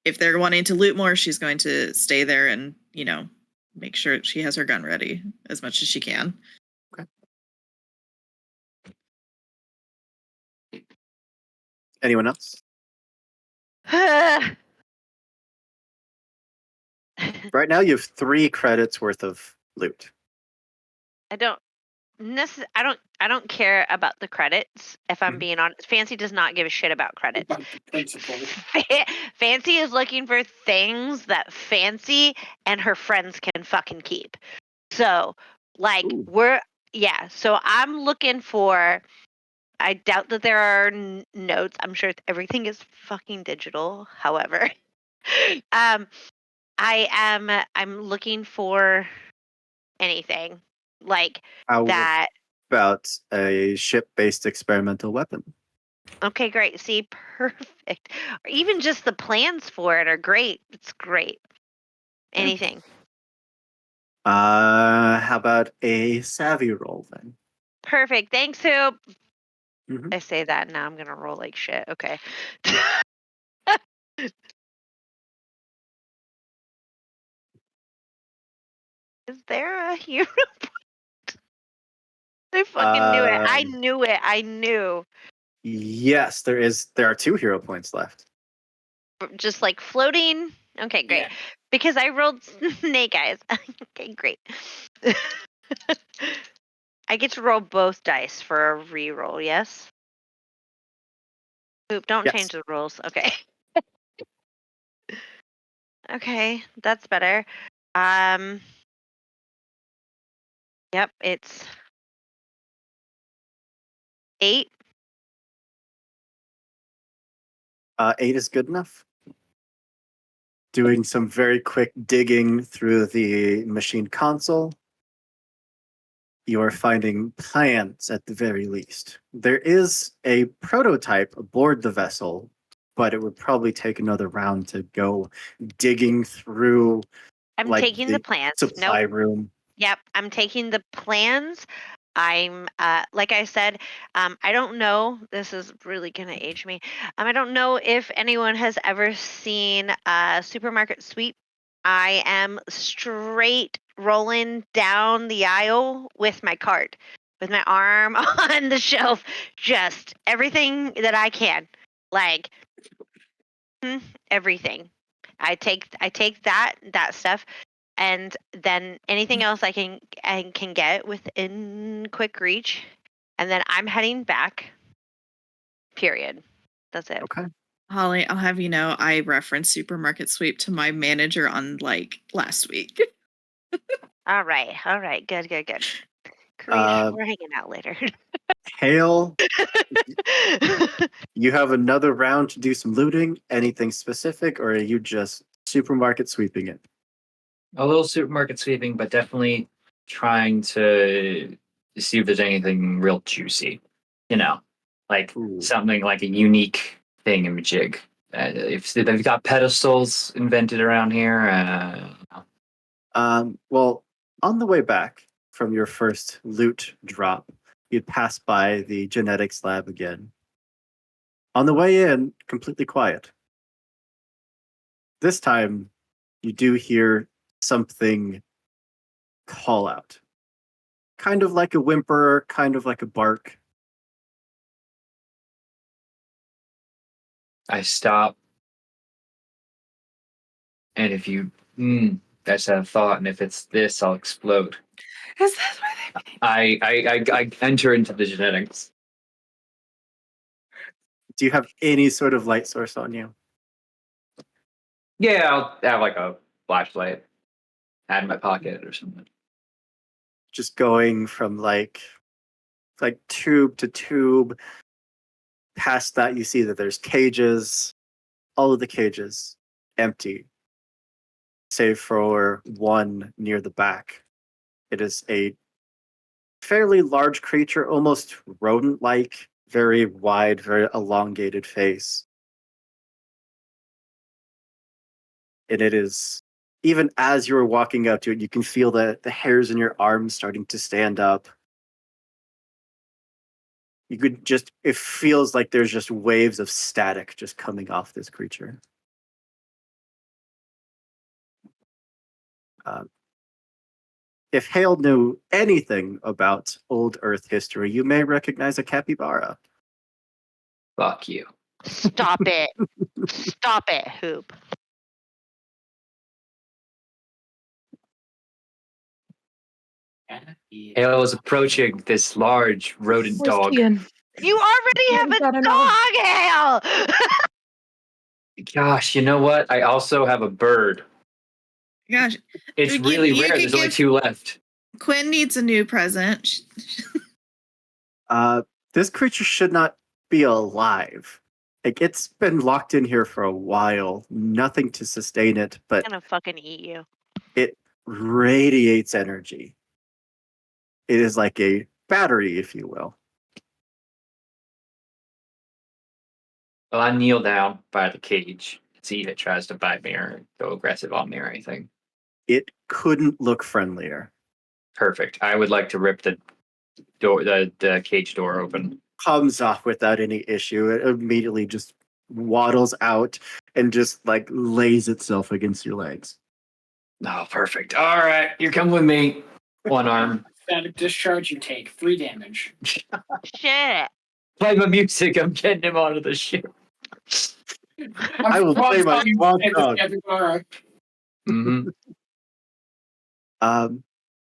If they're wanting to loot more, she's going to stay there and make sure she has her gun ready as much as she can. Anyone else? I Right now, you have 3 credits worth of loot. don't I don't care about the credits, if I'm Mhm. being honest. Fancy does not give a shit about credits. About the principle. Fancy is looking for things that Fancy and her friends can fucking keep. So, like, Ooh. so I'm looking for. I doubt that there are notes. I'm sure everything is fucking digital. However, I'm looking for anything like How that. about a ship-based experimental weapon? Okay, great. See, perfect. Or even just the plans for it are great. It's great. Anything. How about a savvy roll then? Perfect. Thanks, Hoop. Mhm. I say that now I'm gonna roll like shit. Okay. Is there a hero point? I fucking knew it. I knew it. I knew. Yes, there is. There are 2 hero points left. Just like floating. Okay, great. Yeah. Because I rolled snake eyes. Okay, great. I get to roll both dice for a re-roll, yes? Oop, don't Yes. change the rules. Okay. Okay, that's better. Yep, it's 8. 8 is good enough. Doing some very quick digging through the machine console, you are finding plans at the very least. There is a prototype aboard the vessel, but it would probably take another round to go digging through I'm like taking the plans. supply Nope. room. Yep, I'm taking the plans. I'm like I said, I don't know. This is really gonna age me. I don't know if anyone has ever seen Supermarket Sweep. I am straight rolling down the aisle with my cart, with my arm on the shelf, just everything that I can, like everything. I take that stuff, and then anything else I can get within quick reach, and then I'm heading back. Period. That's it. Okay. Holly, I'll have you know, I referenced Supermarket Sweep to my manager on last week. All right. Good. Uh, We're hanging out later. Hale, you have another round to do some looting. Anything specific, or are you just supermarket sweeping it? A little supermarket sweeping, but definitely trying to see if there's anything real juicy. Like Ooh. something like a unique thing in Majig. If they've got pedestals invented around here, Well, on the way back from your first loot drop, you'd pass by the genetics lab again. On the way in, completely quiet. This time, you do hear something call out. Kind of like a whimper, kind of like a bark. I stop. And if you, that's a thought. And if it's this, I'll explode. Is that what they I enter into the genetics. Do you have any sort of light source on you? Yeah, I'll have like a flashlight. Add in my pocket or something. Just going from like tube to tube. Past that, you see that there's cages. All of the cages empty, save for one near the back. It is a fairly large creature, almost rodent-like, very wide, very elongated face. And it is, even as you were walking up to it, you can feel the hairs in your arms starting to stand up. You could just, it feels like there's just waves of static just coming off this creature. If Hale knew anything about old Earth history, you may recognize a capybara. Fuck you. Stop it. Stop it, Hoop. Hale is approaching this large rodent Where's dog. Kian? You already have a I don't know. dog, Hale! Gosh, you know what? I also have a bird. Gosh, It's You- really you rare. could There's only give- 2 left. Quinn needs a new present. This creature should not be alive. Like, it's been locked in here for a while. Nothing to sustain it, but I'm gonna fucking eat you. it radiates energy. It is like a battery, if you will. Well, I kneel down by the cage. See if it tries to bite me or go aggressive on me or anything. It couldn't look friendlier. Perfect. I would like to rip the door, the cage door open. Comes off without any issue. It immediately just waddles out and just like lays itself against your legs. Oh, perfect. All right, you come with me. One arm. Static discharge, you take 3 damage. Shit. Play my music. I'm getting him onto the ship. I will play my small dog. Mm-hmm.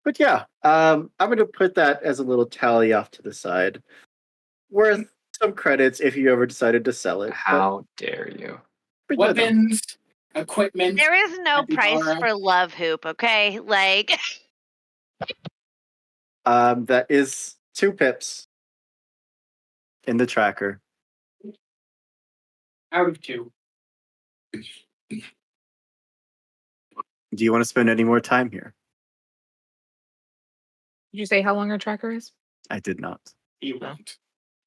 But yeah, I'm going to put that as a little tally off to the side. Worth some credits if you ever decided to sell it. How dare you? but you know. Weapons, equipment. There is no price Capybara. for love, Hoop, okay? Like, That is 2 pips in the tracker. Out of 2. Do you want to spend any more time here? Did you say how long our tracker is? I did not. You won't.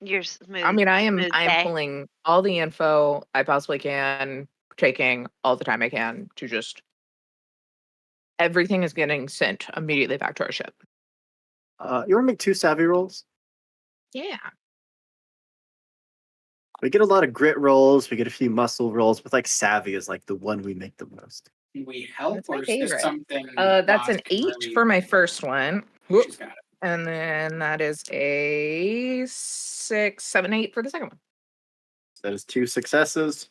you're smooth. I mean, I am Smooth pulling all the info I possibly can, taking all the time I can to just everything is getting sent immediately back to our ship. You want to make 2 savvy rolls? Yeah. We get a lot of grit rolls. We get a few muscle rolls, but like savvy is like the one we make the most. Can we help, That's my or is this favorite. something? That's an Boss can 8 really- for my first one. She's got it. And then that is a 6, 7, 8 for the second one. So that is 2 successes.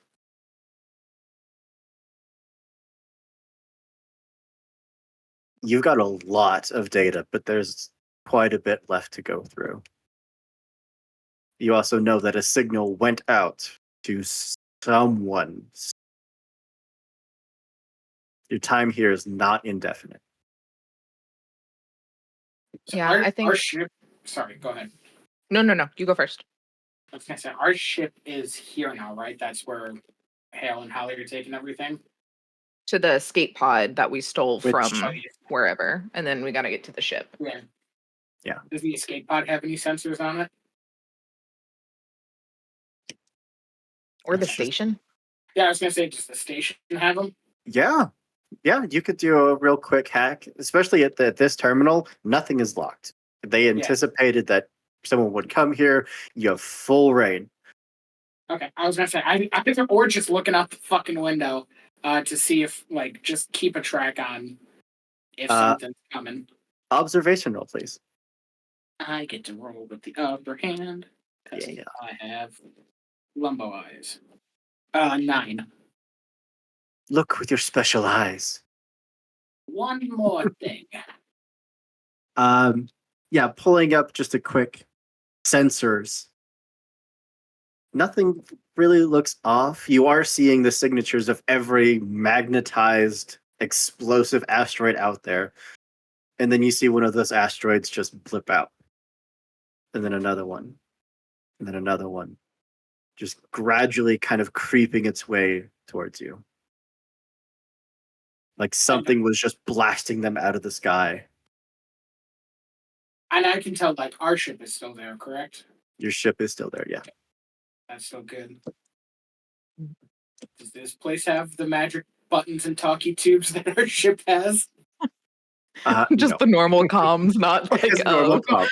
You've got a lot of data, but there's quite a bit left to go through. You also know that a signal went out to someone. Your time here is not indefinite. So Yeah, our, I think- our ship. Sorry, go ahead. No. You go first. I was gonna say our ship is here now, right? That's where Hale and Holly are taking everything. To the escape pod that we stole Which- from Oh, yeah. wherever. And then we got to get to the ship. Yeah. Yeah. Does the escape pod have any sensors on it? Or the It's just- station. Yeah, I was gonna say, does the station have them? Yeah. Yeah, you could do a real quick hack, especially at this terminal. Nothing is locked. They anticipated that someone would come here. You have full reign. Okay, I was gonna say, I think, or just looking out the fucking window to see if, like, just keep a track on if something's coming. Observation roll, please. I get to roll with the upper hand because Yeah. I have Lumbo eyes. 9. Look with your special eyes. One more thing. Yeah, pulling up just a quick sensors. Nothing really looks off. You are seeing the signatures of every magnetized explosive asteroid out there. And then you see one of those asteroids just blip out. And then another one. And then another one. Just gradually kind of creeping its way towards you. Like something was just blasting them out of the sky. And I can tell, like, our ship is still there, correct? Your ship is still there, yeah. That's still good. Does this place have the magic buttons and talkie tubes that our ship has? Just No. the normal comms, not like It's normal comms.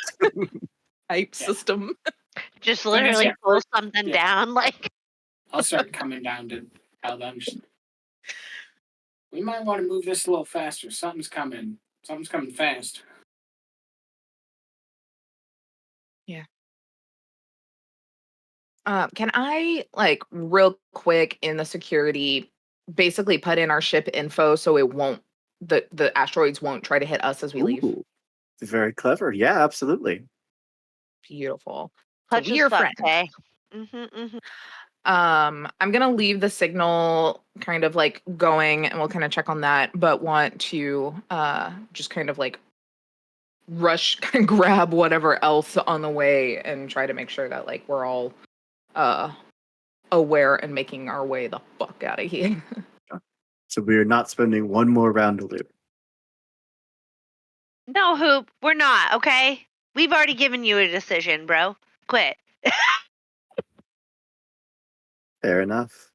type Yeah. system. Just Like I literally said, pull something down. Like, I'll start coming down to tell them. We might want to move this a little faster. Something's coming. Something's coming fast. Can I like real quick in the security basically put in our ship info so it won't the asteroids won't try to hit us as we leave? Ooh, very clever. Yeah, absolutely. Beautiful. So clutch we as are fuck, friends. okay? Mm-hmm. I'm gonna leave the signal kind of like going and we'll kind of check on that, but want to just kind of like rush grab whatever else on the way and try to make sure that like we're all aware and making our way the fuck out of here. So we are not spending one more round to loot. No, Hoop, we're not, okay? We've already given you a decision, bro. Quit. Fair enough.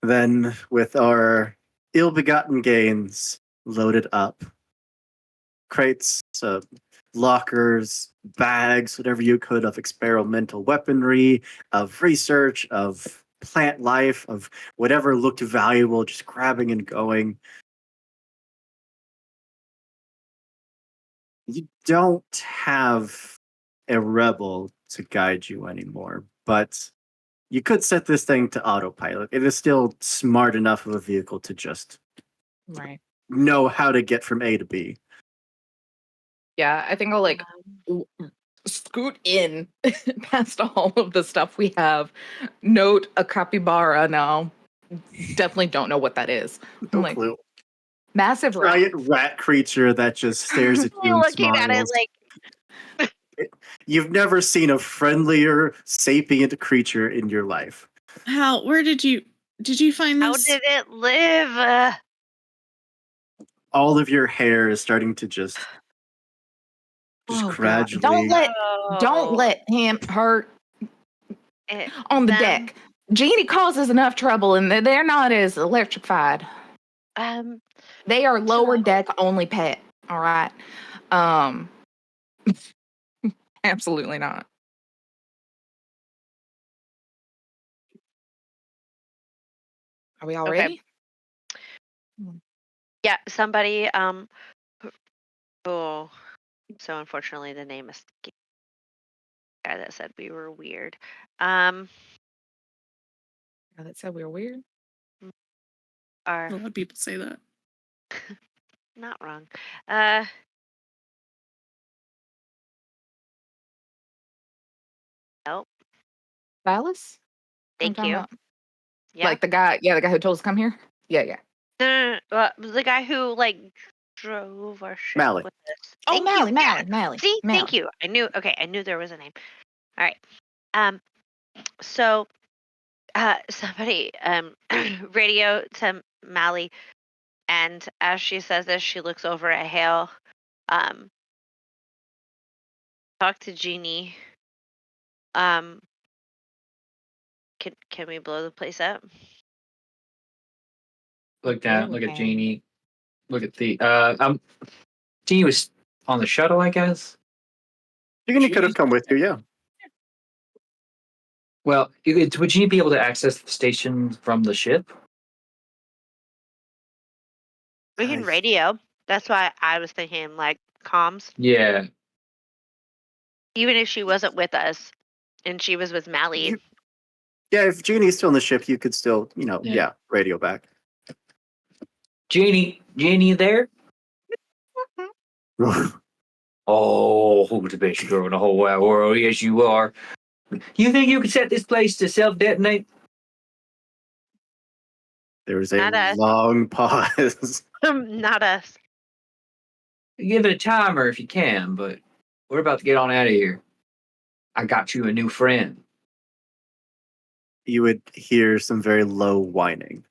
Then, with our ill-begotten gains loaded up, crates, lockers, bags, whatever you could of experimental weaponry, of research, of plant life, of whatever looked valuable, just grabbing and going. You don't have a rebel to guide you anymore, but you could set this thing to autopilot. It is still smart enough of a vehicle to just Right. know how to get from A to B. Yeah, I think I'll like scoot in past all of the stuff we have. Note a capybara now. Definitely don't know what that is. No Like clue. massive rat. Giant rat creature that just stares at you You're and looking at it smiles. like, You've never seen a friendlier, sapient creature in your life. Hal, where did you find how this? did it live? All of your hair is starting to just Oh, God. gradually. Don't let him hurt on the them. deck. Genie causes enough trouble and they're not as electrified. They are lower So- deck only pet. All right. Absolutely not. Are we all Okay. ready? Yeah, somebody, oh, so unfortunately the name is the guy that said we were weird. Oh, that said we were weird. Our, A lot of people say that. not wrong. Nope. Silas? Thank you. Yeah. Like the guy who told us to come here? Yeah. No. The guy who like drove our ship Mally. with us. Oh, Thank you. Mally. See, thank you. I knew there was a name. All right. So, somebody radio to Mally, and as she says this, she looks over at Hale. Talk to Jeannie. Can we blow the place up? Look down. Look at Okay. Jeannie. Look at the. Jeannie was on the shuttle, I guess. Genie could have come with you, yeah. Well, would Jeannie be able to access the station from the ship? We can I- radio. That's why I was thinking like comms. Yeah. Even if she wasn't with us and she was with Mally. Yeah, if Genie's still on the ship, you could still, Yeah. radio back. Jeannie, you there? Oh, the best girl in the whole wide world. Yes, you are. You think you could set this place to self-detonate? There was a Not us. long pause. Not us. Give it a timer if you can, but we're about to get on out of here. I got you a new friend. You would hear some very low whining.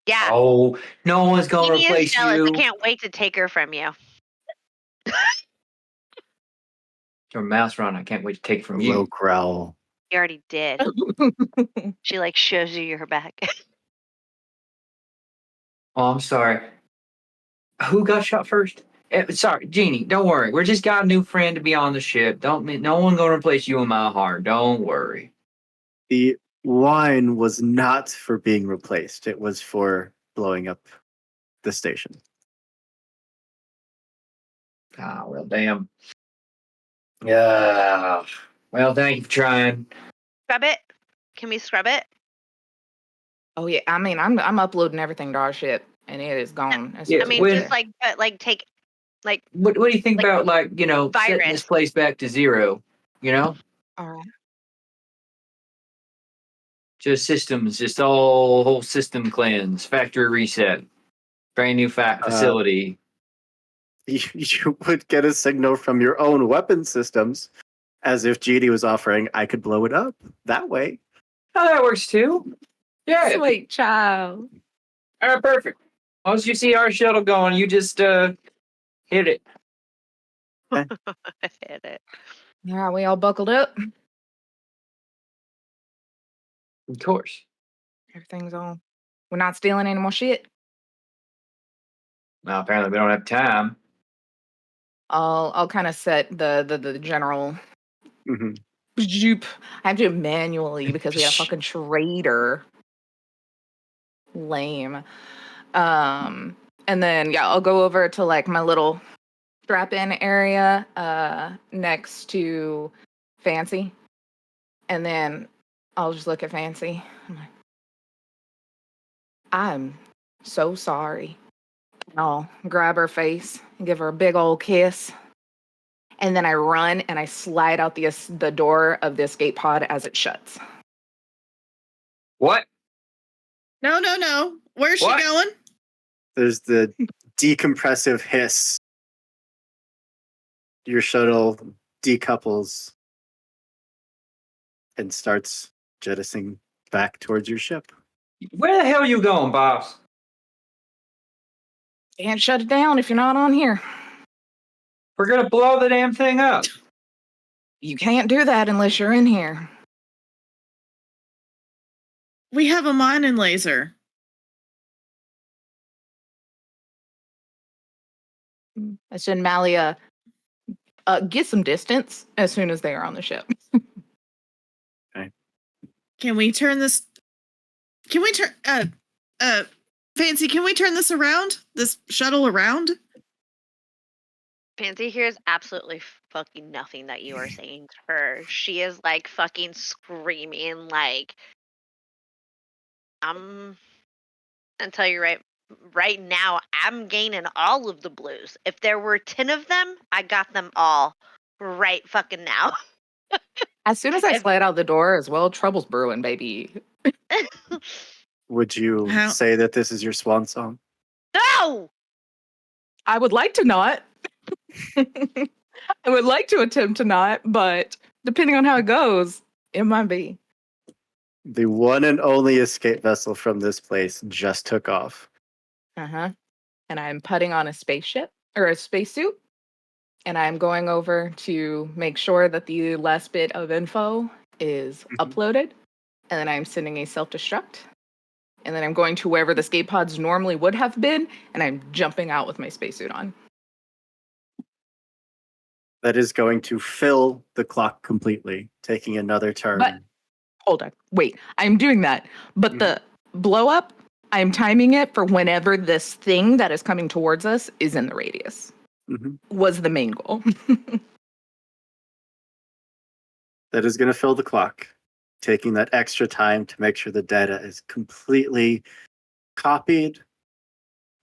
Yeah. Oh, no one's gonna Jeannie is replace jealous. you. I can't wait to take her from you. Your mouse run. I can't wait to take it from A you. low growl. You already did. She like shows you her back. Oh, I'm sorry. Who got shot first? Sorry, Jeannie. Don't worry. We just got a new friend to be on the ship. No one gonna replace you in my heart. Don't worry. The wine was not for being replaced. It was for blowing up the station. Ah, well, damn. Yeah. Well, thank you for trying. Scrub it. Can we scrub it? Oh yeah, I mean, I'm uploading everything to our ship, and it is gone. As soon Yeah, as I mean, we when- get just there. take like What do you think Like about setting virus. this place back to zero? All right. Just systems, just whole system cleanse, factory reset, brand new facility. You would get a signal from your own weapon systems, as if Genie was offering, I could blow it up that way. Oh, that works too. Yeah. Sweet child. All right, perfect. Once you see our shuttle going, you just hit it. hit it. All right, we all buckled up. Of course. Everything's on. We're not stealing any more shit. Well, apparently we don't have time. I'll kind of set the general. Mhm. Zoop. I have to do it manually because we have a fucking traitor. Lame. And then yeah, I'll go over to like my little strap-in area next to Fancy, and then I'll just look at Fancy. I'm like, I'm so sorry. And I'll grab her face and give her a big old kiss. And then I run and I slide out the door of the escape pod as it shuts. What? No, no, no. Where's What? she going? There's the decompressive hiss. Your shuttle decouples and starts jettisoning back towards your ship. Where the hell are you going, boss? Can't shut it down if you're not on here. We're gonna blow the damn thing up. You can't do that unless you're in here. We have a mining laser. I said, Malia, get some distance as soon as they are on the ship. Can we turn this? Can we turn? Fancy, can we turn this around? This shuttle around? Pansy hears absolutely fucking nothing that you are saying to her. She is like fucking screaming like I'm and tell you right now I'm gaining all of the blues. If there were 10 of them, I got them all right fucking now. As soon as I If- slide out the door as well, trouble's brewing, baby. Would you How- say that this is your swan song? No! I would like to not. I would like to attempt to not, but depending on how it goes, it might be. The one and only escape vessel from this place just took off. Uh-huh. And I'm putting on a spaceship or a spacesuit. And I'm going over to make sure that the last bit of info is uploaded. And then I'm sending a self-destruct. And then I'm going to wherever the escape pods normally would have been, and I'm jumping out with my spacesuit on. That is going to fill the clock completely, taking another turn. But hold on, wait, I'm doing that. But the blow up, I'm timing it for whenever this thing that is coming towards us is in the radius. Mhm. Was the main goal. That is going to fill the clock. taking that extra time to make sure the data is completely copied.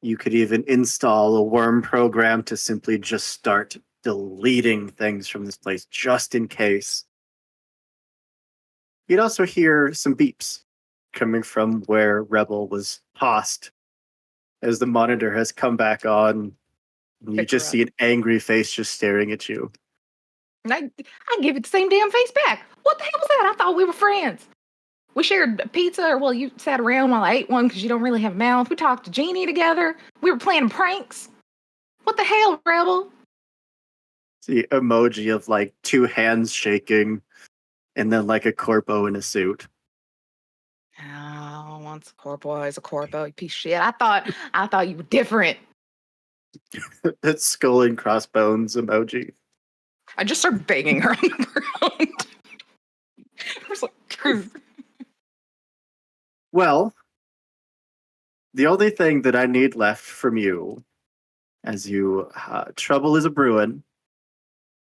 You could even install a worm program to simply just start deleting things from this place just in case. You'd also hear some beeps coming from where Rebel was tossed as the monitor has come back on. You Pick just her see an angry face just staring at you. And I give it the same damn face back. What the hell was that? I thought we were friends. We shared a pizza, or well, you sat around while I ate one because you don't really have a mouth. We talked to Jeannie together. We were planning pranks. What the hell, Rebel? The emoji of like two hands shaking and then like a corpo in a suit. Oh, once a corpo is a corpo, you piece of shit. I thought you were different. That skull and crossbones emoji. I just started banging her on the ground. I was like, Well, the only thing that I need left from you, as you trouble is a brewing,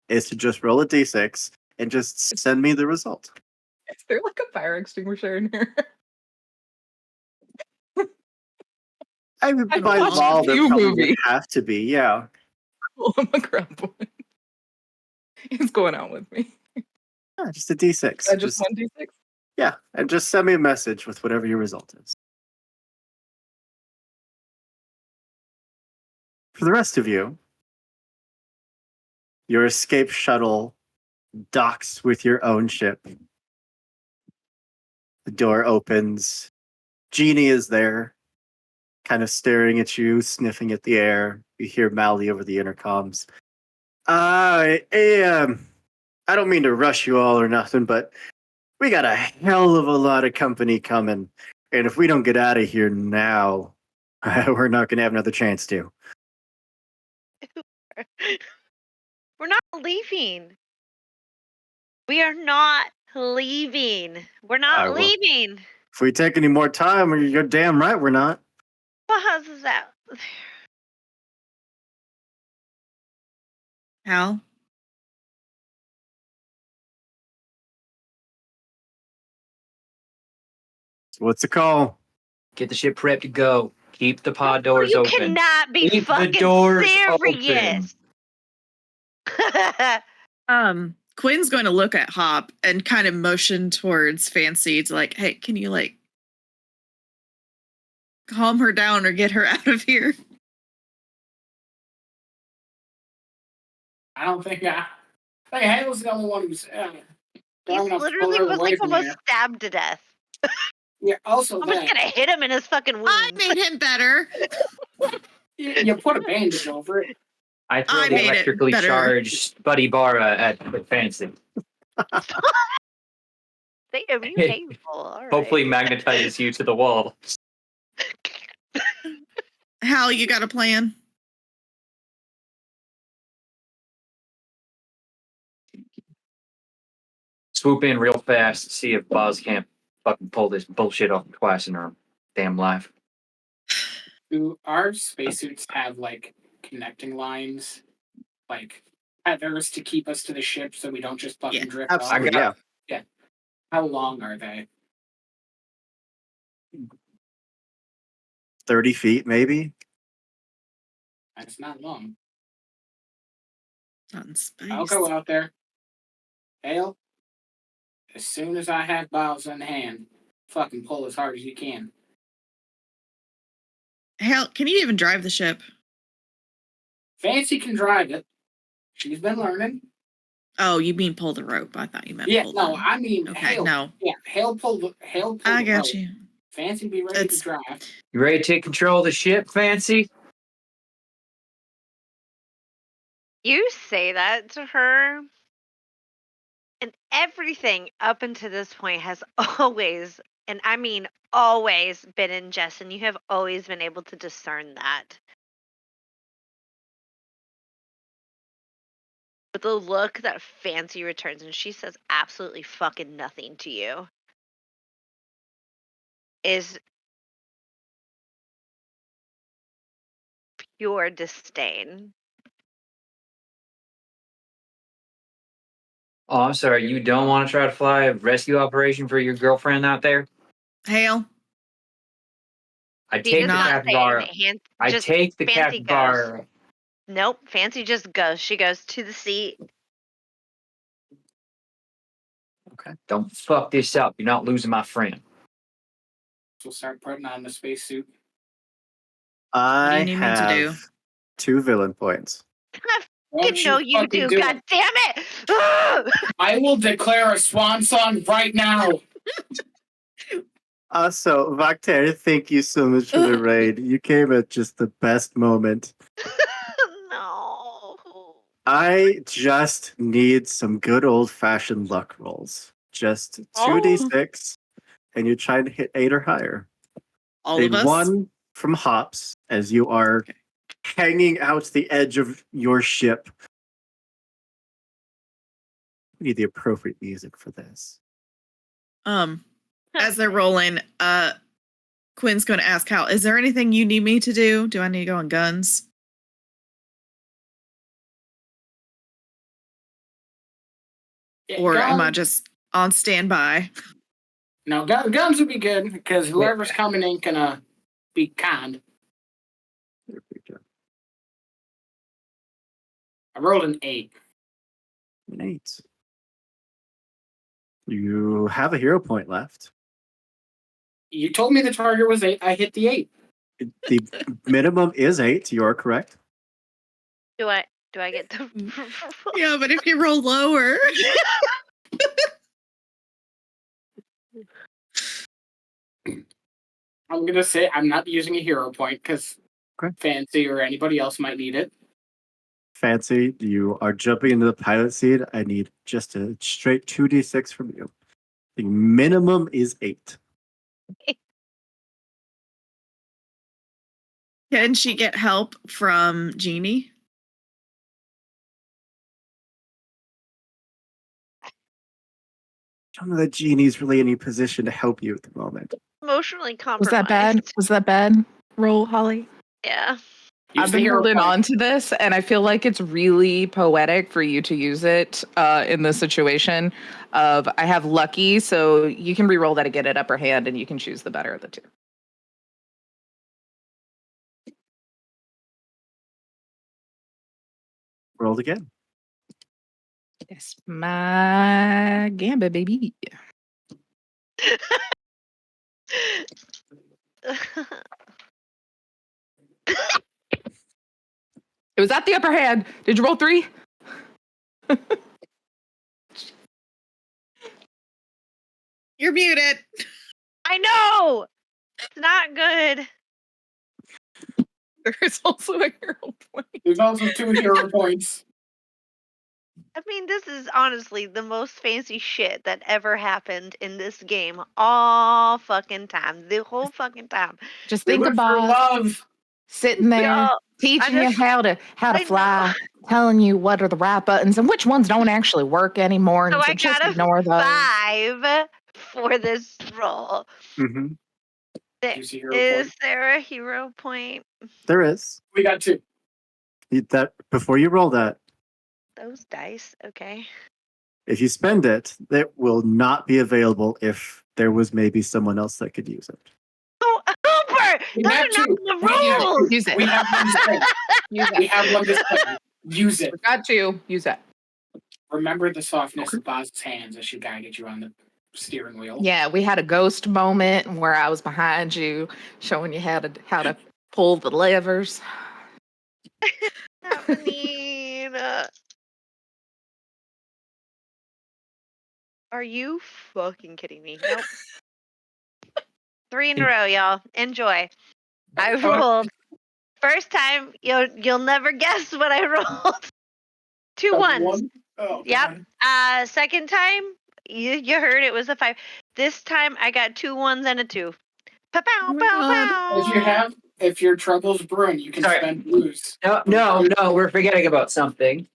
is to just roll a d6 and just send me the result. is there like a fire extinguisher in here? I mean, I've by watched law, a there few probably would movies. have to be, yeah. Oh my grandpa. What's going on with me? Yeah, just a d6. I just 1d6. Yeah, and just send me a message with whatever your result is. For the rest of you, your escape shuttle docks with your own ship. The door opens. Jeannie is there, kind of staring at you, sniffing at the air. You hear Mally over the intercoms. I don't mean to rush you all or nothing, but we got a hell of a lot of company coming. And if we don't get out of here now, we're not going to have another chance to. We're not leaving. We are not leaving. We're I not will. leaving. If we take any more time, you're damn right we're not. What is that? Hal? So what's the call? Get the ship prepped to go. Keep the pod Oh, doors you open. cannot be Keep the fucking doors serious. Quinn's going to look at Hop and kind of motion towards Fancy to like, hey, can you like calm her down or get her out of here? I don't think Hale's the only one who's He's literally was like almost stabbed to death. Yeah. Also, I'm just gonna hit him in his fucking wounds. I made him better. you put a bandage over it. I throw I the made it electrically better. charged Buddy Bara at the Fancy. They immune painful. All right. Hopefully magnetizes you to the wall. Hal, you got a plan? Swoop in real fast, see if Boz can't fucking pull this bullshit off twice in her damn life. Do our spacesuits have like connecting lines, like tethers to keep us to the ship so we don't just fucking drift off? Absolutely, I got- yeah. How long are they? 30 feet, maybe? That's not long. Not in space. I'll go out there. Hale, as soon as I have bows in hand, fucking pull as hard as you can. Hal, can you even drive the ship? Fancy can drive it. She's been learning. Oh, you mean pull the rope? I thought you meant Yeah, pull no, the... I mean Okay, Hale. no. Yeah, Hale pull the I the got rope. you. Fancy be ready It's- to drive. You ready to take control of the ship, Fancy? You say that to her, and everything up until this point has always, and I mean always, been in jest, and you have always been able to discern that. But the look that Fancy returns, and she says absolutely fucking nothing to you, is pure disdain. Oh, I'm sorry. You don't want to try to fly a rescue operation for your girlfriend out there? Hail. I He take does the not say capybara. anything. I Just take the Fancy goes. capybara. Nope, Fancy just goes. She goes to the seat. Okay. Don't fuck this up. You're not losing my friend. We'll start putting on the spacesuit. What do I you need me to do? have 2 villain points. Won't know you fucking do. God damn it! Ugh! I will declare a swan song right now. Also, Vakter, thank you so much for the raid. You came at just the best moment. No. I just need some good old-fashioned luck rolls. Just 2d6, and you're trying to hit 8 or higher. All of us? 1 from Hops, as you are hanging out the edge of your ship. We need the appropriate music for this. As they're rolling, Quinn's going to ask Hal, is there anything you need me to do? Do I need to go on guns? Or am I just on standby? No, guns would be good because whoever's coming in can be kind. There we go. I rolled an 8. An 8. You have a hero point left. You told me the target was 8. I hit the 8. The minimum is 8. You are correct. Do I get the? Yeah, but if you roll lower. I'm gonna say I'm not using a hero point because Fancy or anybody else might need it. Fancy, you are jumping into the pilot seat. I need just a straight 2d6 from you. The minimum is 8. Can she get help from Jeannie? I don't know that Jeannie's really in any position to help you at the moment. Emotionally compromised. Was that bad? Was that bad? Roll, Holly. Yeah. I've been holding on to this, and I feel like it's really poetic for you to use it in this situation. I have lucky, so you can re-roll that to get it upper hand, and you can choose the better of the two. Rolled again. Yes, my gambit, baby. It was at the upper hand. Did you roll 3? You're muted. I know. It's not good. There's also a hero point. There's also 2 hero points. I mean, this is honestly the most fancy shit that ever happened in this game all fucking time. The whole fucking time. Just think For about love. sitting there No, teaching I you just- how to I fly, know. telling you what are the right buttons and which ones don't actually work anymore. And So so I just got a ignore those. 5 for this roll. Mm-hmm. Is there a hero point? There is. We got 2. That before you roll that, Those dice, okay. if you spend it, it will not be available if there was maybe someone else that could use it. Oh, Hooper! We Those have are not 2. the We have rules! 2. Use it. We have one to spend. Use We it. have one to spend. Use it. Got to use that. Remember the softness of Boz's hands as she guided you on the steering wheel. Yeah, we had a ghost moment where I was behind you, showing you how to pull the levers. Happening. Are you fucking kidding me? Nope. 3 in a row, y'all. Enjoy. I rolled. First time, you'll never guess what I rolled. 2 ones. Oh, Yep. God. Second time, you heard it was a 5. This time I got 2 1s and a 2. Pow pow Oh my pow God. pow. If your trouble's brewing, you can Sorry. spend blues. No, we're forgetting about something.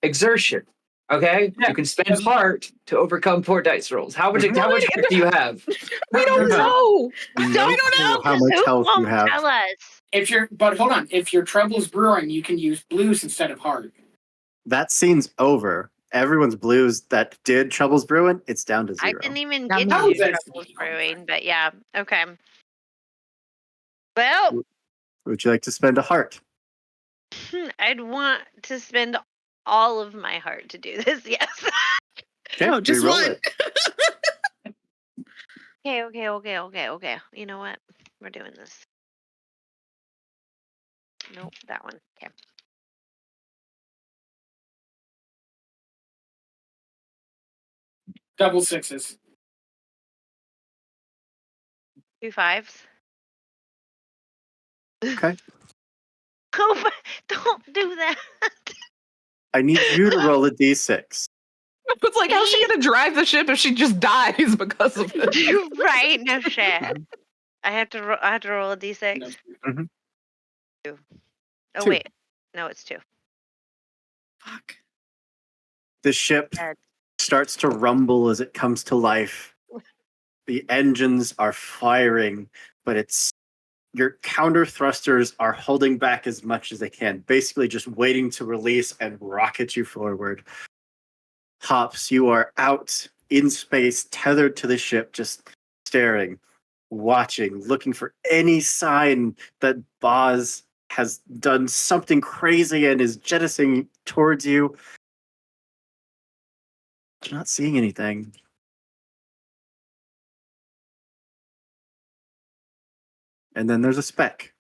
Exertion. Okay? Yeah. You can spend heart to overcome poor dice rolls. How much Mhm. heart do you have? We don't No. know. No We don't clue know how 'cause much who health you won't have. tell us. But hold on. If your trouble's brewing, you can use blues instead of heart. That scene's over, everyone's blues that did Troubles Brewing, it's down to I 0. didn't even I'm get not to do using- Troubles Brewing, but yeah, okay. Well, Would you like to spend a heart? I'd want to spend all of my heart to do this, yes. Okay, Oh, just re-roll one. it. Okay. You know what? We're doing this. Nope, that one. Okay. Double sixes. 2 5s. Okay. Oh, but don't do that. I need you to roll a d6. It's like, how's she gonna drive the ship if she just dies because of it? Right? No shit. I have to. I have to roll a d6. No. Mhm. 2. Oh 2. wait, no, it's 2. Fuck. The ship Dead. starts to rumble as it comes to life. The engines are firing, but it's your counter thrusters are holding back as much as they can, basically just waiting to release and rocket you forward. Hops, you are out in space, tethered to the ship, just staring, watching, looking for any sign that Boz has done something crazy and is jettisoning towards you. You're not seeing anything. And then there's a speck.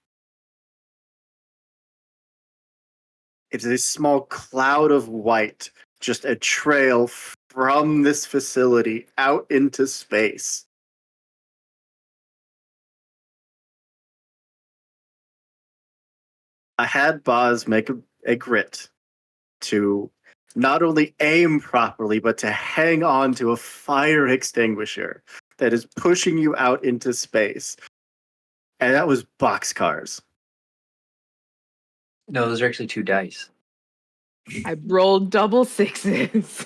It's a small cloud of white, just a trail from this facility out into space. I had Boz make a grit to not only aim properly, but to hang on to a fire extinguisher that is pushing you out into space. And that was boxcars. No, those are actually 2 dice. I rolled double 6s.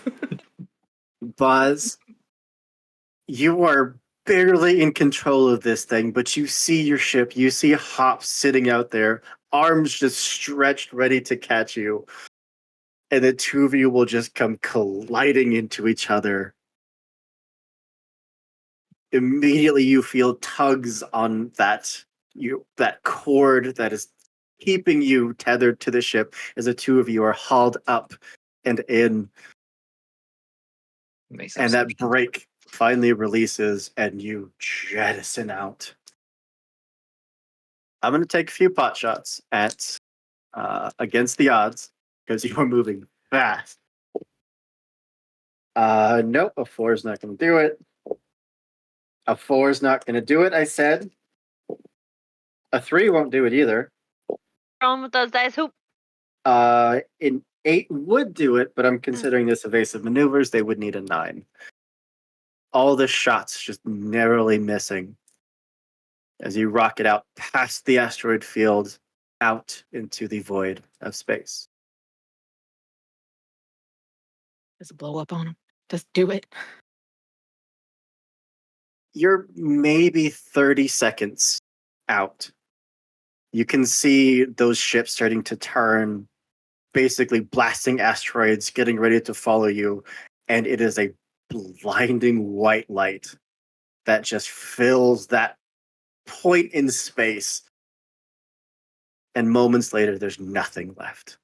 Buzz, you are barely in control of this thing, but you see your ship, you see Hop sitting out there, arms just stretched, ready to catch you. And the two of you will just come colliding into each other. Immediately you feel tugs on that cord that is keeping you tethered to the ship as the two of you are hauled up and in. Makes no And sense. that brake finally releases and you jettison out. I'm going to take a few pot shots at against the odds because you are moving fast. Nope, a 4 is not going to do it. A 4 is not going to do it, I said. A 3 won't do it either. Wrong with those dice. Hoop. An 8 would do it, but I'm considering this evasive maneuvers. They would need a 9. All the shots just narrowly missing as you rocket out past the asteroid field out into the void of space. Just blow up on him. Just do it. You're maybe 30 seconds out. You can see those ships starting to turn, basically blasting asteroids, getting ready to follow you, and it is a blinding white light that just fills that point in space. And moments later, there's nothing left.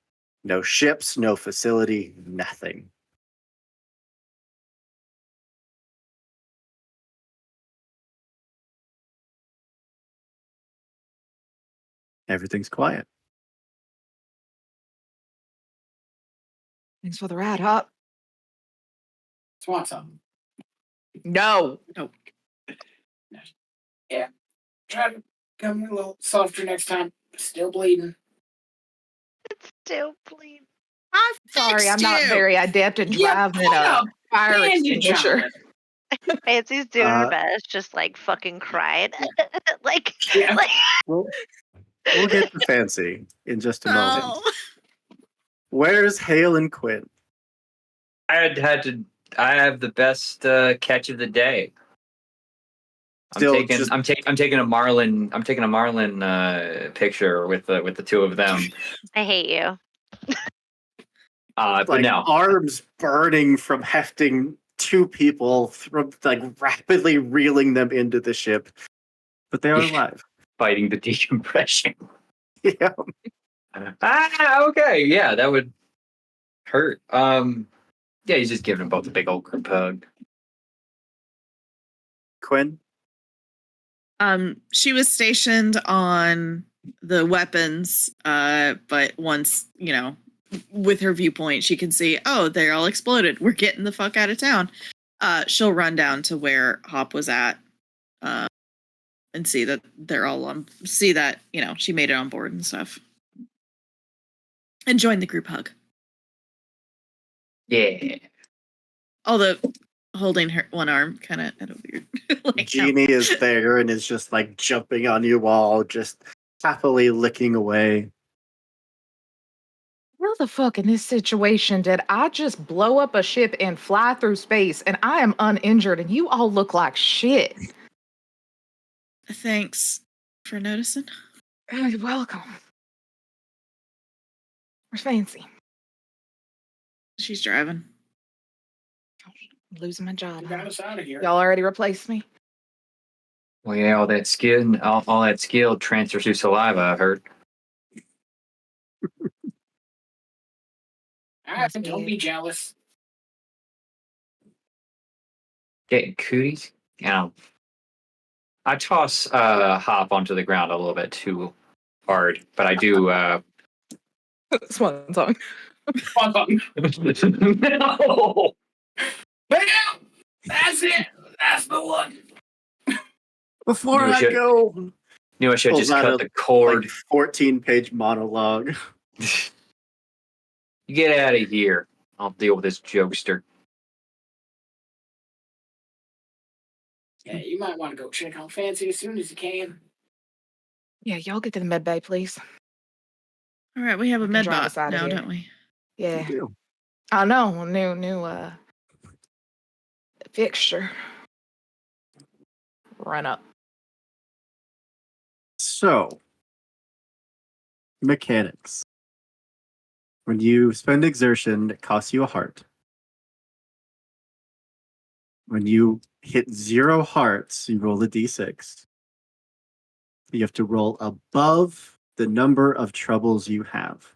No ships, no facility, nothing. Everything's quiet. Thanks for the ride, Hop. Swan song. No. Try to come a little softer next time. Still bleeding. It's still bleeding. I Sorry, I'm fixed not you. very adept at Yeah, driving a fire bandage on extinguisher. it. Fancy's doing Uh, her best, just like fucking crying. like, Yeah. like We'll get to Fancy in just a moment. Oh. Where's Hale and Quinn? I have the best catch of the day. I'm Still taking just- I'm taking a Marlin picture with the two of them. I hate you. But like no, arms burning from hefting two people, from like rapidly reeling them into the ship, but they are alive. fighting the decompression. Yeah. Okay, yeah, that would hurt. Yeah, he's just giving them both a big old group hug. Quinn. She was stationed on the weapons, but once, with her viewpoint, she can see, oh, they all exploded. We're getting the fuck out of town. She'll run down to where Hop was at, and see that they're all see that, she made it on board and stuff. And join the group hug. Yeah. Although holding her one arm kind of at a weird Genie is there and is just like jumping on you all, just happily licking away. How the fuck in this situation did I just blow up a ship and fly through space and I am uninjured and you all look like shit? Thanks for noticing. You're welcome. Where's Fancy? She's driving. I'm losing my job. You got us out of here. Y'all already replaced me? Well, yeah, all that skill transfers through saliva, I heard. Don't be jealous. Getting cooties? Yeah. I toss Hop onto the ground a little bit too hard, but I do. Swan song. No! Bam! That's it. That's the one. Before You I should- go, Knew I should Pulls just out cut a, the cord. like 14-page monologue. You get out of here. I'll deal with this jokester. Yeah, you might want to go check on Fancy as soon as you can. Yeah, y'all get to the med bay, please. All right, we have a I can med drive bot us outta now, here. don't we? Yeah. You I know. New fixture. Run up. So, mechanics. When you spend exertion, it costs you a heart. When you hit 0 hearts, you roll a d6. You have to roll above the number of troubles you have.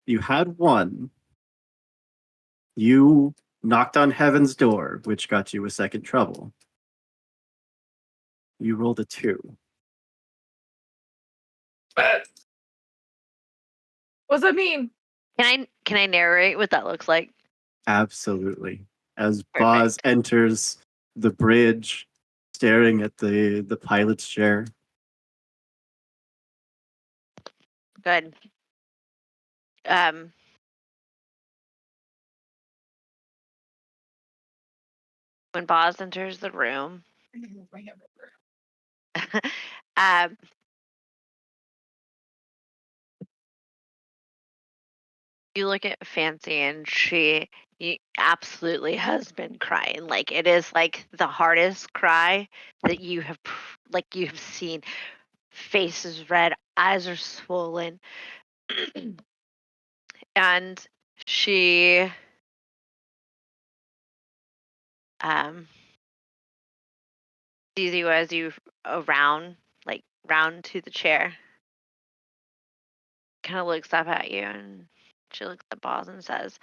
You had 1. You knocked on heaven's door, which got you a second trouble. You rolled a 2. What's that mean? Can I narrate what that looks like? Absolutely. As Perfect. Boz enters the bridge, staring at the pilot's chair. Good. When Boz enters the room, um, you look at Fancy and she absolutely has been crying. Like it is like the hardest cry that you have seen. Face is red, eyes are swollen, and she sees you as you around, like round to the chair. Kind of looks up at you and she looks at Boz and says,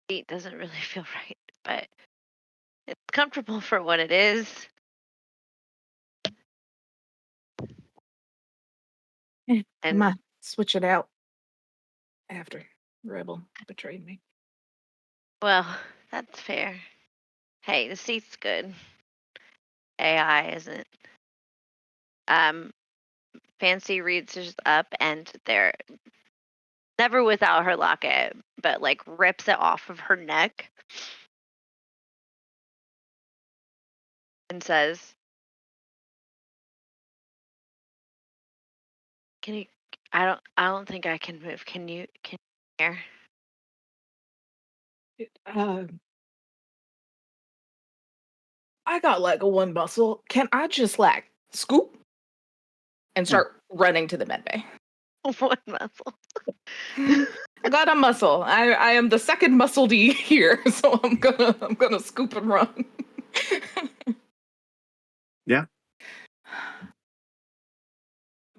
"It doesn't really feel right, but it's comfortable for what it is." I And might switch it out after Rebel betrayed me. well, that's fair. Hey, the seat's good. AI isn't. Fancy reaches up and they're never without her locket, but like rips it off of her neck and says, "Can you? I don't think I can move. Can you? Can you hear?" I got like a one muscle. Can I just like scoop? and start running to the med bay. One muscle. I got a muscle. I am the second muscle D here, so I'm gonna scoop and run. Yeah.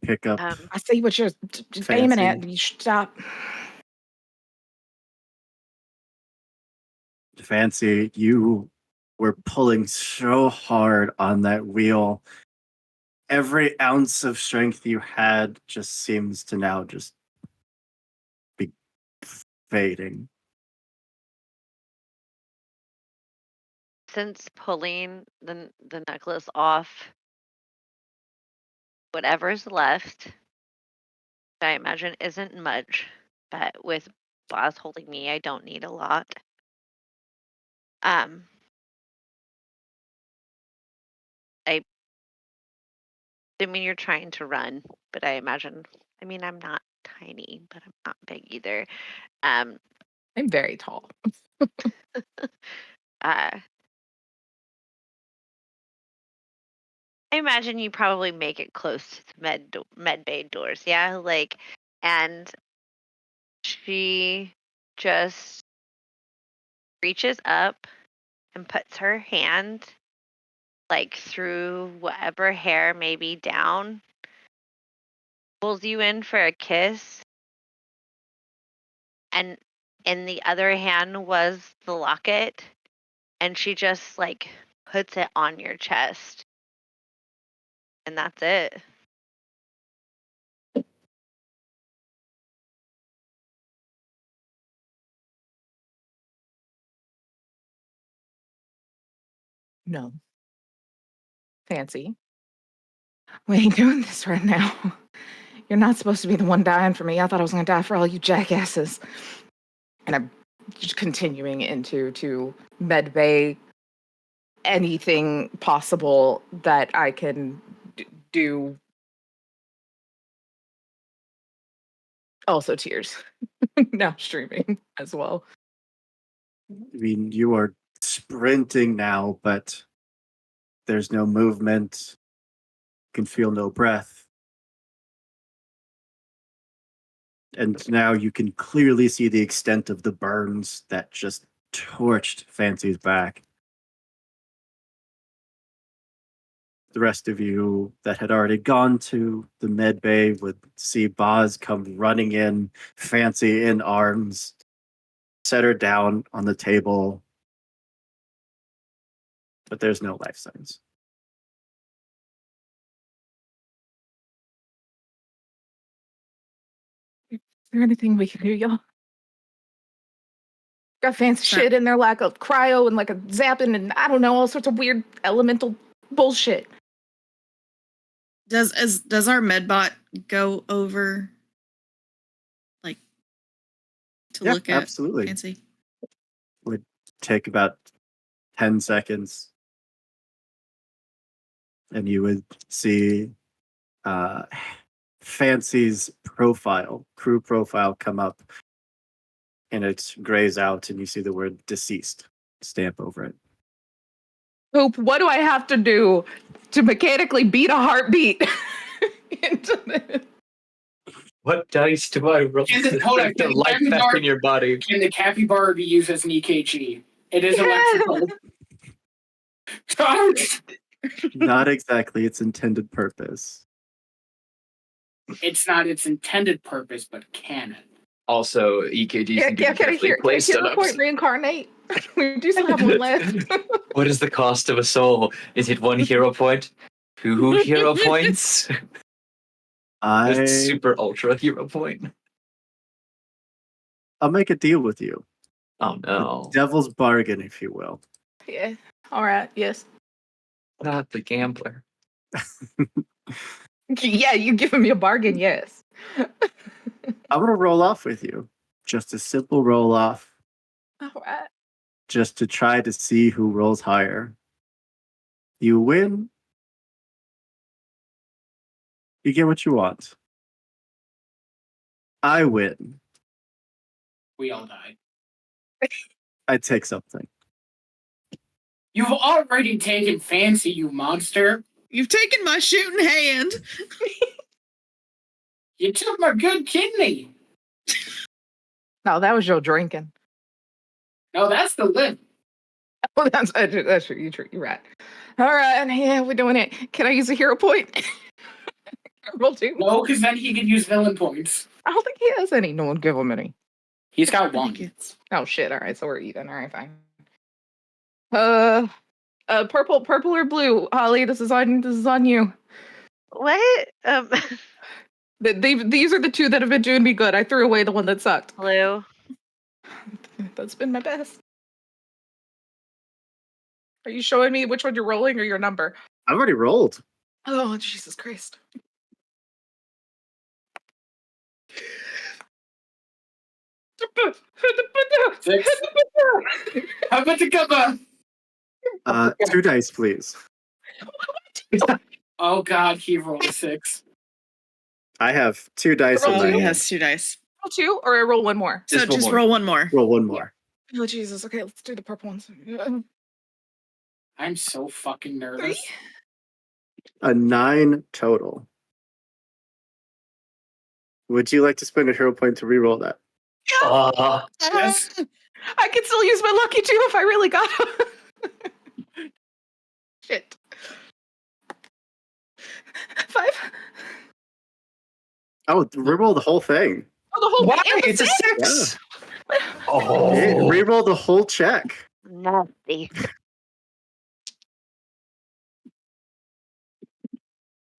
Pick up. I see what you're aiming at. You should stop. Fancy, you were pulling so hard on that wheel. Every ounce of strength you had just seems to now just be fading. Since pulling the necklace off, whatever's left, I imagine isn't much, but with Boz holding me, I don't need a lot. I mean, you're trying to run, but I imagine. I mean, I'm not tiny, but I'm not big either. I'm very tall. I imagine you probably make it close to the med bay doors, yeah. Like, and she just reaches up and puts her hand like through whatever hair may be down, pulls you in for a kiss, and in the other hand was the locket, and she just like puts it on your chest, and that's it. No. Fancy. We ain't doing this right now. You're not supposed to be the one dying for me. I thought I was going to die for all you jackasses. And I'm just continuing into med bay. Anything possible that I can do. Also tears. Now streaming as well. I mean, you are sprinting now, but there's no movement. You can feel no breath. And now you can clearly see the extent of the burns that just torched Fancy's back. The rest of you that had already gone to the med bay would see Boz come running in, Fancy in arms, set her down on the table. But there's no life signs. Is there anything we can do, y'all? Got fancy shit in there like a cryo and like a zapping and I don't know, all sorts of weird elemental bullshit. Does our medbot go over, like, to look at absolutely. Fancy? Would take about 10 seconds. And you would see Fancy's profile, crew profile come up. And it grays out and you see the word deceased stamp over it. Poop, what do I have to do to mechanically beat a heartbeat into this? What dice do I roll to Hold on, get the life back in your body? Can the capybara be used as an EKG? It is electrical. Not exactly its intended purpose. It's not its intended purpose, but can it? Also, EKGs can be carefully placed Can on I point reincarnate? We do still have one left. What is the cost of a soul? Is it 1 hero point? 2 hero points? I Super ultra hero point. I'll make a deal with you. Oh no. Devil's bargain, if you will. Yeah. All right. Yes. Not the gambler. Yeah, you giving me a bargain? Yes. I'm gonna roll off with you. Just a simple roll off. All right. Just to try to see who rolls higher. You win. You get what you want. I win. We all die. I take something. You've already taken Fancy, you monster. You've taken my shooting hand. You took my good kidney. No, that was your drinking. No, that's the lip. Oh, that's true. You're right. All right, yeah, we're doing it. Can I use a hero point? Roll 2. No, because then he could use villain points. I don't think he has any. No one give him any. He's got I think one. it's Oh shit! All right, so we're even. All right, fine. Purple or blue, Holly. This is on you. What? These are the two that have been doing me good. I threw away the one that sucked. Blue. That's been my best. Are you showing me which one you're rolling or your number? I've already rolled. Oh, Jesus Christ. Six. How about the cover? 2 dice, please. Oh God, he rolled a 6. I have 2 dice in Roll my he two? hand. has 2 dice. Roll 2 or I roll one more? So Just one just more. roll one more. Roll 1 more. Oh, Jesus. Okay, let's do the purple ones. I'm so fucking nervous. 3. A 9 total. Would you like to spend a hero point to reroll that? Yes. I can still use my lucky 2 if I really got him. Shit. 5. Oh, reroll the whole thing. Oh, the whole Why? and the It's a 6. Oh. Reroll the whole check. Nasty.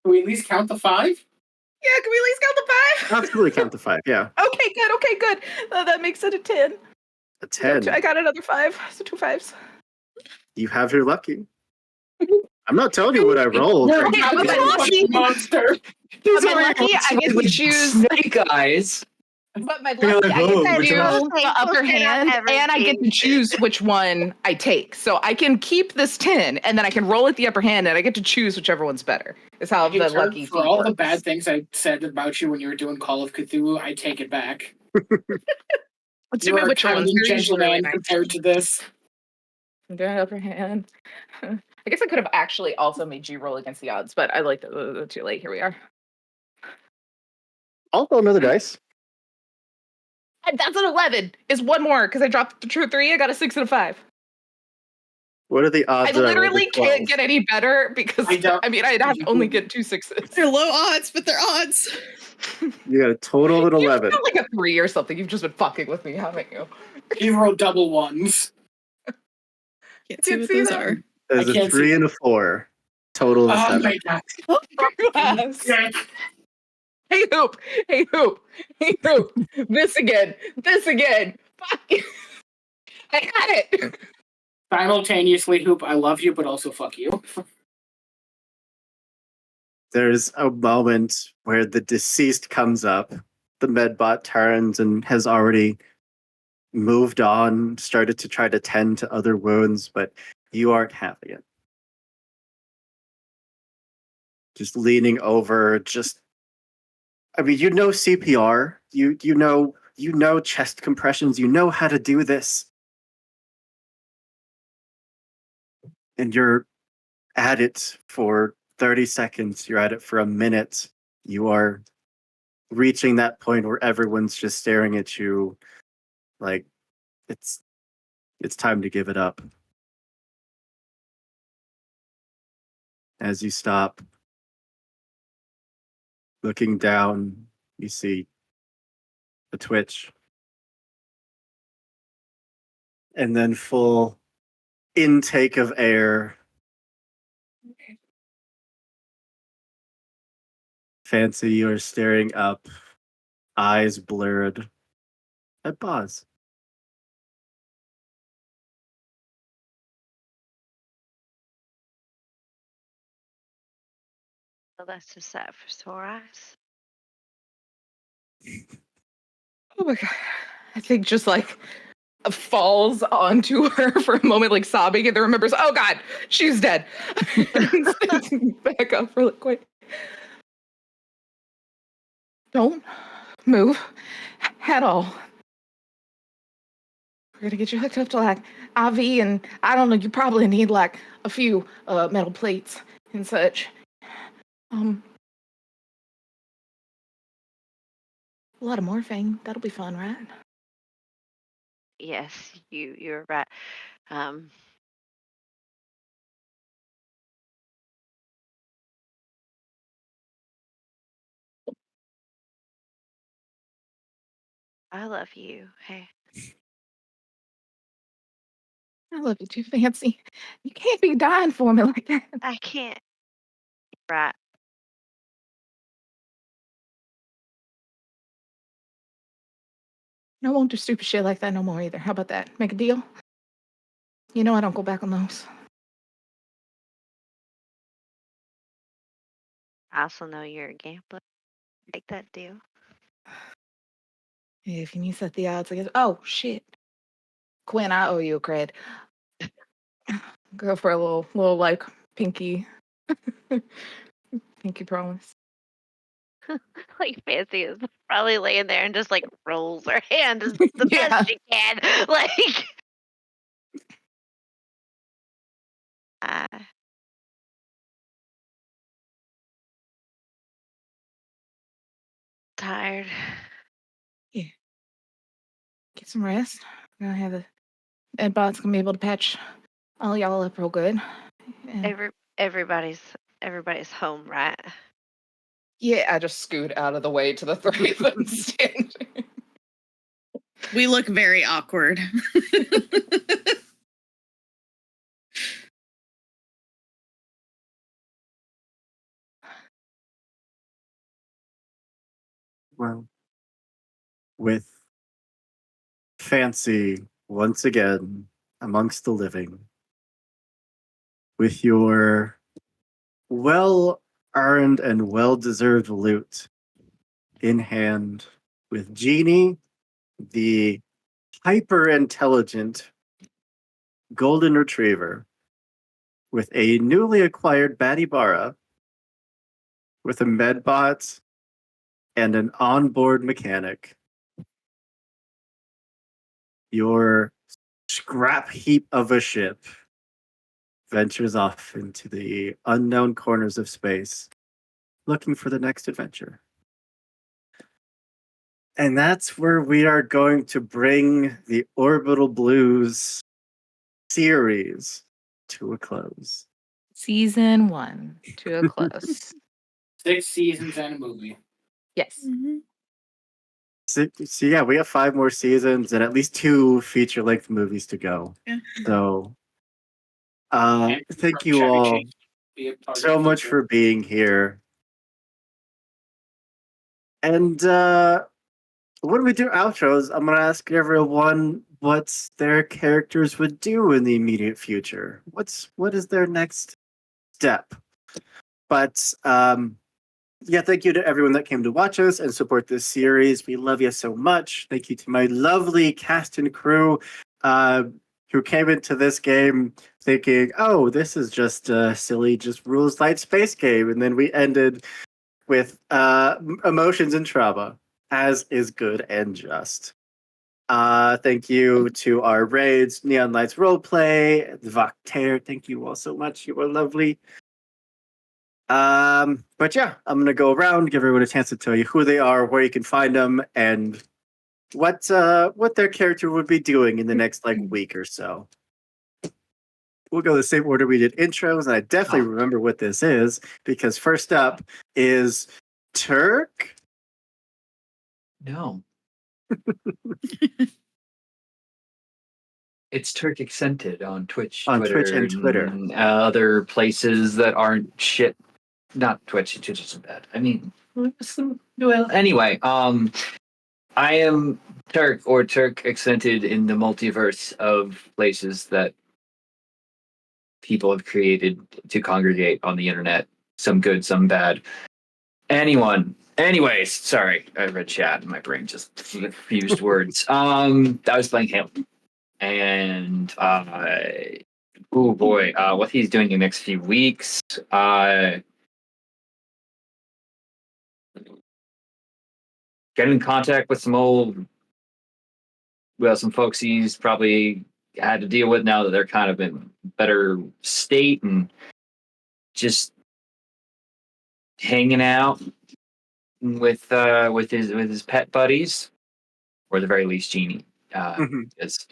Can we at least count the 5? Yeah, can we at least count the 5? Absolutely count the 5, yeah. Okay, good. That makes it a 10. A 10. I got another 5, so 2 5s. You have your lucky. I'm not telling you what I rolled. No, Okay, I'm but a my lucky, fucking monster. but my lucky, I get to choose. Snake eyes. But my You're lucky, like, I "Oh, get to which do one?" the upper hand, and I get to choose which one I take. So I can keep this 10, and then I can roll at the upper hand, and I get to choose whichever one's better. Is how Hey, the Turk, lucky for feat all the works. bad things I said about you when you were doing Call of Cthulhu, I take it back. Let's You do my are a which ones. kindly They're usually really gentleman nice. compared to this. I'm doing upper hand. I guess I could have actually also made you roll against the odds, but I like the too late. Here we are. I'll roll another dice. And that's an 11. Is one more because I dropped the true 3. I got a 6 and a 5. What are the odds? I that rolled a literally 12? can't get any better because I don't- I'd have to only get 2 6s. They're low odds, but they're odds. You got a total of an You've 11. got like a 3 or something. You've just been fucking with me, haven't you? He rolled double ones. Can't see Can't what see those that. are. There's I a can't 3 see. and a 4. Total of Oh 7. my God. Yes. Sick. Hey Hoop. This again. Fuck. I got it. Simultaneously, Hoop, I love you, but also fuck you. There's a moment where the deceased comes up. The medbot turns and has already moved on, started to try to tend to other wounds, but you aren't having it. Just leaning over, you know CPR, you know chest compressions, you know how to do this. And you're at it for 30 seconds, you're at it for a minute. You are reaching that point where everyone's just staring at you like it's time to give it up. As you stop, looking down, you see a twitch. And then full intake of air. Fancy, you're staring up, eyes blurred at Boz. So that's just that for sore eyes. Oh my god. I think just like falls onto her for a moment, like sobbing, and then remembers, oh god, she's dead. Back up really quick. Don't move at all. We're gonna get you hooked up to like IV, and I don't know, you probably need like a few metal plates and such. A lot of morphing. That'll be fun, right? Yes, you're right. Um, I love you. Hey, I love you too, Fancy. You can't be dying for me like that. I can't. Right. I won't do stupid shit like that no more either. How about that? Make a deal? You know I don't go back on those. I also know you're a gambler. Take that deal. If you need to set the odds, I guess. Oh, shit. Quinn, I owe you a cred. Go for a little like pinky pinky promise. Like Fancy is probably laying there and just like rolls her hand as the Yeah. best she can. Like, uh, tired. Get some rest. We're gonna have the Edbot's gonna be able to patch all y'all up real good. And Everybody's home, right? yeah, I just scoot out of the way to the three of them standing. We look very awkward. Well, with Fancy once again amongst the living, with your well earned and well deserved loot in hand, with Jeannie, the hyper intelligent golden retriever, with a newly acquired Batibara, with a medbot and an onboard mechanic. Your scrap heap of a ship ventures off into the unknown corners of space, looking for the next adventure. And that's where we are going to bring the Orbital Blues series to a close. Season 1 to a close. 6 seasons and a movie. Yes. So yeah, we have 5 more seasons and at least 2 feature-length movies to go. Yeah. So, And thank from you Chevy all Chase be a part of so the much future. for being here. And when we do outros, I'm going to ask everyone what their characters would do in the immediate future. What is their next step? But yeah, thank you to everyone that came to watch us and support this series. We love you so much. Thank you to my lovely cast and crew who came into this game thinking, oh, this is just a silly, just rules light space game. And then we ended with emotions and trauma, as is good and just. Thank you to our raids, Neon Lights Roleplay, Vakter. Thank you all so much. You are lovely. But yeah, I'm gonna go around, give everyone a chance to tell you who they are, where you can find them, and what their character would be doing in the next like week or so. We'll go the same order we did intros, and I definitely remember what this is because first up is Turk. No. It's Turk Accented on Twitch, On Twitter, Twitch and Twitter. and other places that aren't shit. Not Twitch. Twitch isn't bad. I mean, well, anyway, I am Turk or Turk Accented in the multiverse of places that people have created to congregate on the internet. Some good, some bad. Anyways, sorry, I read chat and my brain just fused words. I was playing Halo. And oh boy, what he's doing in the next few weeks. Get in contact with some folks he's probably had to deal with now that they're kind of in better state and just hanging out, with his pet buddies, or at the very least Genie. Mhm. It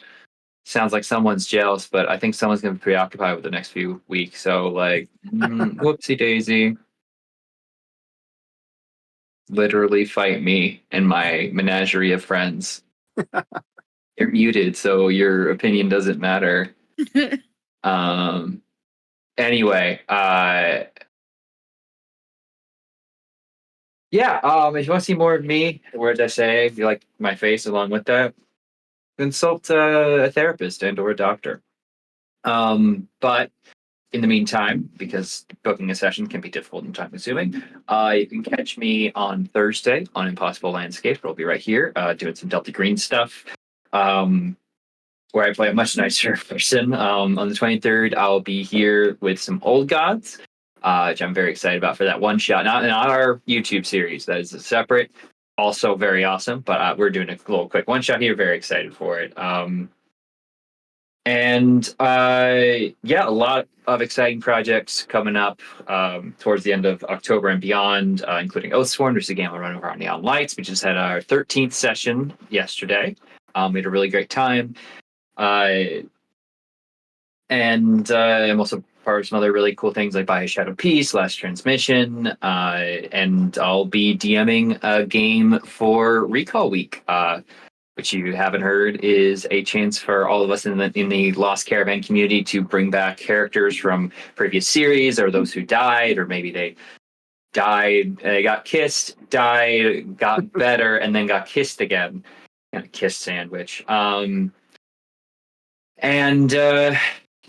sounds like someone's jealous, but I think someone's going to be preoccupied with the next few weeks. So like, whoopsie daisy. Literally fight me and my menagerie of friends. You're muted, so your opinion doesn't matter. Anyway, yeah. If you want to see more of me, or as I say, if you like my face along with that, consult a therapist and or a doctor. But in the meantime, because booking a session can be difficult and time consuming, you can catch me on Thursday on Impossible Landscape. I'll be right here doing some Delta Green stuff. Where I play a much nicer person. On the 23rd, I'll be here with some Old Gods, which I'm very excited about for that one shot. Not our YouTube series, that is a separate, also very awesome, but we're doing a little quick one shot here. Very excited for it. Yeah, a lot of exciting projects coming up towards the end of October and beyond, including Oathsworn, which is a game I'll run over on Neon Lights. We just had our 13th session yesterday. We had a really great time. I'm also part of some other really cool things like By a Shadow Peace, Last Transmission, and I'll be DMing a game for Recall Week, which you haven't heard is a chance for all of us in the Lost Caravan community to bring back characters from previous series, or those who died, or maybe they died, they got kissed, died, got better, and then got kissed again. Kind of kiss sandwich.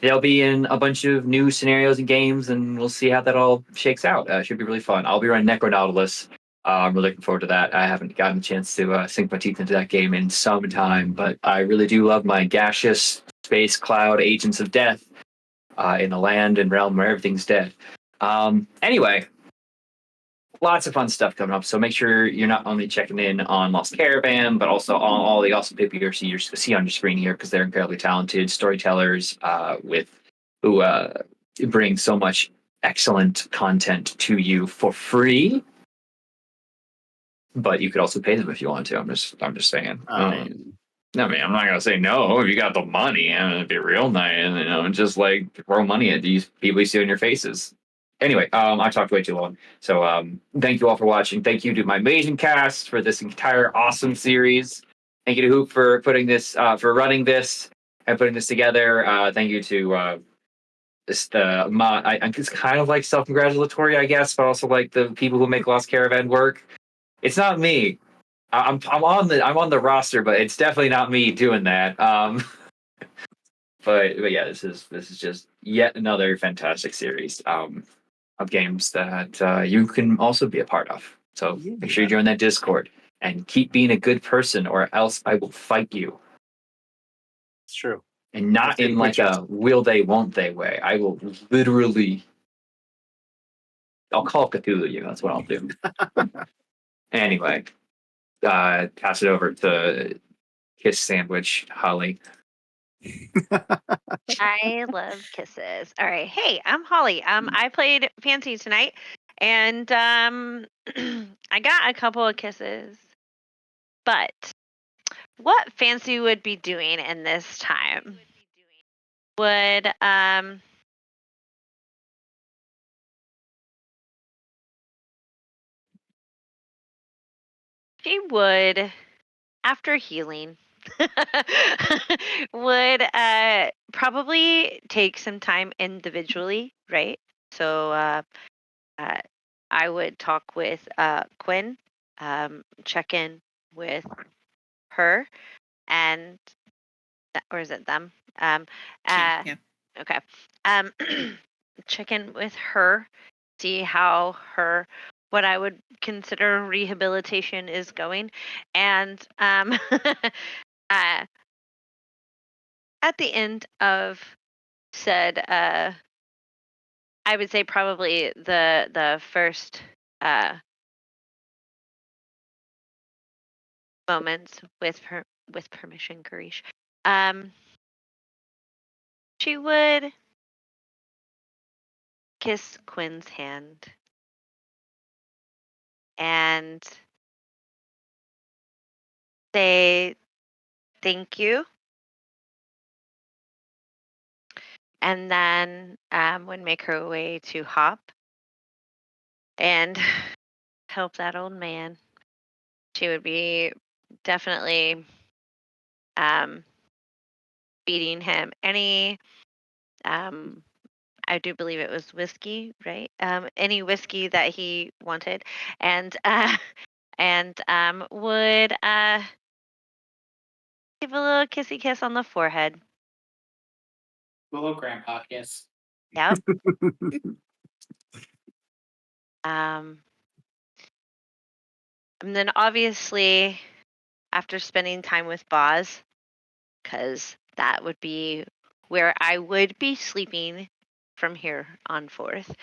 They'll be in a bunch of new scenarios and games, and we'll see how that all shakes out. Should be really fun. I'll be running Necronautilus. I'm really looking forward to that. I haven't gotten a chance to sink my teeth into that game in some time, but I really do love my gaseous space cloud agents of death in a land and realm where everything's dead. Anyway, lots of fun stuff coming up. So make sure you're not only checking in on Lost Caravan, but also on all the awesome people you see on your screen here, because they're incredibly talented storytellers who bring so much excellent content to you for free. But you could also pay them if you want to. I'm just saying. I mean, I'm not gonna say no if you got the money, and it'd be real nice, and just like throw money at these people you see in your faces. Anyway, I talked way too long. So thank you all for watching. Thank you to my amazing cast for this entire awesome series. Thank you to Hoop for putting this, for running this and putting this together. Thank you to it's kind of like self-congratulatory, I guess, but also like the people who make Lost Caravan work. It's not me. I'm on the roster, but it's definitely not me doing that. But yeah, this is just yet another fantastic series of games that you can also be a part of. So make sure you join that Discord and keep being a good person, or else I will fight you. It's true. And not in like a will they, won't they way. I will literally. I'll call Cthulhu you. That's what I'll do. Anyway, pass it over to Kiss Sandwich, Holly. I love kisses. All right. Hey, I'm Holly. I played Fancy tonight, and I got a couple of kisses. But what Fancy would be doing in this time would she would, after healing, would probably take some time individually, right? So I would talk with Quinn, check in with her, and or is it them? Yeah. Okay. Check in with her, see how her what I would consider rehabilitation is going, and at the end of said, I would say probably the first moments with permission, Karish. She would kiss Quinn's hand and say thank you. And then would make her way to Hop and help that old man. She would be definitely feeding him any I do believe it was whiskey, right? Any whiskey that he wanted, and would give a little kissy kiss on the forehead. Little grandpa kiss. Yep. Um, and then obviously after spending time with Boz, because that would be where I would be sleeping from here on forth.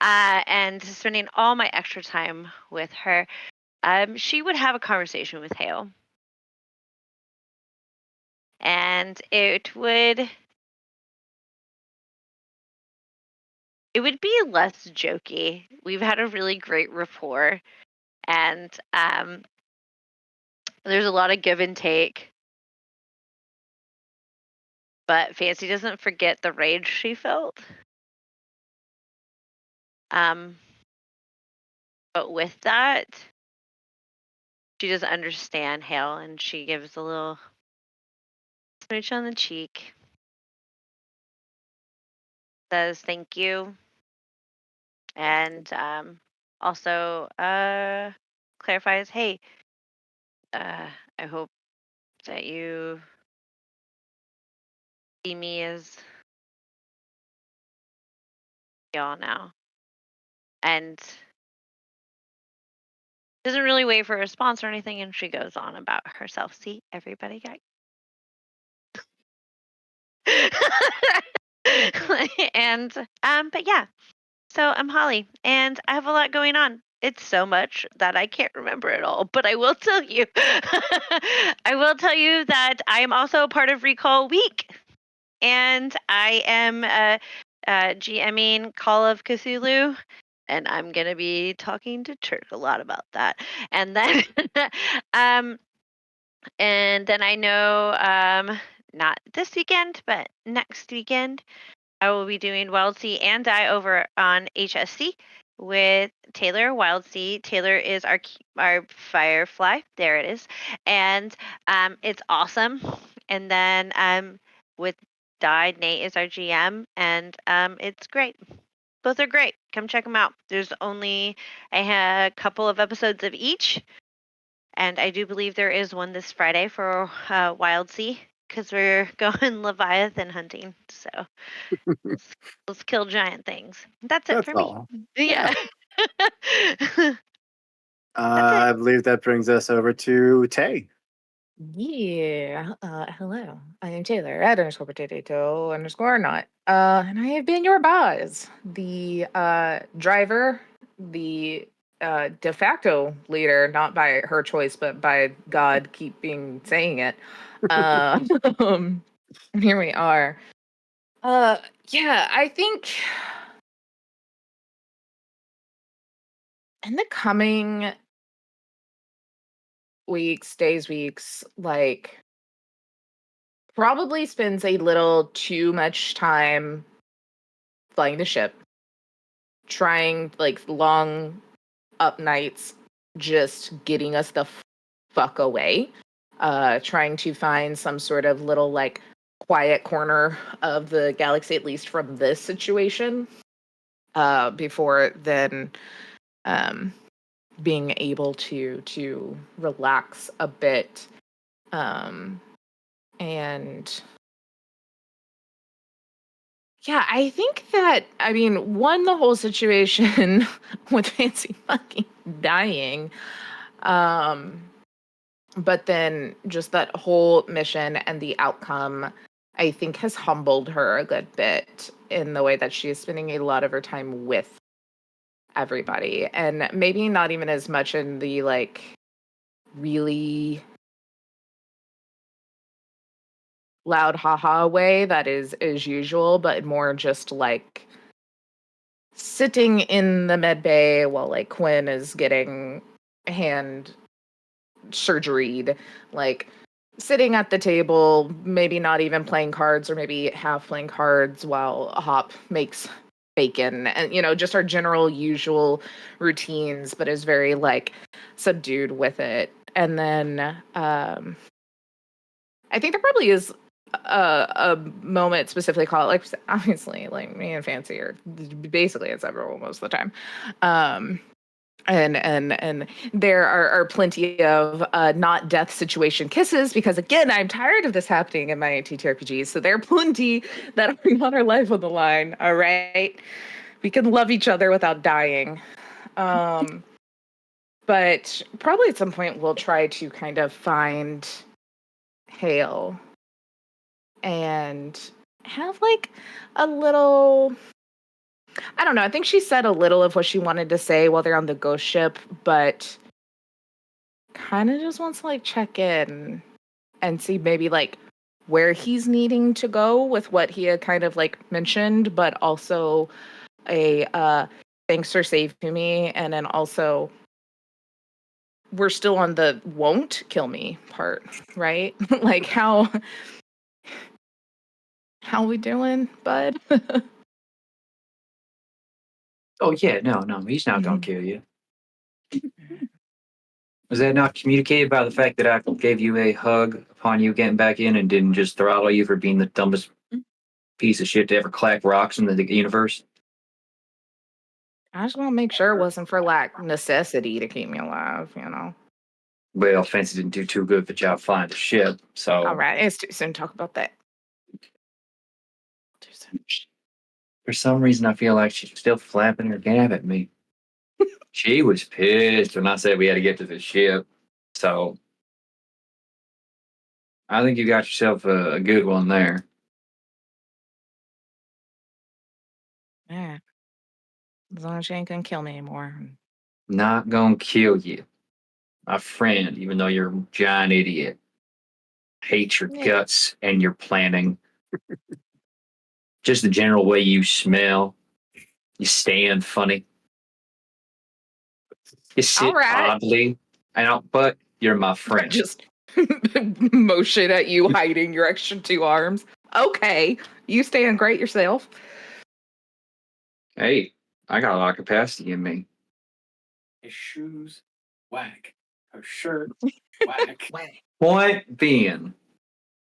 And spending all my extra time with her, she would have a conversation with Hale. And it would be less jokey. We've had a really great rapport, and there's a lot of give and take. But Fancy doesn't forget the rage she felt. But with that, she doesn't understand Hale, and she gives a little smooch on the cheek, says thank you, and also clarifies, hey, I hope that you see me as y'all now. And doesn't really wait for a response or anything, and she goes on about herself. See, everybody got and but yeah, so I'm Holly, and I have a lot going on. It's so much that I can't remember it all, but I will tell you. I will tell you that I am also a part of Recall Week, and I am GMing Call of Cthulhu, and I'm gonna be talking to Turk a lot about that. And then, and then I know not this weekend, but next weekend I will be doing Wild Sea and Die over on HSC with Taylor. Wild Sea. Taylor is our Firefly. There it is, and it's awesome. And then with Die, Nate is our GM, and it's great. Both are great. Come check them out. There's only a couple of episodes of each, and I do believe there is one this Friday for Wild Sea because we're going Leviathan hunting. So let's kill giant things. That's it That's for me. all. Yeah. I believe that brings us over to Tay. Yeah. Hello. I am Taylor at underscore potato underscore not. And I have been your boss, the driver, the de facto leader, not by her choice, but by God keeping saying it. Um, here we are. Yeah, I think in the coming weeks, like probably spends a little too much time flying the ship, trying like long up nights, just getting us the fuck away, trying to find some sort of little like quiet corner of the galaxy, at least from this situation, before then being able to relax a bit, and yeah, I think that, I mean, one, the whole situation with Fancy fucking dying, but then just that whole mission and the outcome, I think, has humbled her a good bit in the way that she is spending a lot of her time with everybody. And maybe not even as much in the like really loud haha way that is usual, but more just like sitting in the med bay while like Quinn is getting hand surgeryed, like sitting at the table, maybe not even playing cards or maybe half playing cards while Hop makes bacon and just our general usual routines, but is very like subdued with it. And then I think there probably is a moment specifically called, like, obviously, like me and Fancy are basically inseparable most of the time. And there are plenty of not death situation kisses because again, I'm tired of this happening in my TTRPGs. So there are plenty that are not our life on the line. All right, we can love each other without dying. But probably at some point we'll try to kind of find Hale and have like a little. I don't know. I think she said a little of what she wanted to say while they're on the ghost ship, but kind of just wants to like check in and see maybe like where he's needing to go with what he had kind of like mentioned, but also a thanks for saving me, and then also we're still on the won't kill me part, right? Like how we doing, bud? Oh yeah, no, he's not gonna kill you. Was that not communicated by the fact that I gave you a hug upon you getting back in and didn't just throttle you for being the dumbest piece of shit to ever clack rocks in the universe? I just want to make sure it wasn't for like necessity to keep me alive, Well, Fancy didn't do too good of a job flying the ship, so All right, it's too soon to talk about that. Too soon. for some reason I feel like she's still flapping her gab at me. She was pissed when I said we had to get to the ship, so I think you got yourself a good one there. Yeah. As long as she ain't gonna kill me anymore. Not gonna kill you, my friend, even though you're a giant idiot. Hate your Yeah. guts and your planning. Just the general way you smell. You stand funny. You sit All right. oddly. But you're my friend. Just motion at you hiding your extra 2 arms. Okay. You stand great yourself. Hey, I got a lot of capacity in me. His shoes, whack. Her shirt, whack. Point being,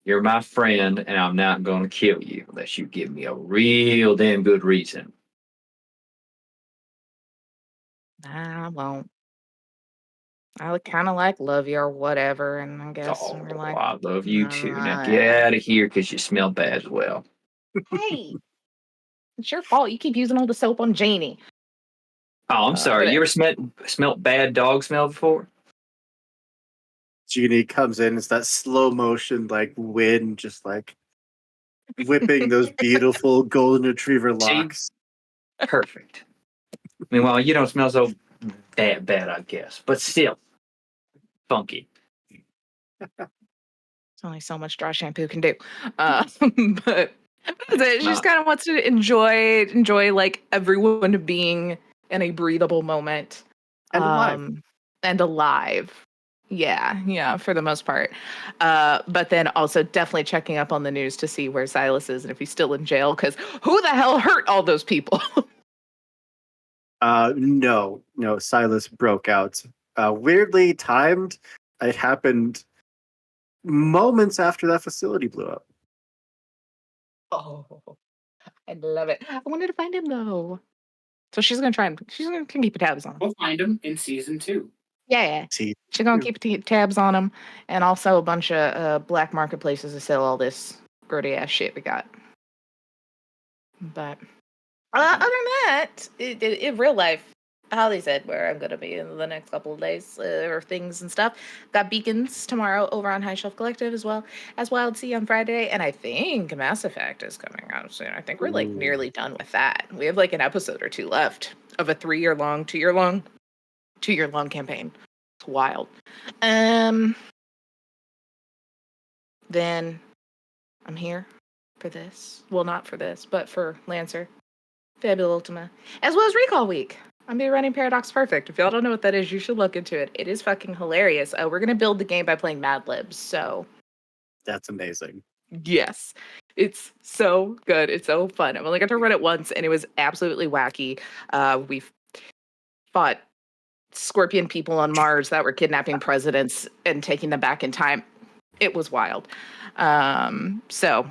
you're my friend, and I'm not going to kill you unless you give me a real damn good reason. I won't. I would kind of like love you or whatever, and I guess Oh, we're like, I love you too. Now nah. get out of here because you smell bad as well. Hey, it's your fault. You keep using all the soap on Janie. Oh, I'm sorry. but- You ever smelt bad dog smell before? Genie comes in. It's that slow motion, like wind, just like whipping those beautiful golden retriever locks. Perfect. Meanwhile, you don't smell so bad, I guess, but still funky. There's only so much dry shampoo can do. But that's it. She just kind of wants to enjoy like everyone being in a breathable moment. And alive. And alive. Yeah, for the most part. But then also definitely checking up on the news to see where Silas is and if he's still in jail, because who the hell hurt all those people? No, Silas broke out. Weirdly timed. It happened moments after that facility blew up. Oh, I love it. I wanted to find him though. So she's gonna keep tabs on him. We'll find him in season 2. Yeah. See, She's gonna keep tabs on him, and also a bunch of black marketplaces to sell all this grody ass shit we got. But other than that, in real life, Holly said where I'm gonna be in the next couple of days or things and stuff. Got beacons tomorrow over on High Shelf Collective as well as Wild Sea on Friday, and I think Mass Effect is coming out soon. I think we're like Ooh. nearly done with that. We have like an episode or 2 left of a 2-year long campaign. It's wild. Then I'm here for this. Well, not for this, but for Lancer. Fabulous Ultima. As well as Recall Week. I'm be running Paradox Perfect. If y'all don't know what that is, you should look into it. It is fucking hilarious. We're gonna build the game by playing Mad Libs, so That's amazing. yes. It's so good. It's so fun. I've only got to run it once and it was absolutely wacky. We fought scorpion people on Mars that were kidnapping presidents and taking them back in time. It was wild. So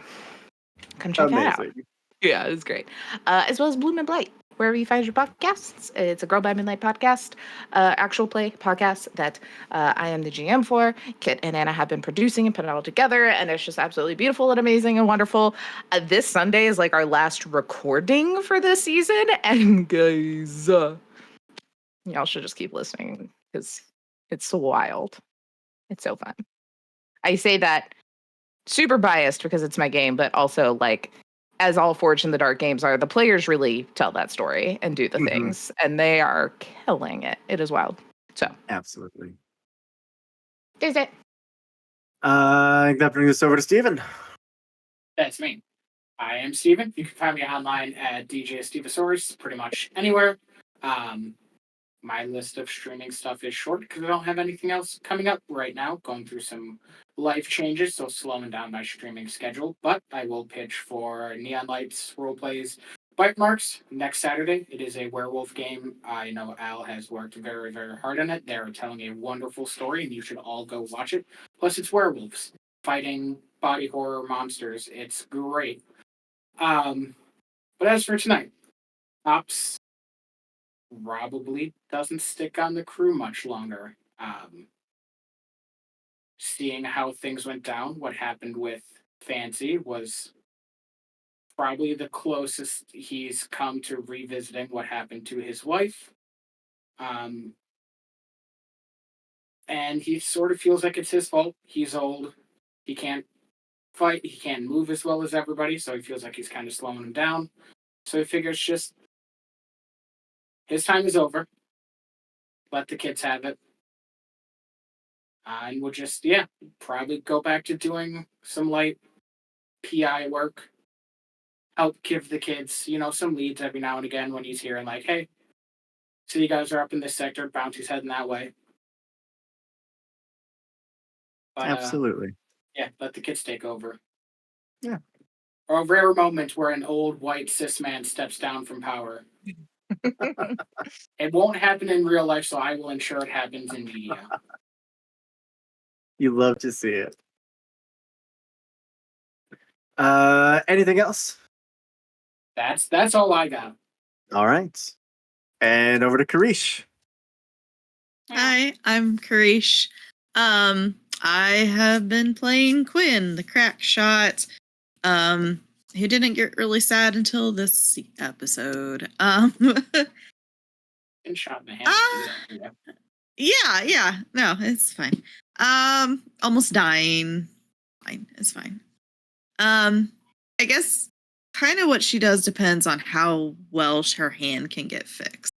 come check that out. Amazing. Yeah, it's great. As well as Bloom and Blight, wherever you find your podcasts. It's a Girl by Midnight podcast, actual play podcast that I am the GM for. Kit and Anna have been producing and putting it all together, and it's just absolutely beautiful and amazing and wonderful. This Sunday is like our last recording for this season, and guys, y'all should just keep listening because it's so wild. It's so fun. I say that super biased because it's my game, but also like as all Forged in the Dark games are, the players really tell that story and do the Mhm. things, and they are killing it. It is wild. So Absolutely. there's it. I think that brings us over to Steven. That's me. I am Steven. You can find me online at DJ Stevosaurus pretty much anywhere. My list of streaming stuff is short because I don't have anything else coming up right now. Going through some life changes, so slowing down my streaming schedule. But I will pitch for Neon Lights Roleplays Bite Marks next Saturday. It is a werewolf game. I know Al has worked very, very hard on it. They're telling a wonderful story, and you should all go watch it. Plus, it's werewolves fighting body horror monsters. It's great. But as for tonight, Ops probably doesn't stick on the crew much longer. Seeing how things went down, what happened with Fancy was probably the closest he's come to revisiting what happened to his wife. And he sort of feels like it's his fault. He's old. He can't fight. He can't move as well as everybody, so he feels like he's kind of slowing him down. So he figures just his time is over. Let the kids have it. And we'll just, probably go back to doing some light PI work. Help give the kids, some leads every now and again when he's here and like, hey, so you guys are up in this sector, Bounty's heading that way. But, Absolutely. let the kids take over. Yeah. Or a rare moment where an old white cis man steps down from power. It won't happen in real life, so I will ensure it happens in media. You love to see it. Anything else? That's all I got. All right. And over to Karish. Hi, I'm Karish. I have been playing Quinn, the crack shot. Who didn't get really sad until this episode. Been shot in the hand. Yeah. No, it's fine. Almost dying. Fine, it's fine. I guess kind of what she does depends on how well her hand can get fixed.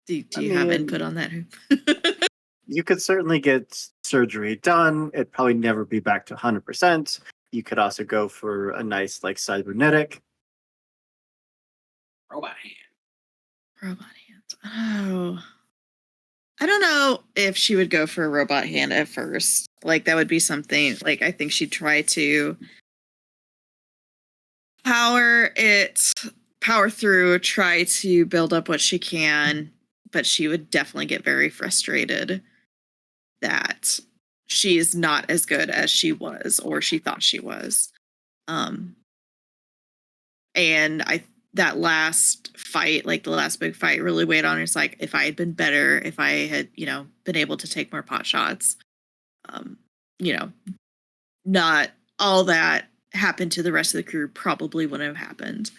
Do you have input on that? You could certainly get surgery done. It'd probably never be back to 100%. You could also go for a nice, like, cybernetic. Robot hand. Robot hands. Oh. I don't know if she would go for a robot hand at first. Like, that would be something, like, I think she'd try to power through, try to build up what she can, but she would definitely get very frustrated that she's not as good as she was or she thought she was. And that last fight, like the last big fight, really weighed on her. It's like, if I had been better, if I had, been able to take more pot shots, not all that happened to the rest of the crew probably wouldn't have happened.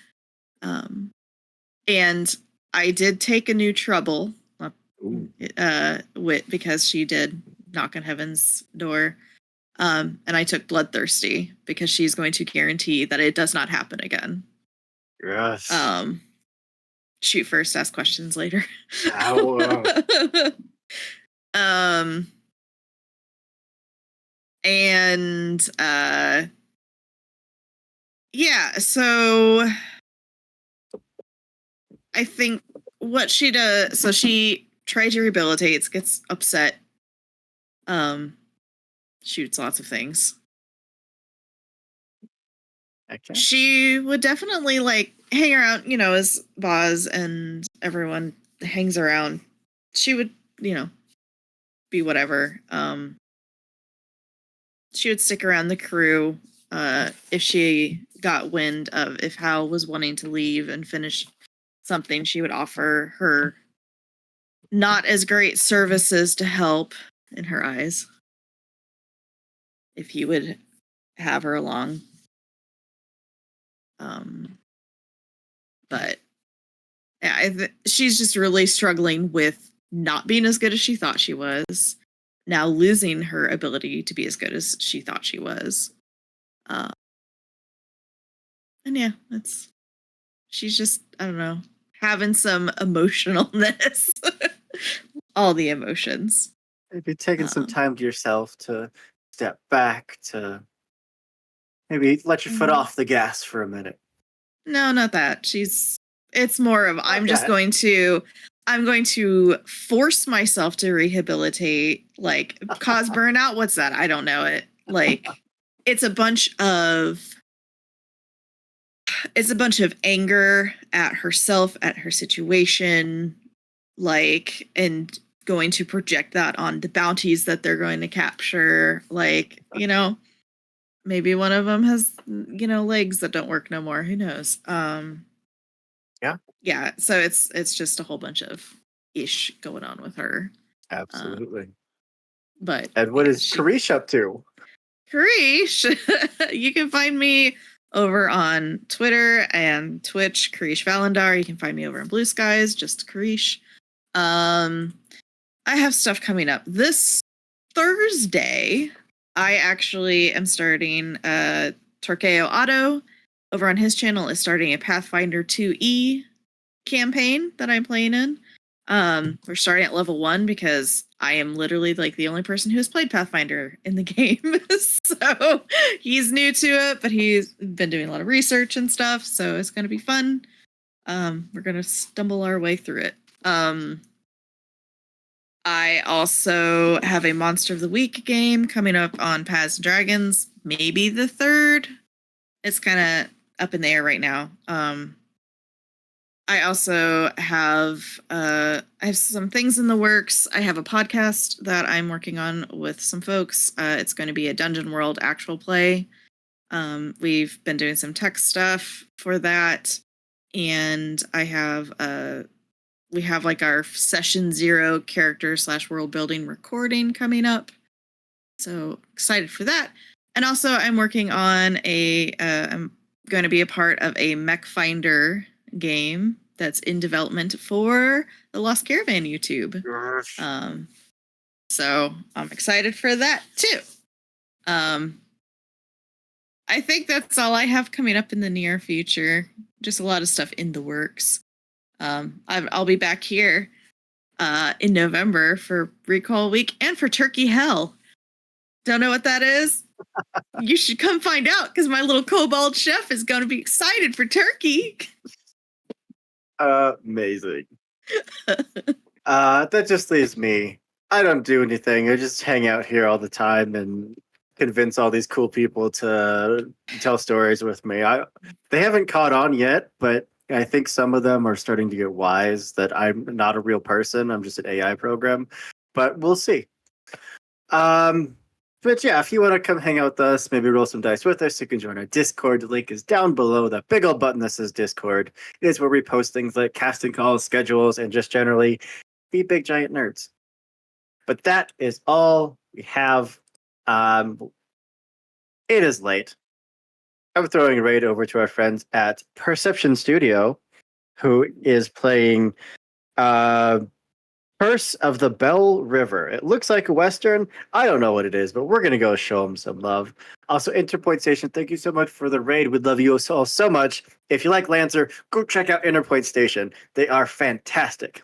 And I did take a new trouble, because she did knock on heaven's door. And I took bloodthirsty because she's going to guarantee that it does not happen again. Yes. Shoot first, ask questions later. Ow. And Yeah, so I think what she does, so she tries to rehabilitate, gets upset, shoots lots of things. Okay. She would definitely like hang around, as Boz and everyone hangs around. She would, be whatever. She would stick around the crew if she got wind of if Hal was wanting to leave and finish something. She would offer her not as great services to help in her eyes if he would have her along. But yeah, she's just really struggling with not being as good as she thought she was, now losing her ability to be as good as she thought she was. And yeah, she's just, I don't know, having some emotionalness. All the emotions. Maybe taking some time to yourself to step back, to maybe let your foot off the gas for a minute. No, not that. It's more of I'm going to force myself to rehabilitate, like cause burnout. What's that? I don't know it. Like it's a bunch of anger at herself, at her situation, like, and going to project that on the bounties that they're going to capture. Like, maybe one of them has, legs that don't work no more. Who knows? Yeah. So it's just a whole bunch of ish going on with her. Absolutely. But and what is Karish up to? Karish, you can find me over on Twitter and Twitch, Karish Valendar. You can find me over in Blue Skies, just Karish. I have stuff coming up this Thursday. I actually am starting Torqueo Otto over on his channel is starting a Pathfinder 2E campaign that I'm playing in. We're starting at level 1 because I am literally like the only person who has played Pathfinder in the game. So he's new to it, but he's been doing a lot of research and stuff. So it's going to be fun. We're going to stumble our way through it. I also have a Monster of the Week game coming up on Paths and Dragons, maybe the 3rd. It's kind of up in the air right now. I also have I have some things in the works. I have a podcast that I'm working on with some folks. It's going to be a Dungeon World actual play. We've been doing some tech stuff for that, and we have like our session 0 character / world building recording coming up. So excited for that. And also I'm working on I'm going to be a part of a Mech Finder game that's in development for the Lost Caravan YouTube. So I'm excited for that too. I think that's all I have coming up in the near future. Just a lot of stuff in the works. I'll be back here in November for Recall Week and for Turkey Hell. Don't know what that is? You should come find out because my little kobold chef is going to be excited for turkey. Amazing. That just leaves me. I don't do anything. I just hang out here all the time and convince all these cool people to tell stories with me. They haven't caught on yet, but I think some of them are starting to get wise that I'm not a real person. I'm just an AI program, but we'll see. But yeah, if you want to come hang out with us, maybe roll some dice with us, you can join our Discord. The link is down below. That big old button that says Discord. It is where we post things like casting calls, schedules, and just generally be big giant nerds. But that is all we have. It is late. I'm throwing a raid over to our friends at Perception Studio, who is playing Curse of the Bell River. It looks like a Western. I don't know what it is, but we're going to go show them some love. Also, Interpoint Station, thank you so much for the raid. We'd love you all so much. If you like Lancer, go check out Interpoint Station. They are fantastic.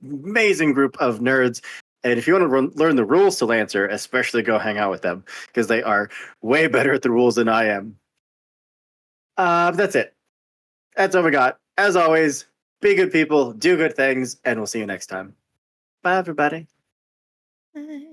Amazing group of nerds. And if you want to learn the rules to Lancer, especially go hang out with them because they are way better at the rules than I am. That's it. That's all we got. As always, be good people, do good things, and we'll see you next time. Bye, everybody. Bye.